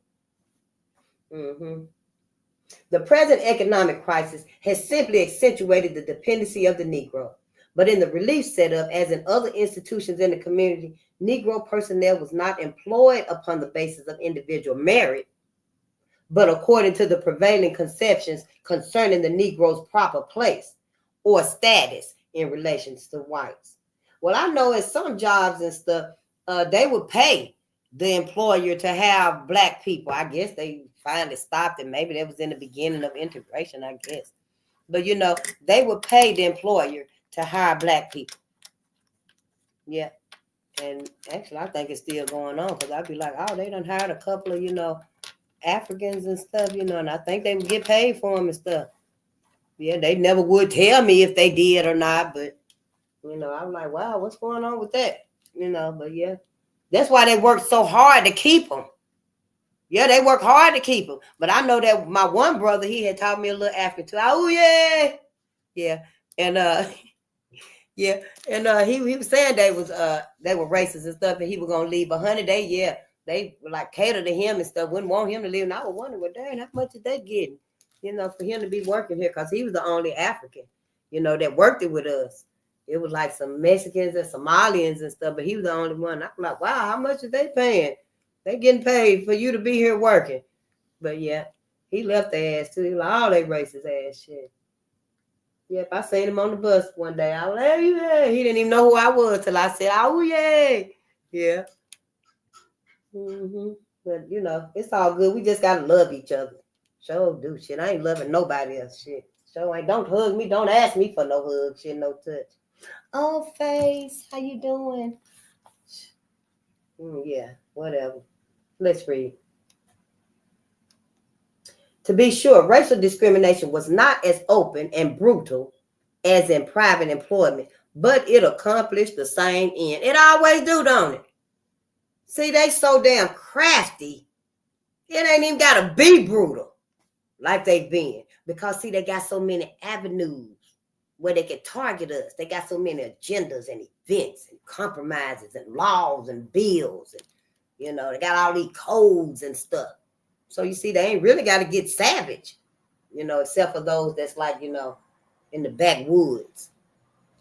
The present economic crisis has simply accentuated the dependency of the Negro. But in the relief setup, as in other institutions in the community, Negro personnel was not employed upon the basis of individual merit, but according to the prevailing conceptions concerning the Negro's proper place or status in relation to whites. Well, I know in some jobs and stuff, they would pay the employer to have black people. I guess they finally stopped it. Maybe that was in the beginning of integration, I guess. But they would pay the employer to hire black people. Yeah. And actually, I think it's still going on because I'd be like, oh, they done hired a couple of, Africans and stuff, and I think they would get paid for them and stuff. Yeah, they never would tell me if they did or not, but, I'm like, wow, what's going on with that? But yeah, that's why they work so hard to keep them. Yeah, they work hard to keep them. But I know that my one brother, he had taught me a little African too. Oh, yeah. Yeah. And, yeah, and he was saying they were racist and stuff, and he was gonna leave 100. They were like cater to him and stuff, wouldn't want him to leave. And I was wondering, well, dang, how much is they getting? For him to be working here, because he was the only African, that worked it with us. It was like some Mexicans and Somalians and stuff, but he was the only one. I'm like, wow, how much are they paying? They getting paid for you to be here working. But yeah, he left their ass too. He was like, all they racist ass shit. Yep, I seen him on the bus one day. I was like, yeah. He didn't even know who I was till I said, oh, yeah. Yeah. But, it's all good. We just got to love each other. Sure do shit. I ain't loving nobody else shit. Sure ain't. Don't hug me. Don't ask me for no hug shit, no touch. Oh, Face, how you doing? Yeah, whatever. Let's read. To be sure, racial discrimination was not as open and brutal as in private employment, but it accomplished the same end. It always do, don't it? See, they so damn crafty, it ain't even got to be brutal like they've been. Because, see, they got so many avenues where they can target us. They got so many agendas and events and compromises and laws and bills. And, they got all these codes and stuff. So, you see, they ain't really got to get savage, except for those that's like, in the backwoods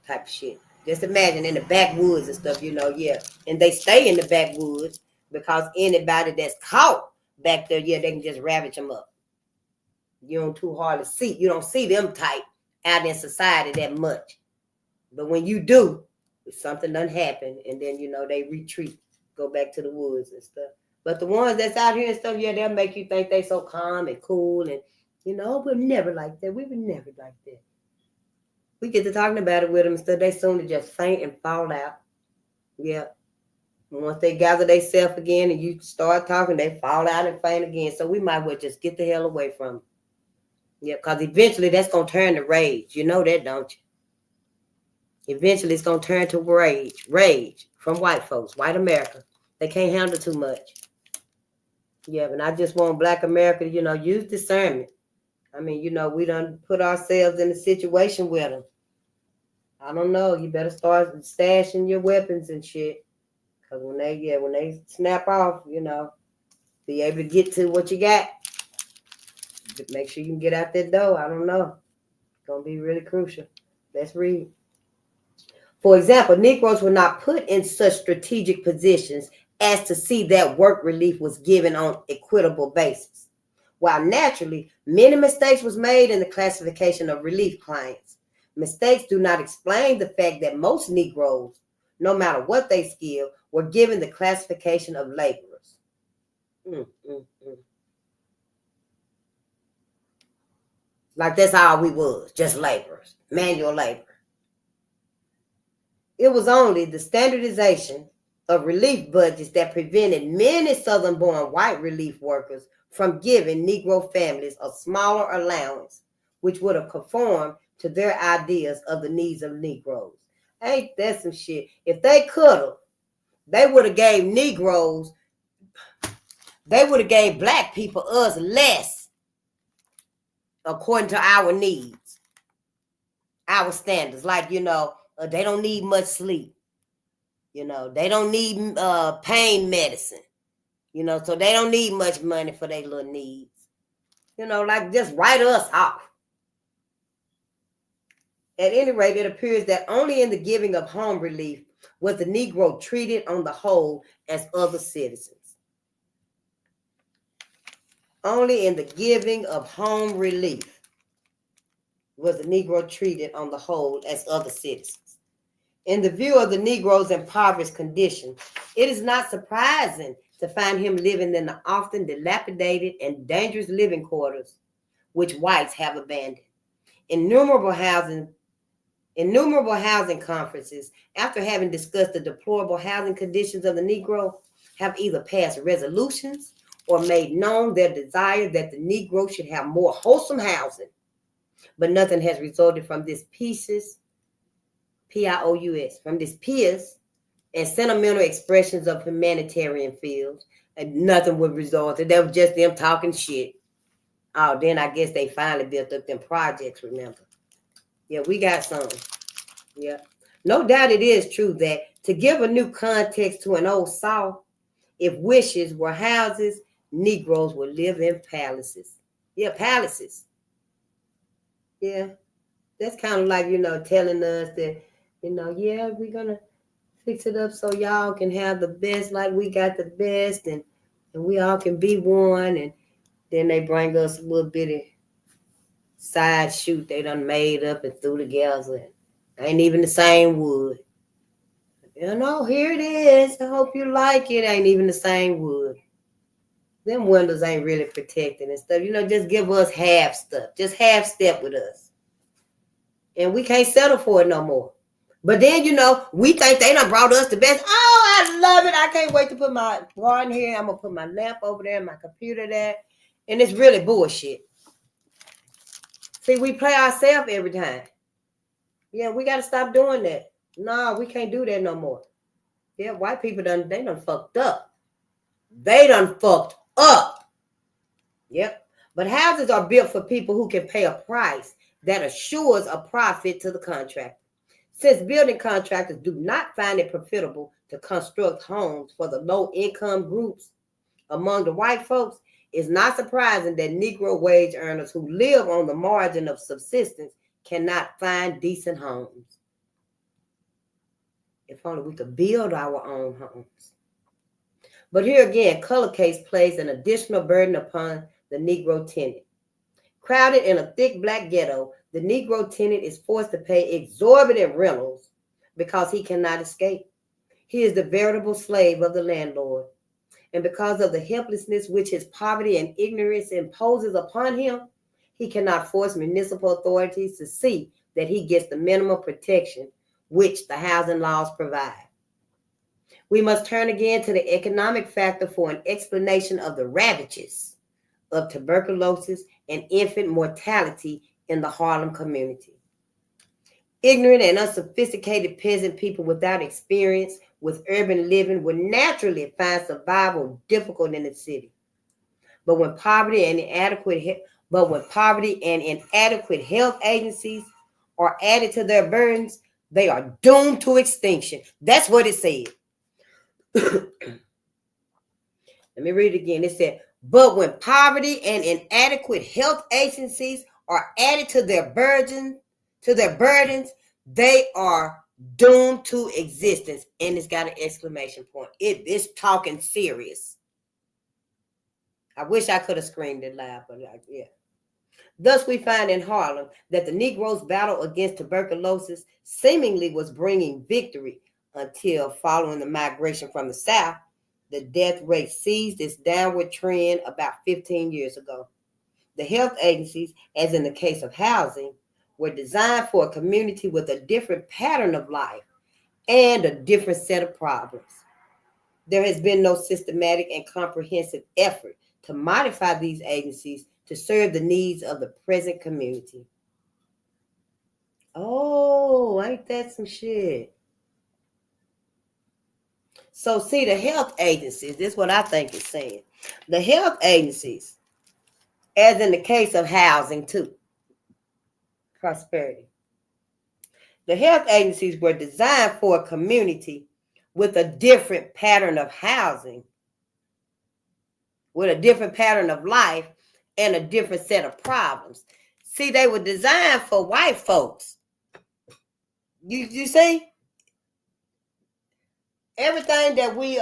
type of shit. Just imagine in the backwoods and stuff, yeah. And they stay in the backwoods because anybody that's caught back there, yeah, they can just ravage them up. You don't too hard to see. You don't see them type out in society that much. But when you do, something done happen, and then, they retreat, go back to the woods and stuff. But the ones that's out here and stuff, yeah, they'll make you think they so calm and cool and, we're never like that. We were never like that. We get to talking about it with them and stuff, they soon to just faint and fall out. Yeah. And once they gather themselves again and you start talking, they fall out and faint again. So we might well just get the hell away from them. Yeah, because eventually that's going to turn to rage. You know that, don't you? Eventually it's going to turn to rage from white folks, white America. They can't handle too much. Yeah, but I just want Black America to, use discernment. I mean, we done put ourselves in a situation with them. I don't know. You better start stashing your weapons and shit. Because when they snap off, be able to get to what you got. Make sure you can get out that door. I don't know. It's going to be really crucial. Let's read. For example, Negroes were not put in such strategic positions as to see that work relief was given on equitable basis. While naturally, many mistakes was made in the classification of relief clients. Mistakes do not explain the fact that most Negroes, no matter what they skill, were given the classification of laborers. Like that's all we was, just laborers, manual labor. It was only the standardization of relief budgets that prevented many Southern-born white relief workers from giving Negro families a smaller allowance, which would have conformed to their ideas of the needs of Negroes. Ain't that some shit? If they could have, they would have gave Negroes, they would have gave Black people us less according to our needs, our standards. Like, they don't need much sleep. They don't need pain medicine. So they don't need much money for their little needs. Like just write us off. At any rate, it appears that only in the giving of home relief was the Negro treated on the whole as other citizens. Only in the giving of home relief was the Negro treated on the whole as other citizens. In the view of the Negro's impoverished condition, it is not surprising to find him living in the often dilapidated and dangerous living quarters which whites have abandoned. Innumerable housing conferences, after having discussed the deplorable housing conditions of the Negro, have either passed resolutions or made known their desire that the Negro should have more wholesome housing. But nothing has resulted from this pious, P-I-O-U-S, from this pious and sentimental expressions of humanitarian feels, and nothing would result. That was just them talking shit. Oh, then I guess they finally built up them projects, remember? Yeah, we got some. Yeah. No doubt it is true that to give a new context to an old South, if wishes were houses, Negroes would live in palaces. Yeah, palaces. Yeah. That's kind of like, telling us that, yeah, we're going to fix it up so y'all can have the best like we got the best, and we all can be one. And then they bring us a little bitty side shoot they done made up and threw together. Ain't even the same wood. Here it is. I hope you like it. Ain't even the same wood. Them windows ain't really protected and stuff. Just give us half stuff. Just half step with us. And we can't settle for it no more. But then, we think they done brought us the best. Oh, I love it. I can't wait to put my garden here. I'm going to put my lamp over there, my computer there. And it's really bullshit. See, we play ourselves every time. Yeah, we got to stop doing that. No, we can't do that no more. Yeah, white people they done fucked up. They done fucked up. Yep. But houses are built for people who can pay a price that assures a profit to the contractor. Since building contractors do not find it profitable to construct homes for the low-income groups among the white folks, it's not surprising that Negro wage earners who live on the margin of subsistence cannot find decent homes. If only we could build our own homes. But here again, color case plays an additional burden upon the Negro tenant. Crowded in a thick black ghetto, the Negro tenant is forced to pay exorbitant rentals because he cannot escape. He is the veritable slave of the landlord. And because of the helplessness which his poverty and ignorance imposes upon him, he cannot force municipal authorities to see that he gets the minimum protection which the housing laws provide. We must turn again to the economic factor for an explanation of the ravages of tuberculosis and infant mortality in the Harlem community. Ignorant and unsophisticated peasant people without experience with urban living would naturally find survival difficult in the city. But when poverty and inadequate health agencies are added to their burdens, they are doomed to extinction. That's what it said. Let me read it again. It said, but when poverty and inadequate health agencies are added to their burdens, they are doomed to existence. And it's got an exclamation point. It's talking serious. I wish I could have screamed it loud, but yeah. Thus, we find in Harlem that the Negro's battle against tuberculosis seemingly was bringing victory until, following the migration from the South, the death rate seized its downward trend about 15 years ago. The health agencies, as in the case of housing, were designed for a community with a different pattern of life and a different set of problems. There has been no systematic and comprehensive effort to modify these agencies to serve the needs of the present community. Oh, ain't that some shit? So see, the health agencies, this is what I think it's saying. The health agencies, as in the case of housing too, prosperity. The health agencies were designed for a community with a different pattern of housing, with a different pattern of life, and a different set of problems. See, they were designed for white folks. You see? Everything that we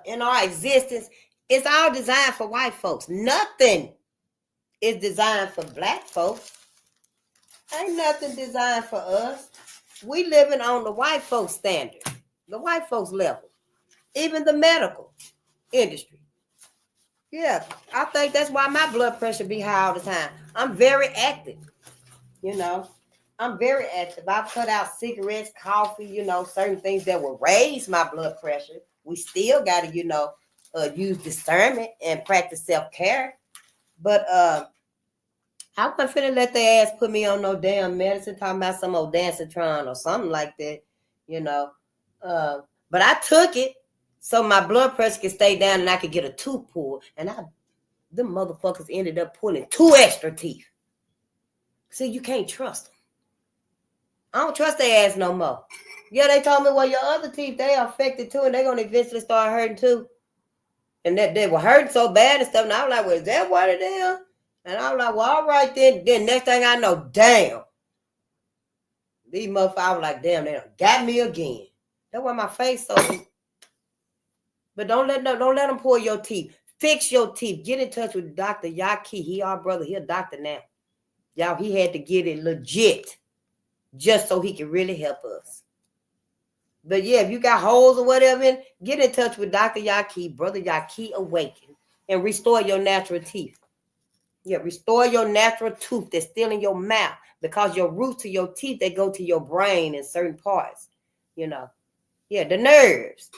in our existence is all designed for white folks. Nothing is designed for black folks. Ain't nothing designed for us. We living on the white folks standard, the white folks level, even the medical. industry. Yeah, I think that's why my blood pressure be high all the time. I'm very active, you know. I'm very active. I've cut out cigarettes, coffee, certain things that will raise my blood pressure. We still got to, use discernment and practice self-care. But I wasn't finna let their ass put me on no damn medicine, talking about some old Dancitron or something like that, you know. But I took it so my blood pressure could stay down and I could get a tooth pulled. And them motherfuckers ended up pulling 2 extra teeth. See, you can't trust them. I don't trust their ass no more. Yeah, they told me, well, your other teeth, they are affected too, and they're gonna eventually start hurting too. And that they were hurting so bad and stuff. And I was like, well, is that what it is? And I was like, well, all right then. Then next thing I know, damn. These motherfuckers, I was like, damn, they done got me again. That's why my face so. But don't let them pull your teeth. Fix your teeth. Get in touch with Dr. Yaki. He our brother. He a doctor now. Y'all, he had to get it legit just so he can really help us. But yeah, if you got holes or whatever, get in touch with Dr. Yaki, Brother Yaki Awaken, and restore your natural teeth. Yeah, restore your natural tooth that's still in your mouth, because your roots to your teeth, they go to your brain in certain parts, Yeah, the nerves.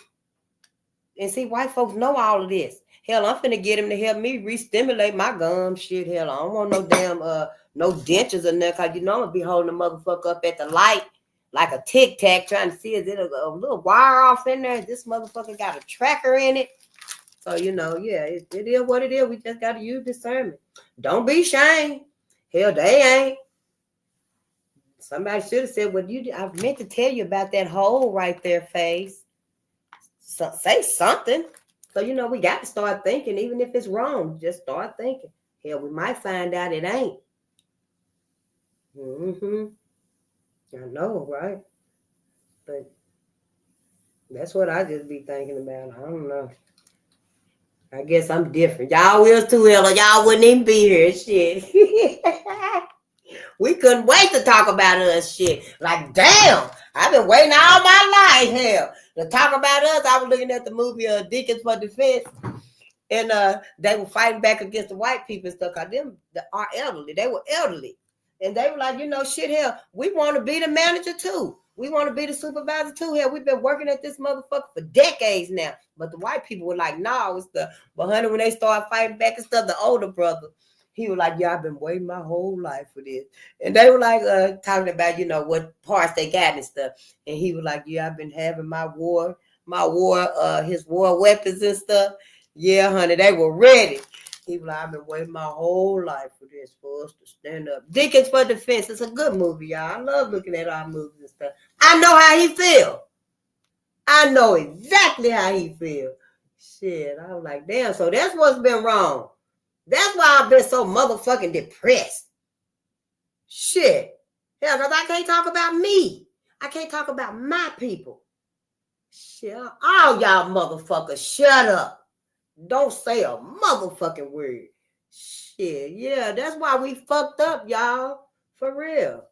And see, white folks know all of this. Hell, I'm finna get him to help me re-stimulate my gums. Shit, hell, I don't want no damn no dentures or nothing, because I'm gonna be holding the motherfucker up at the light like a tic-tac, trying to see is it a little wire off in there. This motherfucker got a tracker in it. So, yeah, it is what it is. We just got to use discernment. Don't be ashamed. Hell, they ain't. Somebody should have said, well, I meant to tell you about that hole right there, face. So, say something. So, we got to start thinking, even if it's wrong. Just start thinking. Hell, we might find out it ain't. I know, right? But that's what I just be thinking about. I don't know. I guess I'm different. Y'all will too, hell, y'all wouldn't even be here. Shit. We couldn't wait to talk about us. Shit. Like, damn, I've been waiting all my life, hell, to talk about us. I was looking at the movie Deacons for Defense, and they were fighting back against the white people and stuff. Cause them are elderly. They were elderly. And they were like, shit, hell, we want to be the manager too. We want to be the supervisor too. Hell, we've been working at this motherfucker for decades now. But the white people were like, no, it's the, but honey, when they started fighting back and stuff, the older brother, he was like, yeah, I've been waiting my whole life for this. And they were like talking about, what parts they got and stuff. And he was like, yeah, I've been having his war weapons and stuff. Yeah, honey, they were ready. He was like, I've been waiting my whole life for this, for us to stand up. Deacons for Defense. It's a good movie, y'all. I love looking at our movies and stuff. I know how he feel. I know exactly how he feel. Shit, I was like, damn, so that's what's been wrong. That's why I've been so motherfucking depressed. Shit. Hell, because I can't talk about me. I can't talk about my people. Shit, all y'all motherfuckers, shut up. Don't say a motherfucking word. Shit, yeah, that's why we fucked up, y'all. For real.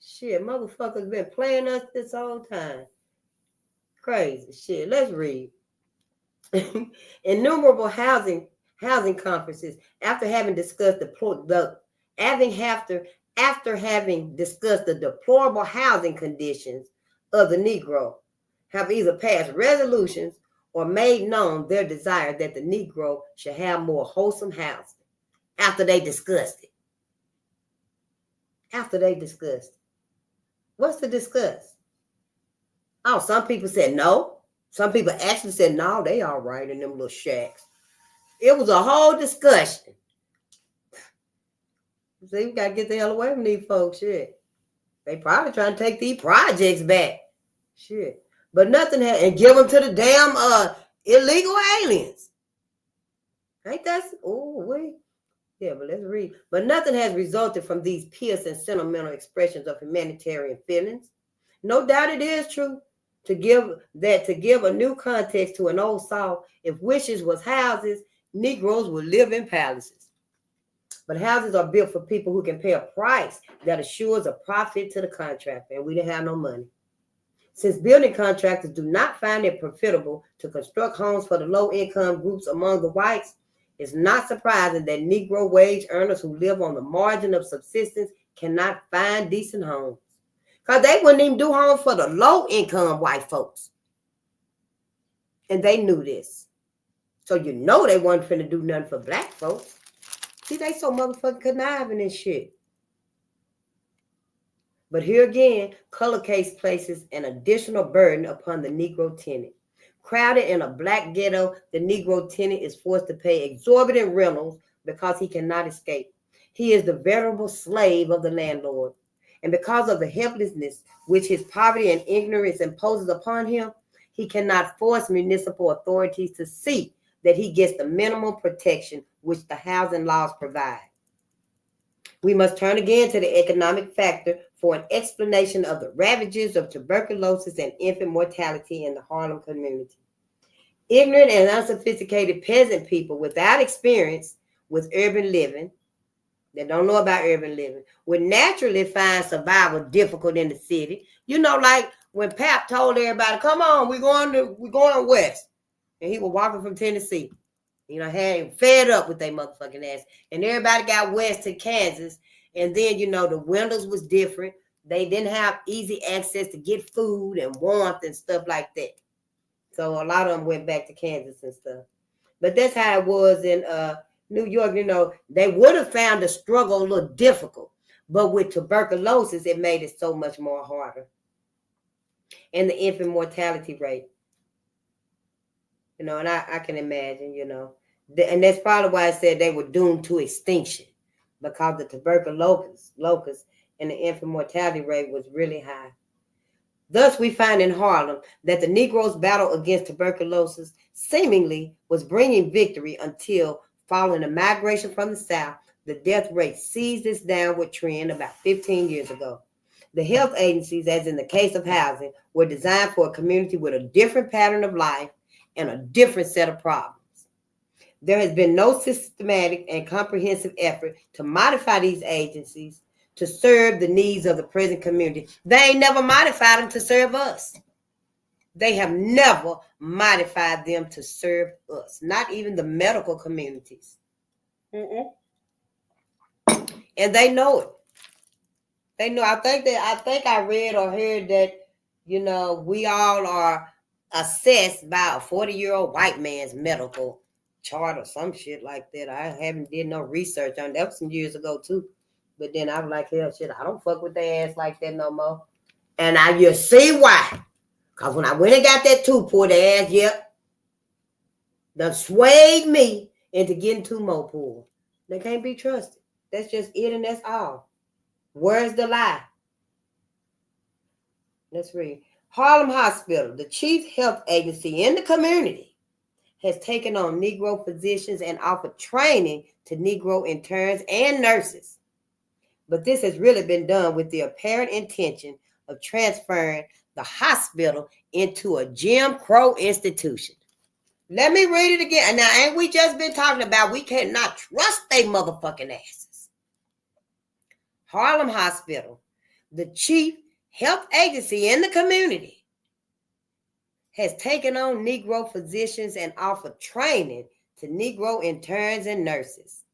Shit, motherfuckers been playing us this whole time. Crazy shit. Let's read. Innumerable housing conferences after having discussed after having discussed the deplorable housing conditions of the Negro, have either passed resolutions or made known their desire that the Negro should have more wholesome housing. After they discussed it. What's to discuss? Oh, some people said no. Some people actually said no, they all right in them little shacks. It was a whole discussion. See, we got to get the hell away from these folks, shit. They probably trying to take these projects back. Shit. But nothing and give them to the damn illegal aliens. Ain't that? Oh, wait. Yeah, but let's read. But nothing has resulted from these pious and sentimental expressions of humanitarian feelings. No doubt it is true to give a new context to an old song. If wishes was houses, Negroes would live in palaces. But houses are built for people who can pay a price that assures a profit to the contractor, and we didn't have no money. Since building contractors do not find it profitable to construct homes for the low-income groups among the whites, it's not surprising that Negro wage earners who live on the margin of subsistence cannot find decent homes. Because they wouldn't even do homes for the low-income white folks. And they knew this. So you know they wasn't finna do nothing for black folks. See, they so motherfucking conniving and shit. But here again, color case places an additional burden upon the Negro tenant. Crowded in a black ghetto, the Negro tenant is forced to pay exorbitant rentals because he cannot escape. He is the veritable slave of the landlord. And because of the helplessness which his poverty and ignorance imposes upon him, he cannot force municipal authorities to see that he gets the minimum protection which the housing laws provide. We must turn again to the economic factor for an explanation of the ravages of tuberculosis and infant mortality in the Harlem community. Ignorant and unsophisticated peasant people without experience with urban living, that don't know about urban living, would naturally find survival difficult in the city. You know, like when Pap told everybody, come on, we're going west. And he was walking from Tennessee. You know, had him fed up with their motherfucking ass. And everybody got west to Kansas. And then, you know, the windows was different. They didn't have easy access to get food and warmth and stuff like that. So a lot of them went back to Kansas and stuff. But that's how it was in New York. You know, they would have found the struggle a little difficult. But with tuberculosis, it made it so much more harder. And the infant mortality rate. You know, and I can imagine, you know. And that's probably why I said they were doomed to extinction, because the tuberculosis and the infant mortality rate was really high. Thus, we find in Harlem that the Negroes' battle against tuberculosis seemingly was bringing victory until, following the migration from the South, the death rate seized this downward trend about 15 years ago. The health agencies, as in the case of housing, were designed for a community with a different pattern of life and a different set of problems. There has been no systematic and comprehensive effort to modify these agencies to serve the needs of the present community. They ain't never modified them to serve us. They have never modified them to serve us, not even the medical communities. And they know it. They know. I think I read or heard that, you know, we all are assessed by a 40-year-old white man's medical chart or some shit like that. I haven't did no research on that. Was some years ago too. But then I was like, hell shit, I don't fuck with their ass like that no more. And you see why. Because when I went and got that tooth pulled, their ass, yep, done swayed me into getting two more pulled. They can't be trusted. That's just it, and that's all. Where's the lie? Let's read. Harlem Hospital, the chief health agency in the community, has taken on Negro physicians and offered training to Negro interns and nurses. But this has really been done with the apparent intention of transferring the hospital into a Jim Crow institution. Let me read it again. Now, ain't we just been talking about we cannot trust they motherfucking asses? Harlem Hospital, the chief health agency in the community, has taken on Negro physicians and offered training to Negro interns and nurses.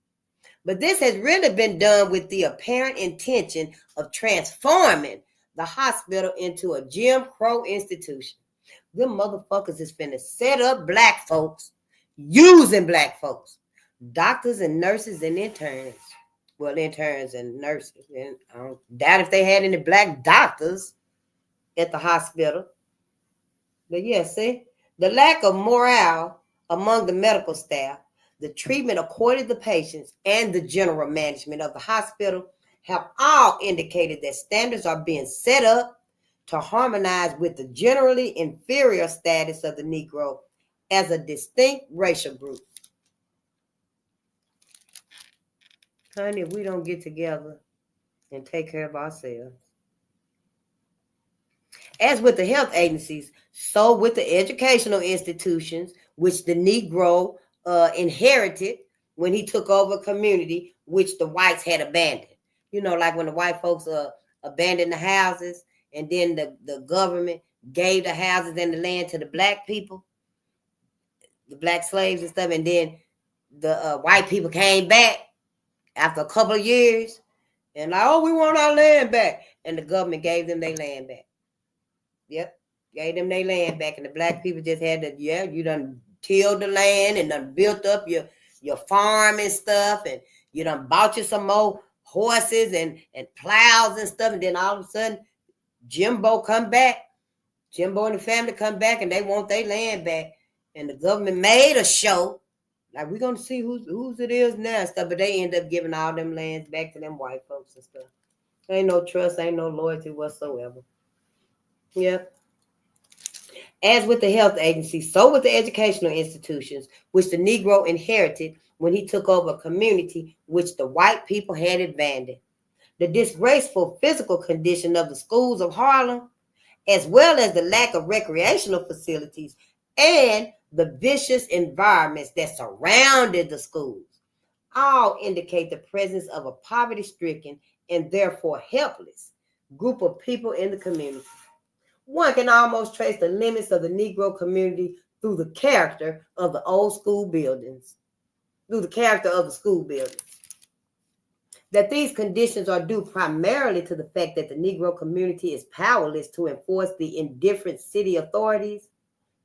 But this has really been done with the apparent intention of transforming the hospital into a Jim Crow institution. Them motherfuckers is finna set up black folks, using black folks, doctors and nurses and interns. Well, interns and nurses. And I don't doubt if they had any black doctors at the hospital. But yeah, see, the lack of morale among the medical staff, the treatment accorded to patients, and the general management of the hospital have all indicated that standards are being set up to harmonize with the generally inferior status of the Negro as a distinct racial group. Honey, if we don't get together and take care of ourselves. As with the health agencies, so with the educational institutions, which the Negro inherited when he took over a community which the whites had abandoned. You know, like when the white folks abandoned the houses, and then the government gave the houses and the land to the black people, the black slaves and stuff, and then the white people came back after a couple of years and like, oh, we want our land back. And the government gave them their land back. Yep, gave them their land back. And the black people just had to, yeah, you done tilled the land and done built up your farm and stuff. And you done bought you some more horses and plows and stuff. And then all of a sudden, Jimbo come back. Jimbo and the family come back and they want their land back. And the government made a show. Like, we're going to see whose it is now and stuff. But they end up giving all them lands back to them white folks and stuff. Ain't no trust, ain't no loyalty whatsoever. Yep. As with the health agency, so with the educational institutions, which the Negro inherited when he took over a community which the white people had abandoned. The disgraceful physical condition of the schools of Harlem, as well as the lack of recreational facilities and the vicious environments that surrounded the schools, all indicate the presence of a poverty-stricken and therefore helpless group of people in the community. One can almost trace the limits of the Negro community through the character of the old school buildings, through the character of the school buildings. That these conditions are due primarily to the fact that the Negro community is powerless to enforce the indifferent city authorities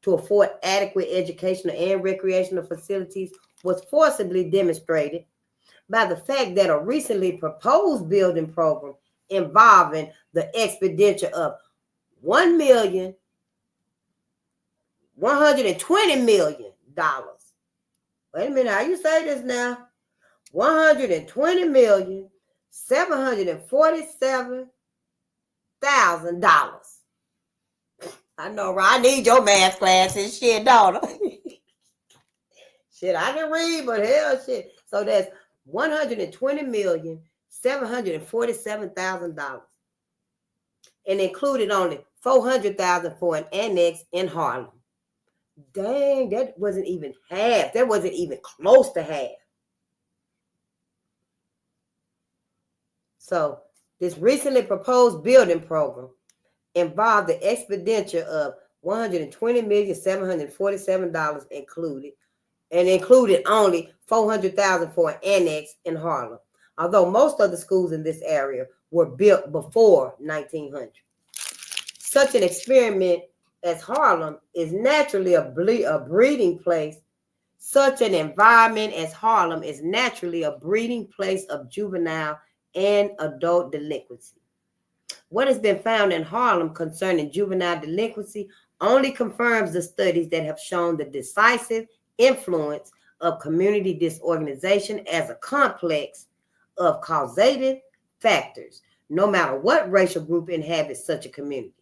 to afford adequate educational and recreational facilities was forcibly demonstrated by the fact that a recently proposed building program involving the expenditure of $1,120 million. Wait a minute, how you say this now? $120,747,000. I know, right? I need your math classes, shit, don't I? Shit, I can read, but hell, shit. So that's $120,747,000, and included only $400,000 for an annex in Harlem. Dang, that wasn't even half. That wasn't even close to half. So this recently proposed building program involved the expenditure of $120,747,000 included only $400,000 for an annex in Harlem, although most of the schools in this area were built before 1900. Such an experiment as Harlem is naturally a breeding place. Such an environment as Harlem is naturally a breeding place of juvenile and adult delinquency. What has been found in Harlem concerning juvenile delinquency only confirms the studies that have shown the decisive influence of community disorganization as a complex of causative factors, no matter what racial group inhabits such a community.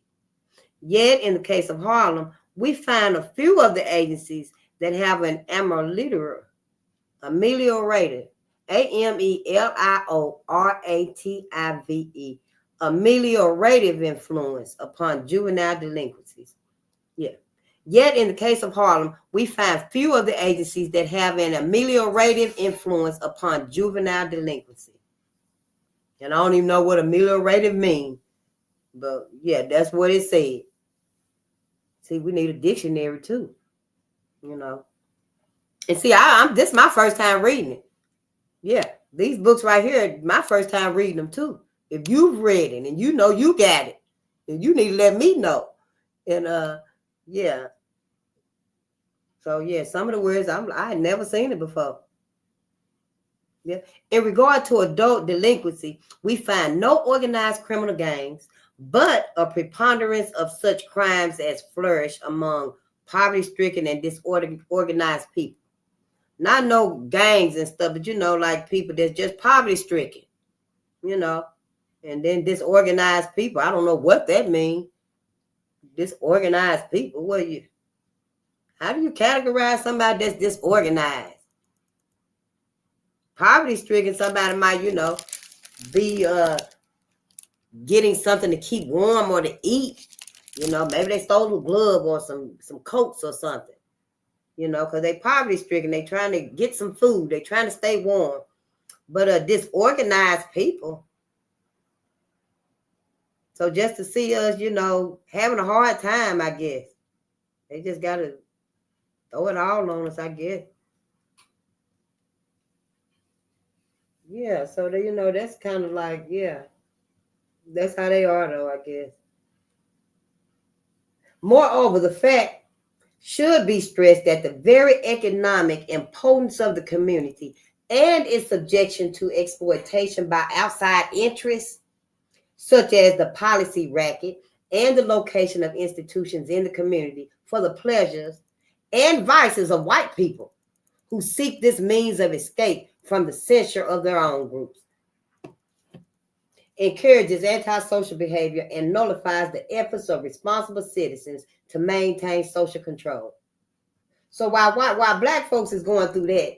Yet, in the case of Harlem, we find a few of the agencies that have an ameliorative, ameliorative influence upon juvenile delinquencies. Yeah. Yet, in the case of Harlem, we find few of the agencies that have an ameliorative influence upon juvenile delinquency. And I don't even know what ameliorative means, but yeah, that's what it said. See, we need a dictionary too, you know. And see, this is my first time reading it. Yeah, these books right here, my first time reading them too. If you've read it and you know you got it, then you need to let me know. And yeah. So yeah, some of the words I had never seen it before. Yeah. In regard to adult delinquency, we find no organized criminal gangs, but a preponderance of such crimes as flourish among poverty-stricken and disorganized people. Not no gangs and stuff, but you know, like people that's just poverty-stricken, you know, and then disorganized people. I don't know what that means. Disorganized people. How do you categorize somebody that's disorganized? Poverty-stricken, somebody might, you know, be getting something to keep warm or to eat. You know, maybe they stole a glove or some coats or something. You know, because they poverty-stricken. They trying to get some food. They trying to stay warm. But disorganized people. So just to see us, having a hard time, I guess. They just got to throw it all on us, I guess. Yeah, so they, that's kind of like, yeah. That's how they are, though, I guess. Moreover, the fact should be stressed that the very economic importance of the community and its subjection to exploitation by outside interests, such as the policy racket and the location of institutions in the community for the pleasures and vices of white people who seek this means of escape from the censure of their own groups, encourages antisocial behavior and nullifies the efforts of responsible citizens to maintain social control. So while black folks is going through that,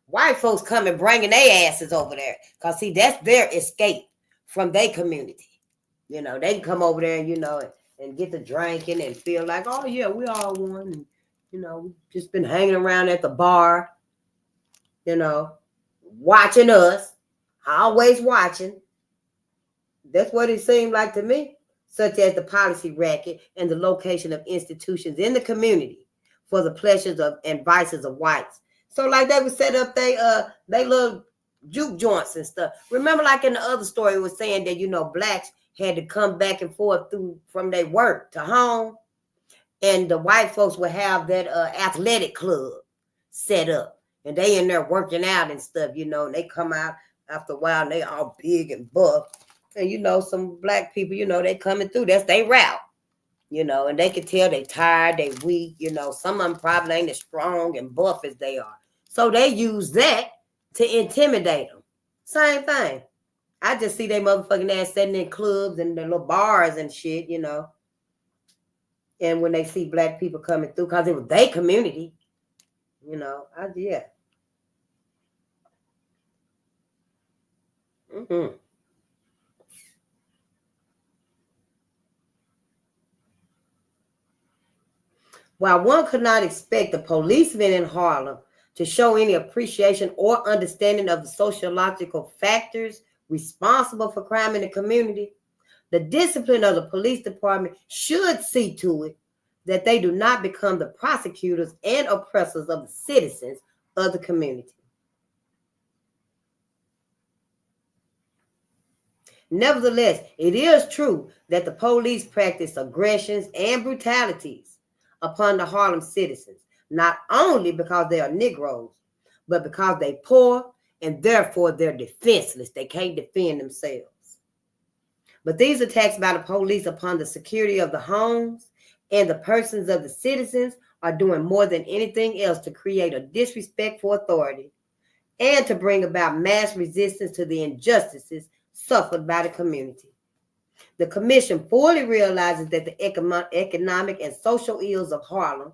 white folks come and bringing their asses over there. Because, see, that's their escape from their community. They can come over there and, and get the drinking and feel like, oh, yeah, we all one. And, just been hanging around at the bar, watching us, always watching. That's what it seemed like to me, such as the policy racket and the location of institutions in the community for the pleasures of and vices of whites. So like they would set up they little juke joints and stuff. Remember, like in the other story, it was saying that, blacks had to come back and forth from their work to home, and the white folks would have that athletic club set up, and they in there working out and stuff, and they come out after a while and they all big and buff. And, some black people, they coming through. That's their route, and they can tell they tired, they weak, some of them probably ain't as strong and buff as they are. So they use that to intimidate them. Same thing. I just see they motherfucking ass sitting in clubs and the little bars and shit, And when they see black people coming through, because it was their community, yeah. Mm-hmm. While one could not expect the policemen in Harlem to show any appreciation or understanding of the sociological factors responsible for crime in the community, the discipline of the police department should see to it that they do not become the prosecutors and oppressors of the citizens of the community. Nevertheless, it is true that the police practice aggressions and brutalities upon the Harlem citizens, not only because they are Negroes, but because they poor and therefore they're defenseless. They can't defend themselves. But these attacks by the police upon the security of the homes and the persons of the citizens are doing more than anything else to create a disrespect for authority and to bring about mass resistance to the injustices suffered by the community. The commission fully realizes that the economic and social ills of Harlem,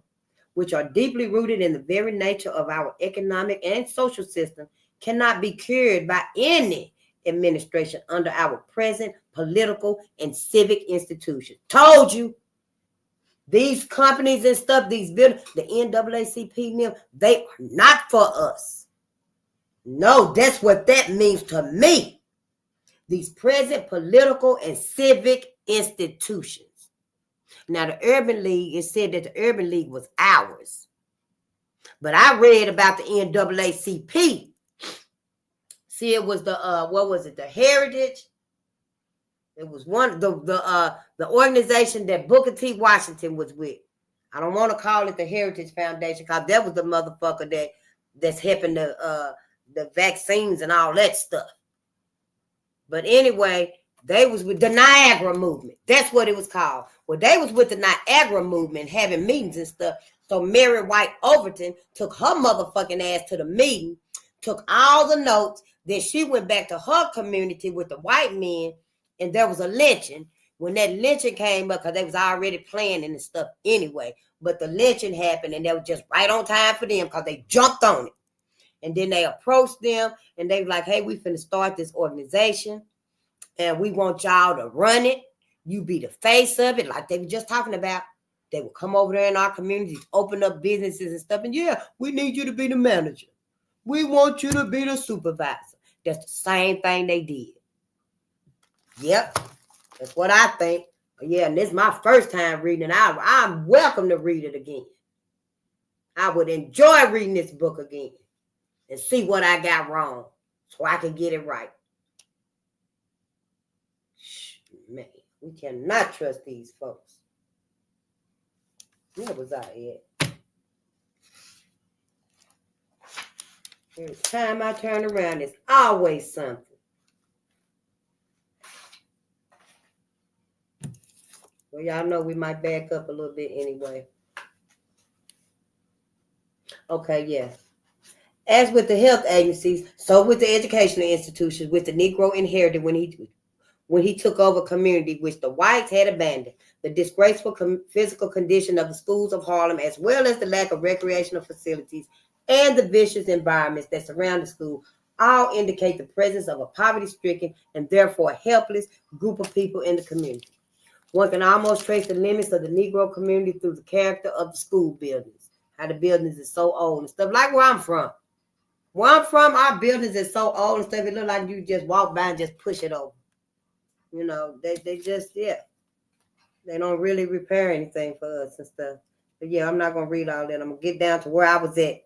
which are deeply rooted in the very nature of our economic and social system, cannot be cured by any administration under our present political and civic institutions. Told you. These companies and stuff, these buildings, the NAACP, they are not for us. No, that's what that means to me. These present political and civic institutions. Now, the Urban League, it said that the Urban League was ours. But I read about the NAACP. See, it was the, what was it, the Heritage? It was one, the organization that Booker T. Washington was with. I don't want to call it the Heritage Foundation because that was the motherfucker that's helping the vaccines and all that stuff. But anyway, they was with the Niagara movement. That's what it was called. Well, they was with the Niagara movement having meetings and stuff. So Mary White Overton took her motherfucking ass to the meeting, took all the notes. Then she went back to her community with the white men, and there was a lynching. When that lynching came up, because they was already planning and stuff anyway, but the lynching happened, and that was just right on time for them because they jumped on it. And then they approached them, and they were like, hey, we finna start this organization, and we want y'all to run it. You be the face of it, like they were just talking about. They would come over there in our communities, open up businesses and stuff, and yeah, we need you to be the manager. We want you to be the supervisor. That's the same thing they did. Yep. That's what I think. Yeah, and this is my first time reading it. I'm welcome to read it again. I would enjoy reading this book again and see what I got wrong so I can get it right. Man, we cannot trust these folks. Where was I at? Every time I turn around, there's always something. Well, y'all know we might back up a little bit anyway. Okay, yeah. As with the health agencies, so with the educational institutions, with the Negro inherited when he took over a community which the whites had abandoned. The disgraceful physical condition of the schools of Harlem, as well as the lack of recreational facilities and the vicious environments that surround the school, all indicate the presence of a poverty-stricken and therefore helpless group of people in the community. One can almost trace the limits of the Negro community through the character of the school buildings, how the buildings are so old and stuff, like where I'm from. Where I'm from, our buildings are so old and stuff, it look like you just walk by and just push it over. You know, they just, yeah. They don't really repair anything for us and stuff. But yeah, I'm not going to read all that. I'm going to get down to where I was at.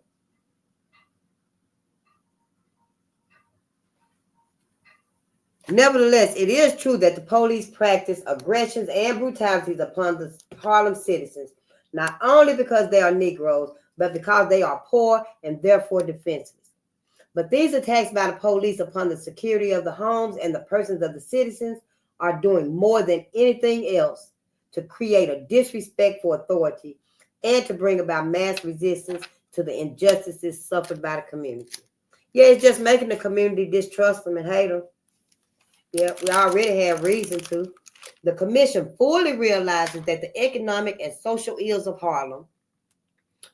Nevertheless, it is true that the police practice aggressions and brutalities upon the Harlem citizens, not only because they are Negroes, but because they are poor and therefore defenseless. But these attacks by the police upon the security of the homes and the persons of the citizens are doing more than anything else to create a disrespect for authority and to bring about mass resistance to the injustices suffered by the community. Yeah, it's just making the community distrust them and hate them. Yeah, we already have reason to. The commission fully realizes that the economic and social ills of Harlem,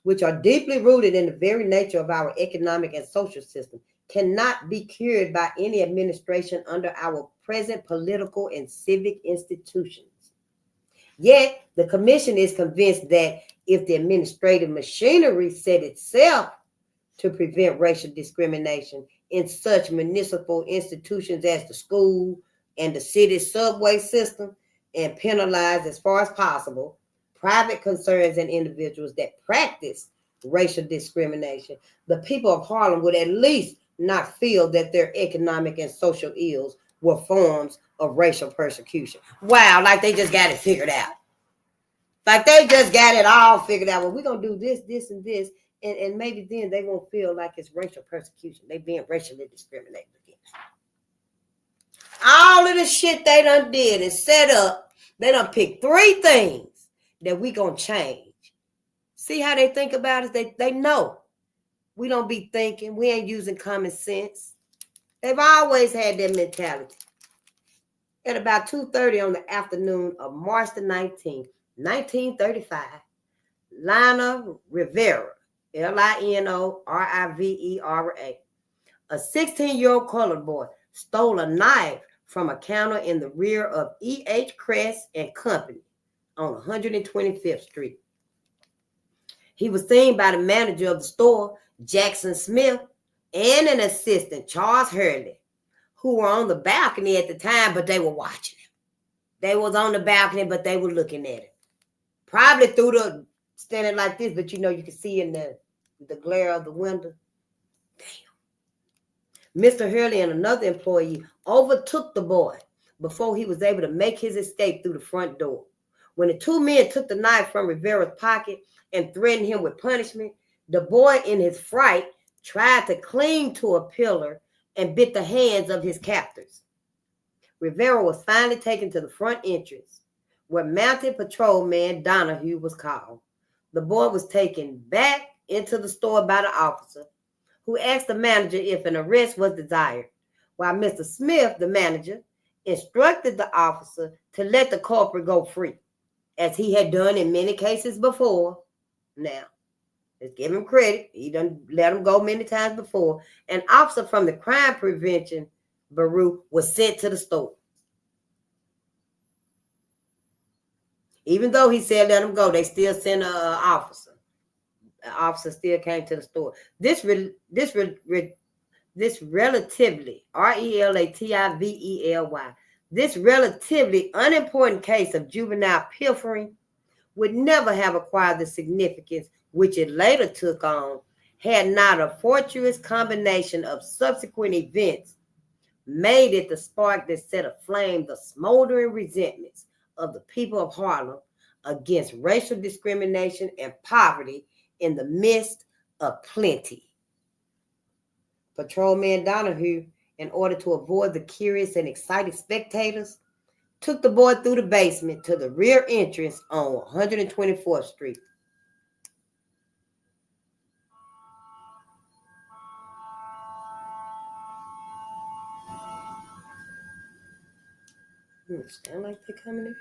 which are deeply rooted in the very nature of our economic and social system, cannot be cured by any administration under our present political and civic institutions. Yet, the commission is convinced that if the administrative machinery set itself to prevent racial discrimination in such municipal institutions as the school and the city's subway system, and penalize as far as possible private concerns and individuals that practice racial discrimination, the people of Harlem would at least not feel that their economic and social ills were forms of racial persecution. Wow, like they just got it figured out. Like they just got it all figured out. Well, we're going to do this, this, and this. And maybe then they won't feel like it's racial persecution. They being racially discriminated against. All of the shit they done did and set up, they done picked 3 things that we going to change. See how they think about it? They know. We don't be thinking. We ain't using common sense. They've always had that mentality. At about 2:30 on the afternoon of March the 19th, 1935, Lionel Rivera, Linorivera, a 16-year-old colored boy, stole a knife from a counter in the rear of E.H. Crest and Company on 125th Street. He was seen by the manager of the store, Jackson Smith, and an assistant, Charles Hurley, who were on the balcony at the time, but they were watching him. They was on the balcony, but they were looking at him. Probably through the standing like this, but you know, you can see in the glare of the window. Damn. Mr. Hurley and another employee overtook the boy before he was able to make his escape through the front door. When the 2 men took the knife from Rivera's pocket and threatened him with punishment, the boy in his fright tried to cling to a pillar and bit the hands of his captors. Rivera was finally taken to the front entrance, where mounted patrolman Donahue was called. The boy was taken back into the store by the officer, who asked the manager if an arrest was desired, while Mr. Smith, the manager, instructed the officer to let the culprit go free, as he had done in many cases before. Now, let's give him credit. He done let him go many times before. An officer from the Crime Prevention Bureau was sent to the store. Even though he said let him go, they still sent an officer. The officer still came to the store. This relatively, Relatively, This relatively unimportant case of juvenile pilfering would never have acquired the significance which it later took on had not a fortuitous combination of subsequent events made it the spark that set aflame the smoldering resentments of the people of Harlem against racial discrimination and poverty in the midst of plenty. Patrolman Donahue, in order to avoid the curious and excited spectators, took the boy through the basement to the rear entrance on 124th Street. Sound like they're coming in.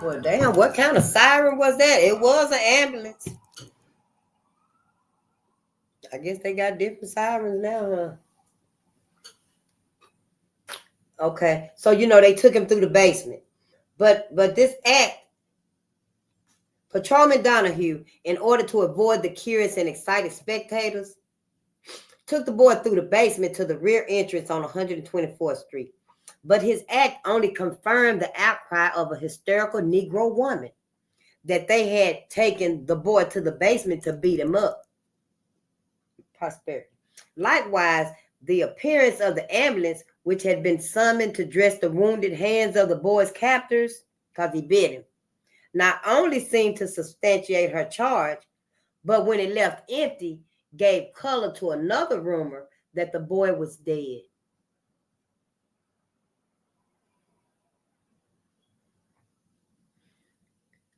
Well, damn, what kind of siren was that? It was an ambulance. I guess they got different sirens now, huh? Okay, so they took him through the basement. But this act, Patrolman Donahue, in order to avoid the curious and excited spectators, took the boy through the basement to the rear entrance on 124th Street. But his act only confirmed the outcry of a hysterical Negro woman that they had taken the boy to the basement to beat him up. Prosperity. Likewise, the appearance of the ambulance, which had been summoned to dress the wounded hands of the boy's captors, because he bit him, not only seemed to substantiate her charge, but when it left empty, gave color to another rumor that the boy was dead.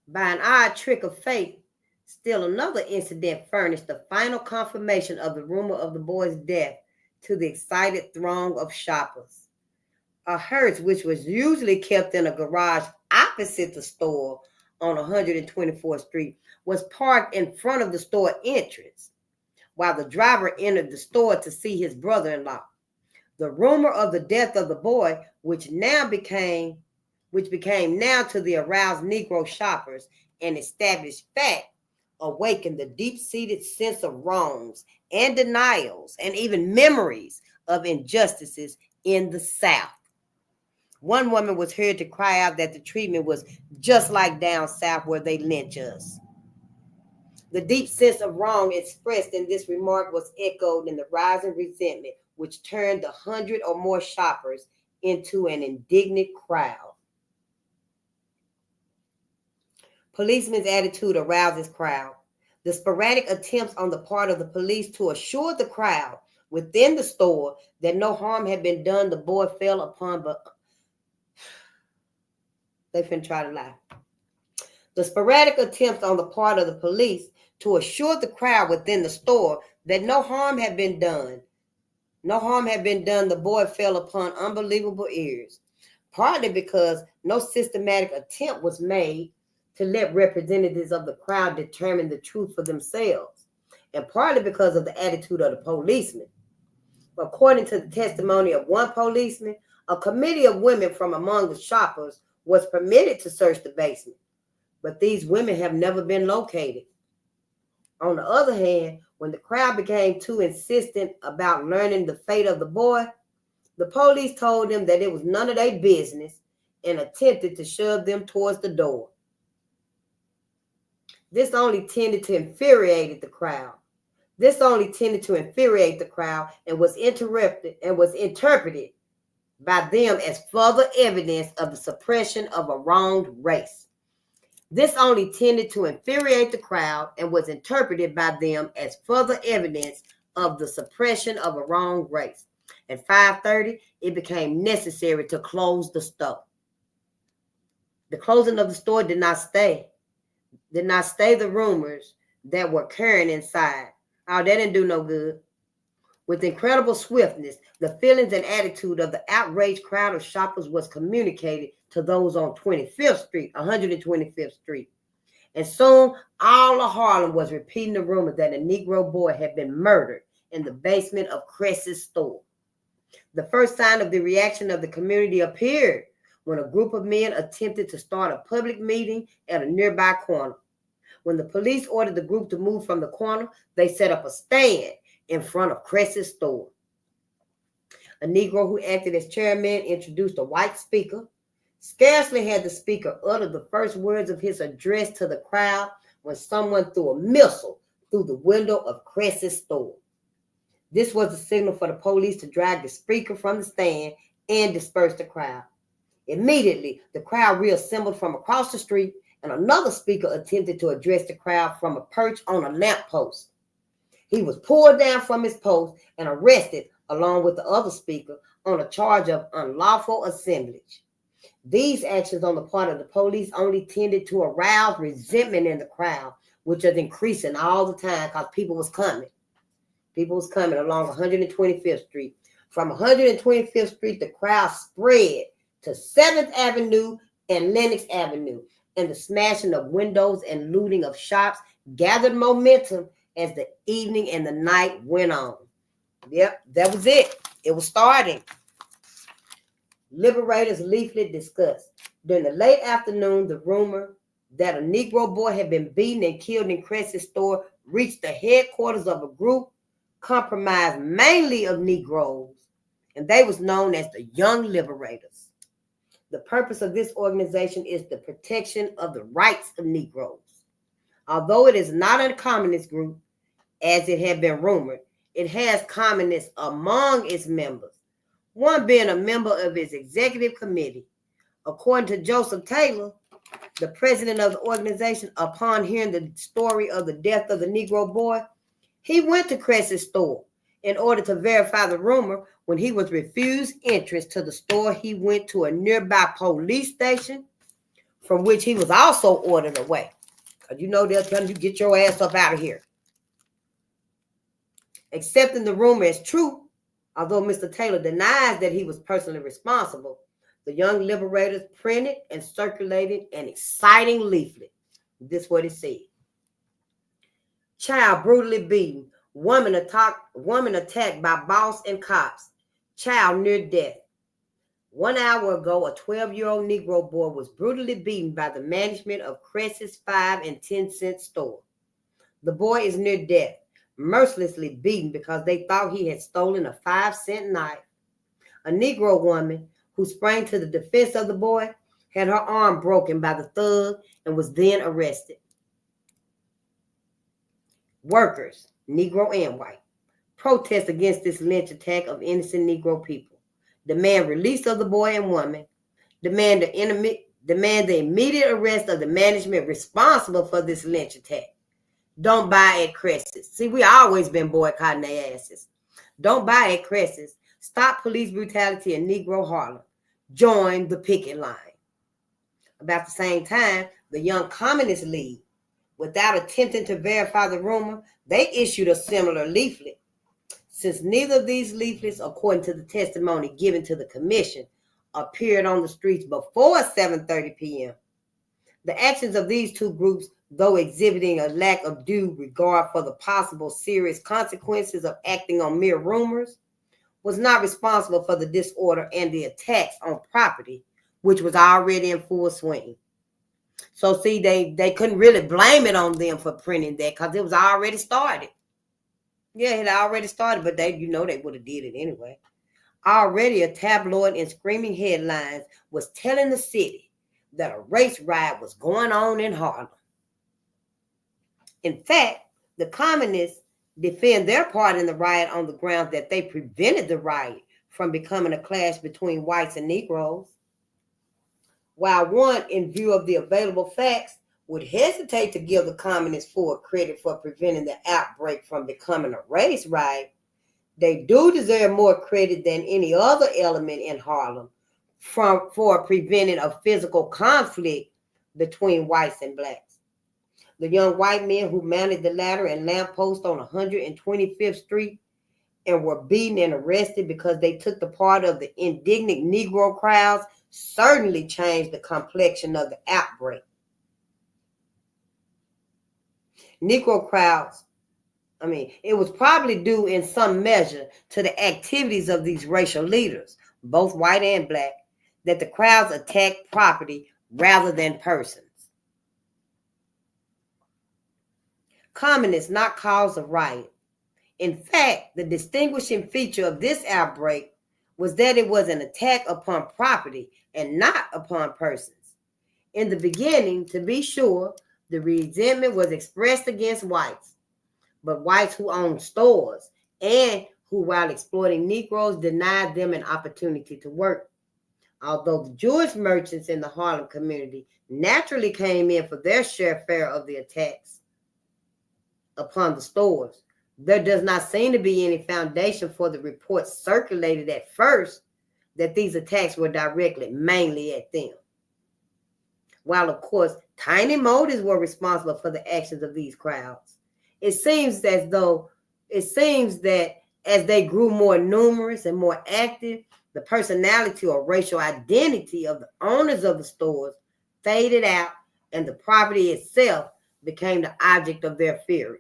By an odd trick of fate, still another incident furnished the final confirmation of the rumor of the boy's death to the excited throng of shoppers. A hearse, which was usually kept in a garage opposite the store on 124th Street, was parked in front of the store entrance, while the driver entered the store to see his brother-in-law. The rumor of the death of the boy, which became now to the aroused Negro shoppers an established fact, awakened the deep-seated sense of wrongs and denials and even memories of injustices in the South. One woman was heard to cry out that the treatment was just like down South where they lynch us. The deep sense of wrong expressed in this remark was echoed in the rising resentment, which turned 100 or more shoppers into an indignant crowd. Policemen's attitude arouses crowd. The sporadic attempts on the part of the police to assure the crowd within the store that no harm had been done, the boy fell upon, but they finna try to lie. The sporadic attempts on the part of the police to assure the crowd within the store that no harm had been done, the boy fell upon unbelievable ears, partly because no systematic attempt was made to let representatives of the crowd determine the truth for themselves, and partly because of the attitude of the policemen. According to the testimony of one policeman, a committee of women from among the shoppers was permitted to search the basement, but these women have never been located. On the other hand, when the crowd became too insistent about learning the fate of the boy, the police told them that it was none of their business and attempted to shove them towards the door. This only tended to infuriate the crowd. And was interpreted by them as further evidence of the suppression of a wronged race. This only tended to infuriate the crowd and was interpreted by them as further evidence of the suppression of a wronged race. At 5:30, it became necessary to close the store. The closing of the store did not stay the rumors that were current inside. Oh, that didn't do no good. With incredible swiftness, the feelings and attitude of the outraged crowd of shoppers was communicated to those on 125th Street. And soon, all of Harlem was repeating the rumor that a Negro boy had been murdered in the basement of Cress's store. The first sign of the reaction of the community appeared when a group of men attempted to start a public meeting at a nearby corner. When the police ordered the group to move from the corner, they set up a stand in front of Cress's store. A Negro who acted as chairman introduced a white speaker. Scarcely had the speaker uttered the first words of his address to the crowd when someone threw a missile through the window of Cress's store. This was the signal for the police to drag the speaker from the stand and disperse the crowd. Immediately, the crowd reassembled from across the street, and another speaker attempted to address the crowd from a perch on a lamppost. He was pulled down from his post and arrested along with the other speaker on a charge of unlawful assemblage. These actions on the part of the police only tended to arouse resentment in the crowd, which was increasing all the time because people was coming. People was coming along 125th Street. From 125th Street, the crowd spread to 7th Avenue and Lenox Avenue, and the smashing of windows and looting of shops gathered momentum as the evening and the night went on. Yep, that was it. It was starting. Liberators leaflet discussed. During the late afternoon, the rumor that a Negro boy had been beaten and killed in Cress's store reached the headquarters of a group comprised mainly of Negroes, and they was known as the Young Liberators. The purpose of this organization is the protection of the rights of Negroes. Although it is not a communist group, as it had been rumored, it has communists among its members, one being a member of its executive committee. According to Joseph Taylor, the president of the organization, upon hearing the story of the death of the Negro boy, he went to Cress's store in order to verify the rumor. When he was refused entrance to the store, he went to a nearby police station, from which he was also ordered away. Because you know they'll tell you, get your ass up out of here. Accepting the rumor as true, although Mr. Taylor denies that he was personally responsible, the Young Liberators printed and circulated an exciting leaflet. This is what it said. Child brutally beaten. Woman attacked by boss and cops. Child near death. 1 hour ago, a 12-year-old Negro boy was brutally beaten by the management of Cress's 5 and 10-cent store. The boy is near death, mercilessly beaten because they thought he had stolen a 5-cent knife. A Negro woman who sprang to the defense of the boy had her arm broken by the thug and was then arrested. Workers, Negro and white, protest against this lynch attack of innocent Negro people. Demand release of the boy and woman. Demand the immediate arrest of the management responsible for this lynch attack. Don't buy at Cress's. See, we always been boycotting their asses. Don't buy at Cress's. Stop police brutality in Negro Harlem. Join the picket line. About the same time, the Young Communist League, without attempting to verify the rumor, they issued a similar leaflet. Since neither of these leaflets, according to the testimony given to the commission, appeared on the streets before 7:30 p.m., the actions of these two groups, though exhibiting a lack of due regard for the possible serious consequences of acting on mere rumors, was not responsible for the disorder and the attacks on property, which was already in full swing. So see, they couldn't really blame it on them for printing that because it was already started. Yeah, it already started, but they would have did it anyway. Already a tabloid in screaming headlines was telling the city that a race riot was going on in Harlem. In fact, the communists defend their part in the riot on the grounds that they prevented the riot from becoming a clash between whites and Negroes. While one, in view of the available facts, would hesitate to give the communists full credit for preventing the outbreak from becoming a race riot, they do deserve more credit than any other element in Harlem for preventing a physical conflict between whites and blacks. The young white men who mounted the ladder and lamppost on 125th Street and were beaten and arrested because they took the part of the indignant Negro crowds certainly changed the complexion of the outbreak. Negro crowds, it was probably due in some measure to the activities of these racial leaders, both white and black, that the crowds attacked property rather than persons. Communists not cause a riot. In fact, the distinguishing feature of this outbreak was that it was an attack upon property and not upon persons. In the beginning, to be sure, the resentment was expressed against whites, but whites who owned stores and who, while exploiting Negroes, denied them an opportunity to work. Although the Jewish merchants in the Harlem community naturally came in for their share of the attacks upon the stores, there does not seem to be any foundation for the reports circulated at first that these attacks were directed mainly at them. While, of course, tiny motives were responsible for the actions of these crowds, it seems that as they grew more numerous and more active, the personality or racial identity of the owners of the stores faded out, and the property itself became the object of their fury.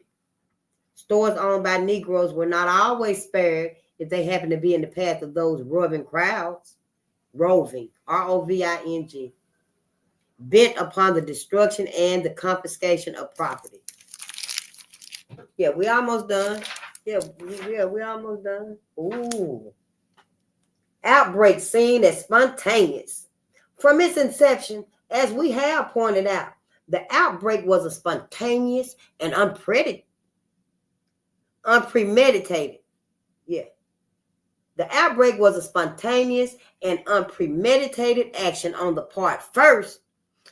Stores owned by Negroes were not always spared if they happened to be in the path of those roving crowds, R-O-V-I-N-G, bent upon the destruction and the confiscation of property. Yeah, we almost done. Yeah, we almost done. Ooh. Outbreak seen as spontaneous. From its inception, as we have pointed out, the outbreak was a spontaneous and unpremeditated. Yeah. The outbreak was a spontaneous and unpremeditated action on the part first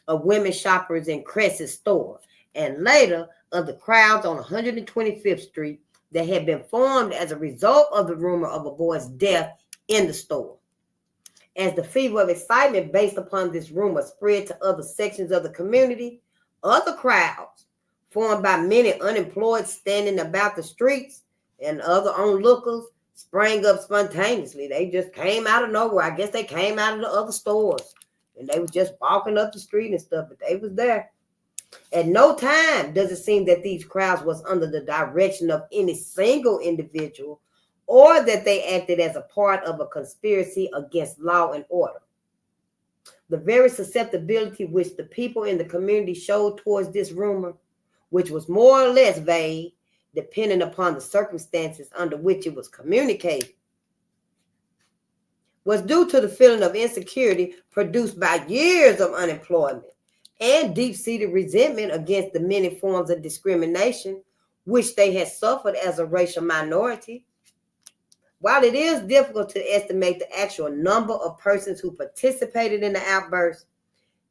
of women shoppers in Cress's store, and later of the crowds on 125th Street that had been formed as a result of the rumor of a boy's death in the store. As the fever of excitement based upon this rumor spread to other sections of the community, other crowds, formed by many unemployed standing about the streets and other onlookers, sprang up spontaneously. They just came out of nowhere. I guess they came out of the other stores, and they was just walking up the street and stuff, but they was there. At no time does it seem that these crowds was under the direction of any single individual, or that they acted as a part of a conspiracy against law and order. The very susceptibility which the people in the community showed towards this rumor, which was more or less vague, depending upon the circumstances under which it was communicated, was due to the feeling of insecurity produced by years of unemployment and deep-seated resentment against the many forms of discrimination which they had suffered as a racial minority. While it is difficult to estimate the actual number of persons who participated in the outburst,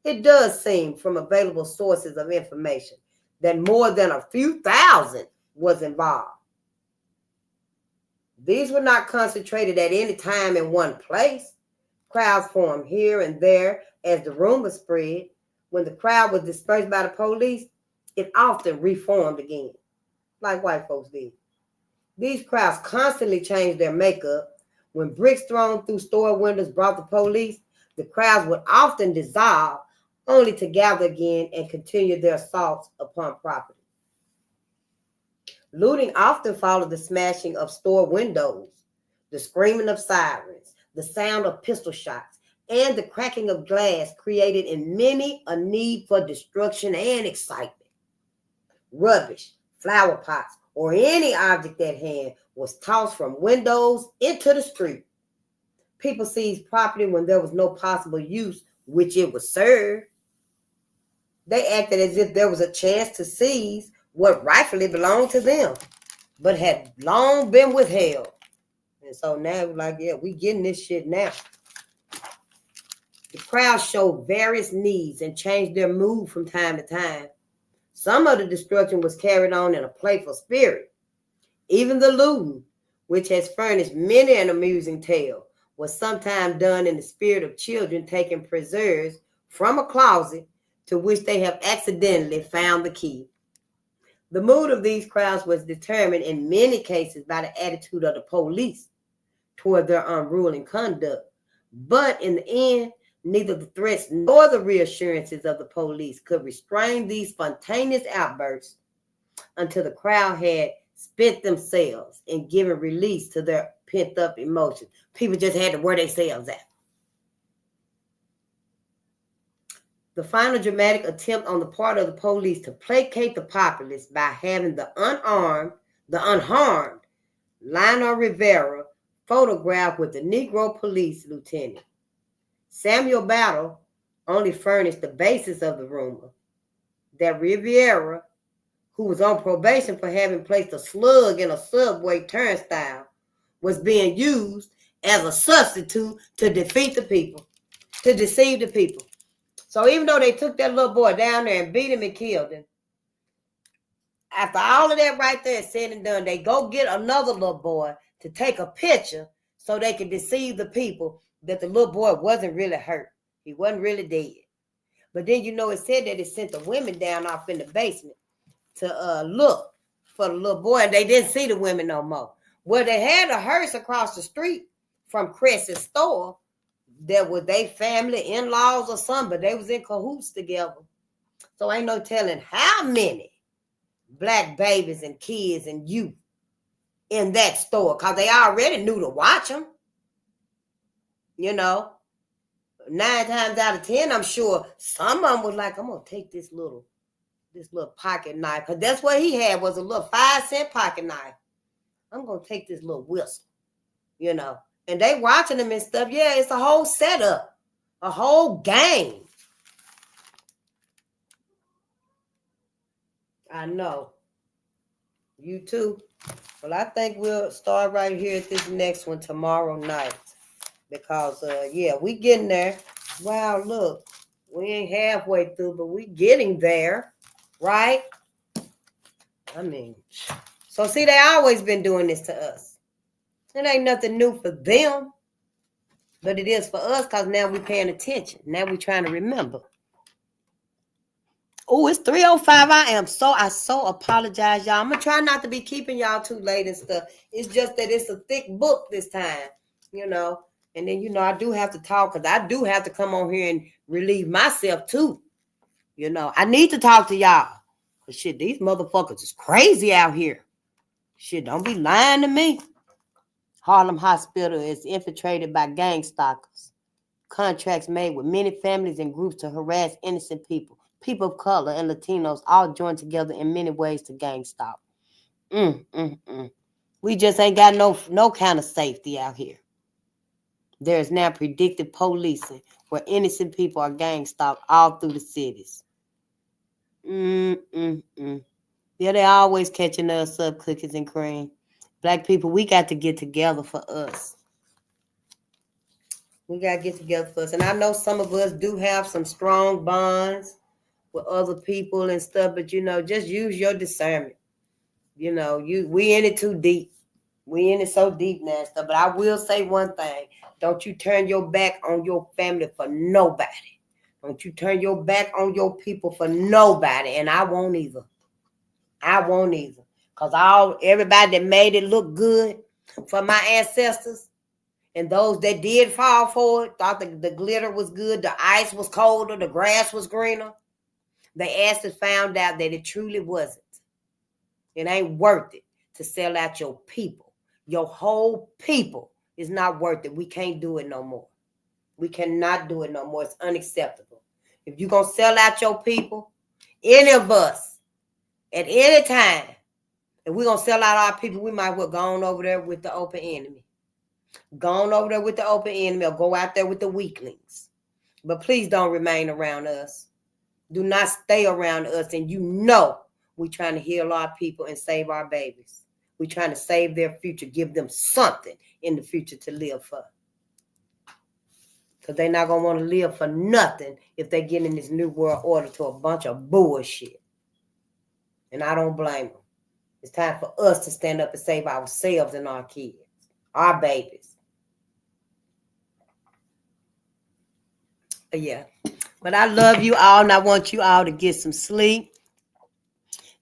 it does seem from available sources of information that more than a few thousand was involved. These were not concentrated at any time in one place. Crowds formed here and there as the rumor spread. When the crowd was dispersed by the police, it often reformed again, like white folks did. These crowds constantly changed their makeup. When bricks thrown through store windows brought the police, the crowds would often dissolve, only to gather again and continue their assaults upon property. Looting often followed the smashing of store windows, the screaming of sirens, the sound of pistol shots, and the cracking of glass created in many a need for destruction and excitement. Rubbish, flower pots, or any object at hand was tossed from windows into the street. People seized property when there was no possible use which it would serve. They acted as if there was a chance to seize what rightfully belonged to them, but had long been withheld. And so now we're like, yeah, we getting this shit now. The crowd showed various needs and changed their mood from time to time. Some of the destruction was carried on in a playful spirit. Even the looting, which has furnished many an amusing tale, was sometimes done in the spirit of children taking preserves from a closet to which they have accidentally found the key. The mood of these crowds was determined in many cases by the attitude of the police toward their unruly conduct. But in the end, neither the threats nor the reassurances of the police could restrain these spontaneous outbursts until the crowd had spent themselves and given release to their pent-up emotions. People just had to wear themselves out. The final dramatic attempt on the part of the police to placate the populace by having the unharmed Lionel Rivera photographed with the Negro police lieutenant. Samuel Battle only furnished the basis of the rumor that Rivera, who was on probation for having placed a slug in a subway turnstile, was being used as a substitute to defeat the people, to deceive the people. So even though they took that little boy down there and beat him and killed him, after all of that right there is said and done, they go get another little boy to take a picture so they could deceive the people that the little boy wasn't really hurt. He wasn't really dead. But then, it said that it sent the women down off in the basement to look for the little boy, and they didn't see the women no more. Well, they had a hearse across the street from Cress's store that was their family, in-laws or something, but they was in cahoots together. So ain't no telling how many Black babies and kids and youth in that store, because they already knew to watch them. 9 times out of 10, I'm sure some of them was like, I'm going to take this little pocket knife, because that's what he had, was a little 5-cent pocket knife. I'm going to take this little whistle, and they watching them and stuff. Yeah, it's a whole setup, a whole game. I know. You too. Well, I think we'll start right here at this next one tomorrow night, because, we getting there. Wow, look, we ain't halfway through, but we getting there, right? I mean, so see, they always been doing this to us. It ain't nothing new for them, but it is for us, because now we paying attention. Now we trying to remember. Oh, it's 3:05. I so apologize, y'all. I'm going to try not to be keeping y'all too late and stuff. It's just that it's a thick book this time, And then, I do have to talk, because I do have to come on here and relieve myself too. I need to talk to y'all. Because shit, these motherfuckers is crazy out here. Shit, don't be lying to me. Harlem Hospital is infiltrated by gang stalkers. Contracts made with many families and groups to harass innocent people. People of color and Latinos all joined together in many ways to gang stalk. We just ain't got no kind of safety out here. There is now predictive policing where innocent people are gang stalked all through the cities. Yeah, they always catching us up, cookies and cream. Black people, we got to get together for us. We got to get together for us. And I know some of us do have some strong bonds with other people and stuff, but, just use your discernment. We in it too deep. We in it so deep now and stuff. But I will say one thing. Don't you turn your back on your family for nobody. Don't you turn your back on your people for nobody. And I won't either. Because everybody that made it look good for my ancestors, and those that did fall for it, thought the glitter was good, the ice was colder, the grass was greener, they actually found out that it truly wasn't. It ain't worth it to sell out your people. Your whole people is not worth it. We can't do it no more. We cannot do it no more. It's unacceptable. If you're going to sell out your people, any of us, at any time, if we're going to sell out our people, we might well go on over there with the open enemy. Go on over there with the open enemy, or go out there with the weaklings. But please don't remain around us. Do not stay around us. And we're trying to heal our people and save our babies. We're trying to save their future, give them something in the future to live for. Because they're not going to want to live for nothing if they get in this new world order to a bunch of bullshit. And I don't blame them. It's time for us to stand up and save ourselves and our kids, our babies. Yeah. But I love you all, and I want you all to get some sleep.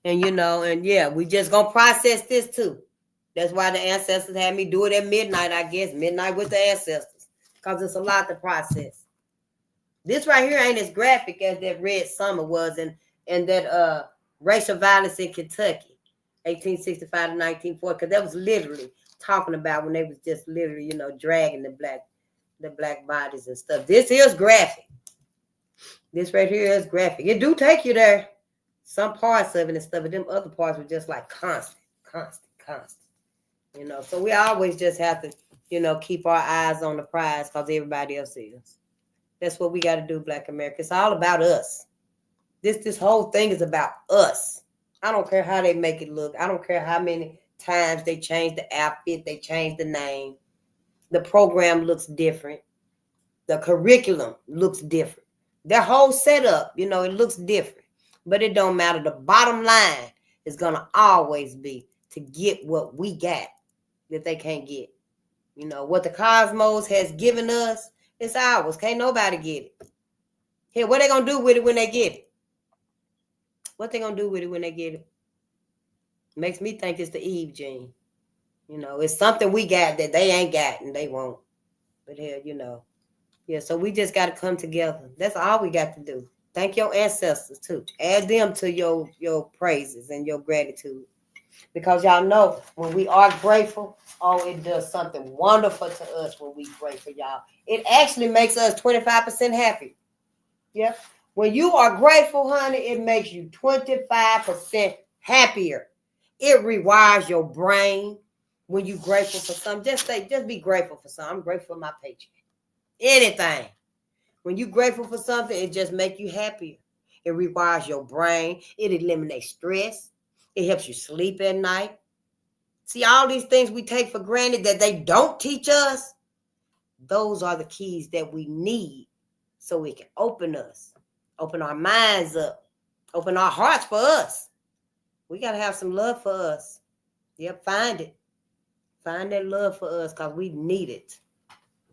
And, we just going to process this too. That's why the ancestors had me do it at midnight, I guess. Midnight with the ancestors. Because it's a lot to process. This right here ain't as graphic as that Red Summer was and that racial violence in Kentucky, 1865 to 1940. Because that was literally talking about when they was just literally, dragging the black bodies and stuff. This is graphic. This right here is graphic. It do take you there. Some parts of it and stuff, but them other parts were just like constant. You know, so we always just have to, you know, keep our eyes on the prize because everybody else is. That's what we got to do, Black America. It's all about us. This whole thing is about us. I don't care how they make it look. I don't care how many times they change the outfit, they change the name. The program looks different. The curriculum looks different. Their whole setup, you know, it looks different. But it don't matter. The bottom line is going to always be to get what we got that they can't get. You know, what the cosmos has given us, it's ours. Can't nobody get it. Here, what they going to do with it when they get it? What they going to do with it when they get it? Makes me think it's the Eve gene. You know, it's something we got that they ain't got and they won't. But hell, you know. Yeah, so we just got to come together. That's all we got to do. Thank your ancestors, too. Add them to your praises and your gratitude. Because y'all know, when we are grateful, oh, it does something wonderful to us when we grateful, y'all. It actually makes us 25% happy. Yeah. When you are grateful, honey, it makes you 25% happier. It rewires your brain when you're grateful for something. Just be grateful for something. I'm grateful for my paycheck. Anything. When you're grateful for something, it just makes you happier. It rewires your brain. It eliminates stress. It helps you sleep at night. See, all these things we take for granted that they don't teach us, those are the keys that we need so it can open us, open our minds up, open our hearts for us. We got to have some love for us. Yep, find it. Find that love for us because we need it.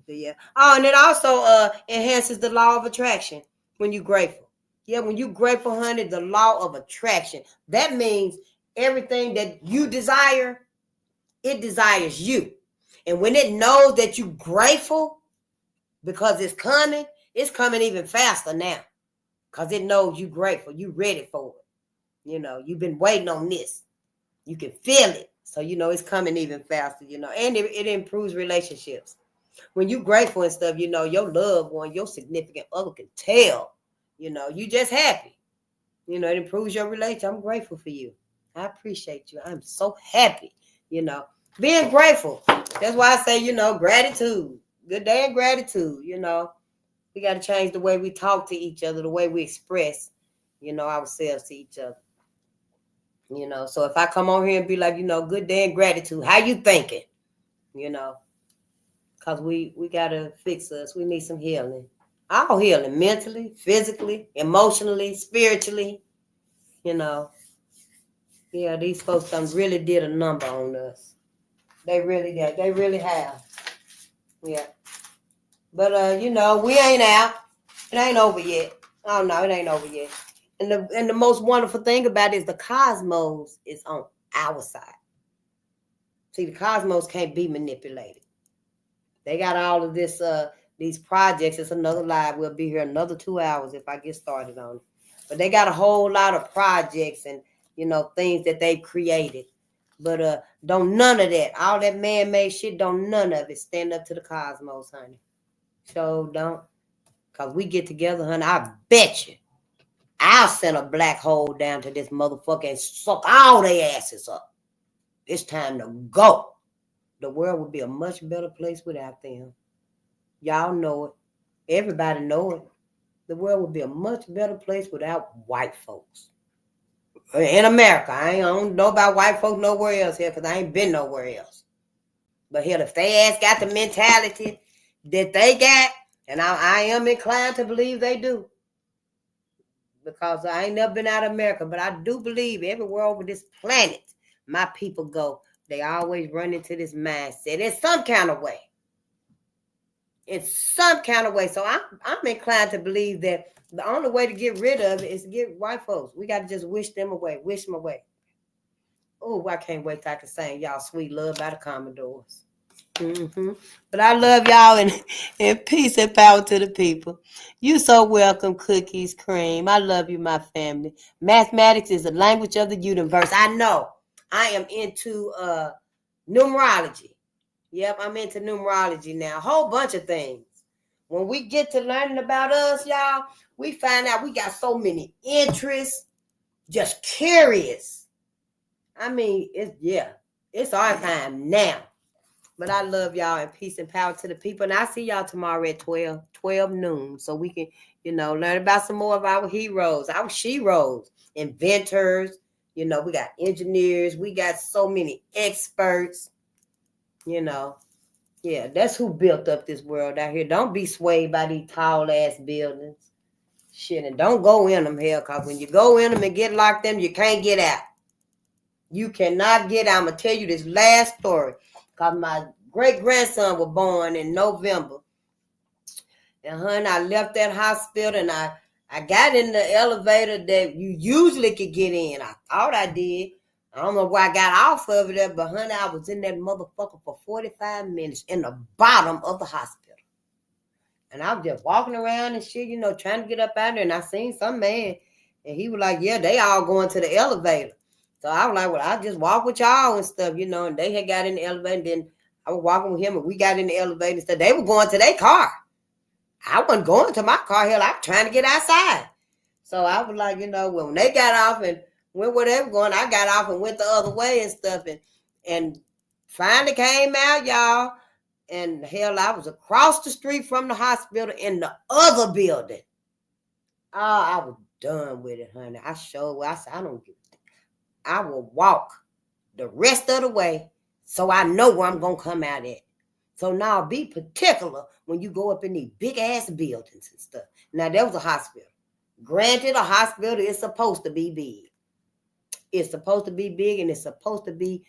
Yeah. Oh, and it also enhances the law of attraction when you're grateful. Yeah, when you're grateful, honey, the law of attraction. That means everything that you desire, it desires you. And when it knows that you're grateful because it's coming even faster now. Because it knows you're grateful. You're ready for it. You know, you've been waiting on this. You can feel it. So, you know, it's coming even faster, you know. And it improves relationships. When you're grateful and stuff, you know, your loved one, your significant other can tell, you know, you just happy. You know, it improves your relationship. I'm grateful for you. I appreciate you. I'm so happy, you know. Being grateful. That's why I say, you know, gratitude. Good day and gratitude, you know. We got to change the way we talk to each other, the way we express, you know, ourselves to each other. You know, so if I come on here and be like, you know, good day and gratitude, how you thinking? You know. Because we got to fix us. We need some healing. All healing, mentally, physically, emotionally, spiritually. You know. Yeah, these folks done really did a number on us. They really did. They really have. Yeah. But, you know, we ain't out. It ain't over yet. Oh, no, it ain't over yet. And the most wonderful thing about it is the cosmos is on our side. See, the cosmos can't be manipulated. They got all of this, these projects. It's another live. We'll be here another 2 hours if I get started on it. But they got a whole lot of projects and, you know, things that they've created. But don't none of that, all that man-made shit, don't none of it stand up to the cosmos, honey. So don't. Because we get together, honey, I bet you I'll send a black hole down to this motherfucker and suck all their asses up. It's time to go. The world would be a much better place without them. Y'all know it. Everybody know it. The world would be a much better place without white folks. In America. I don't know about white folks nowhere else here because I ain't been nowhere else. But hell, if they ass got the mentality that they got, and I am inclined to believe they do. Because I ain't never been out of America, but I do believe everywhere over this planet, my people go, they always run into this mindset in some kind of way. In some kind of way. So I'm inclined to believe that the only way to get rid of it is to get white folks. We got to just wish them away. Wish them away. Oh, I can't wait till I can sing y'all Sweet Love by the Commodores. But I love y'all and peace and power to the people. You so welcome, Cookies Cream. I love you, my family. Mathematics is the language of the universe. I know. I am into numerology. Yep, I'm into numerology now. A whole bunch of things. When we get to learning about us, y'all, we find out we got so many interests, just curious. I mean, it's our time now. But I love y'all, and peace and power to the people. And I'll see y'all tomorrow at 12 noon. So we can, learn about some more of our heroes, our sheroes, inventors. We got engineers. We got so many experts. Yeah, that's who built up this world out here. Don't be swayed by these tall ass buildings. Shit, and don't go in them, hell, because when you go in them and get locked in, you can't get out. You cannot get out. I'm going to tell you this last story. Because my great-grandson was born in November. And I left that hospital, and I got in the elevator that you usually could get in. I thought I did. I don't know where I got off of it, but I was in that motherfucker for 45 minutes in the bottom of the hospital. And I was just walking around and shit, trying to get up out there. And I seen some man, and he was like, yeah, they all going to the elevator. So I was like, well, I'll just walk with y'all and stuff, and they had got in the elevator. And then I was walking with him, and we got in the elevator and stuff. They were going to their car. I wasn't going to my car. Hell, I was trying to get outside. So I was like, when they got off and went where they were going, I got off and went the other way and stuff. And finally came out, y'all. And hell, I was across the street from the hospital in the other building. Oh, I was done with it, honey. I said, I don't give a thing. I will walk the rest of the way so I know where I'm going to come out at. So now be particular when you go up in these big ass buildings and stuff. Now, there was a hospital. Granted, a hospital is supposed to be big. It's supposed to be big, and it's supposed to be,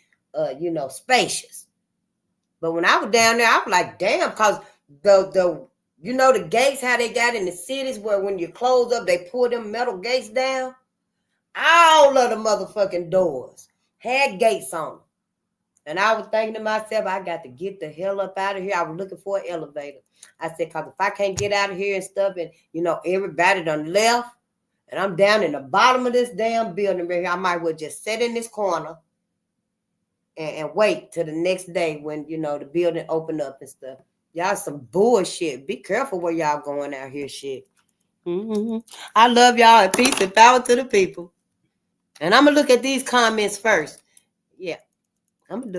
spacious. But when I was down there, I was like, damn, because the gates, how they got in the cities where when you close up, they pull them metal gates down. All of the motherfucking doors had gates on them. And I was thinking to myself, I got to get the hell up out of here. I was looking for an elevator. I said, because if I can't get out of here and stuff, and, everybody done left, and I'm down in the bottom of this damn building right here, I might well just sit in this corner and wait till the next day when, the building open up and stuff. Y'all some bullshit. Be careful where y'all going out here, shit. Mm-hmm. I love y'all, and peace and power to the people. And I'm going to look at these comments first. Yeah, I'm going to do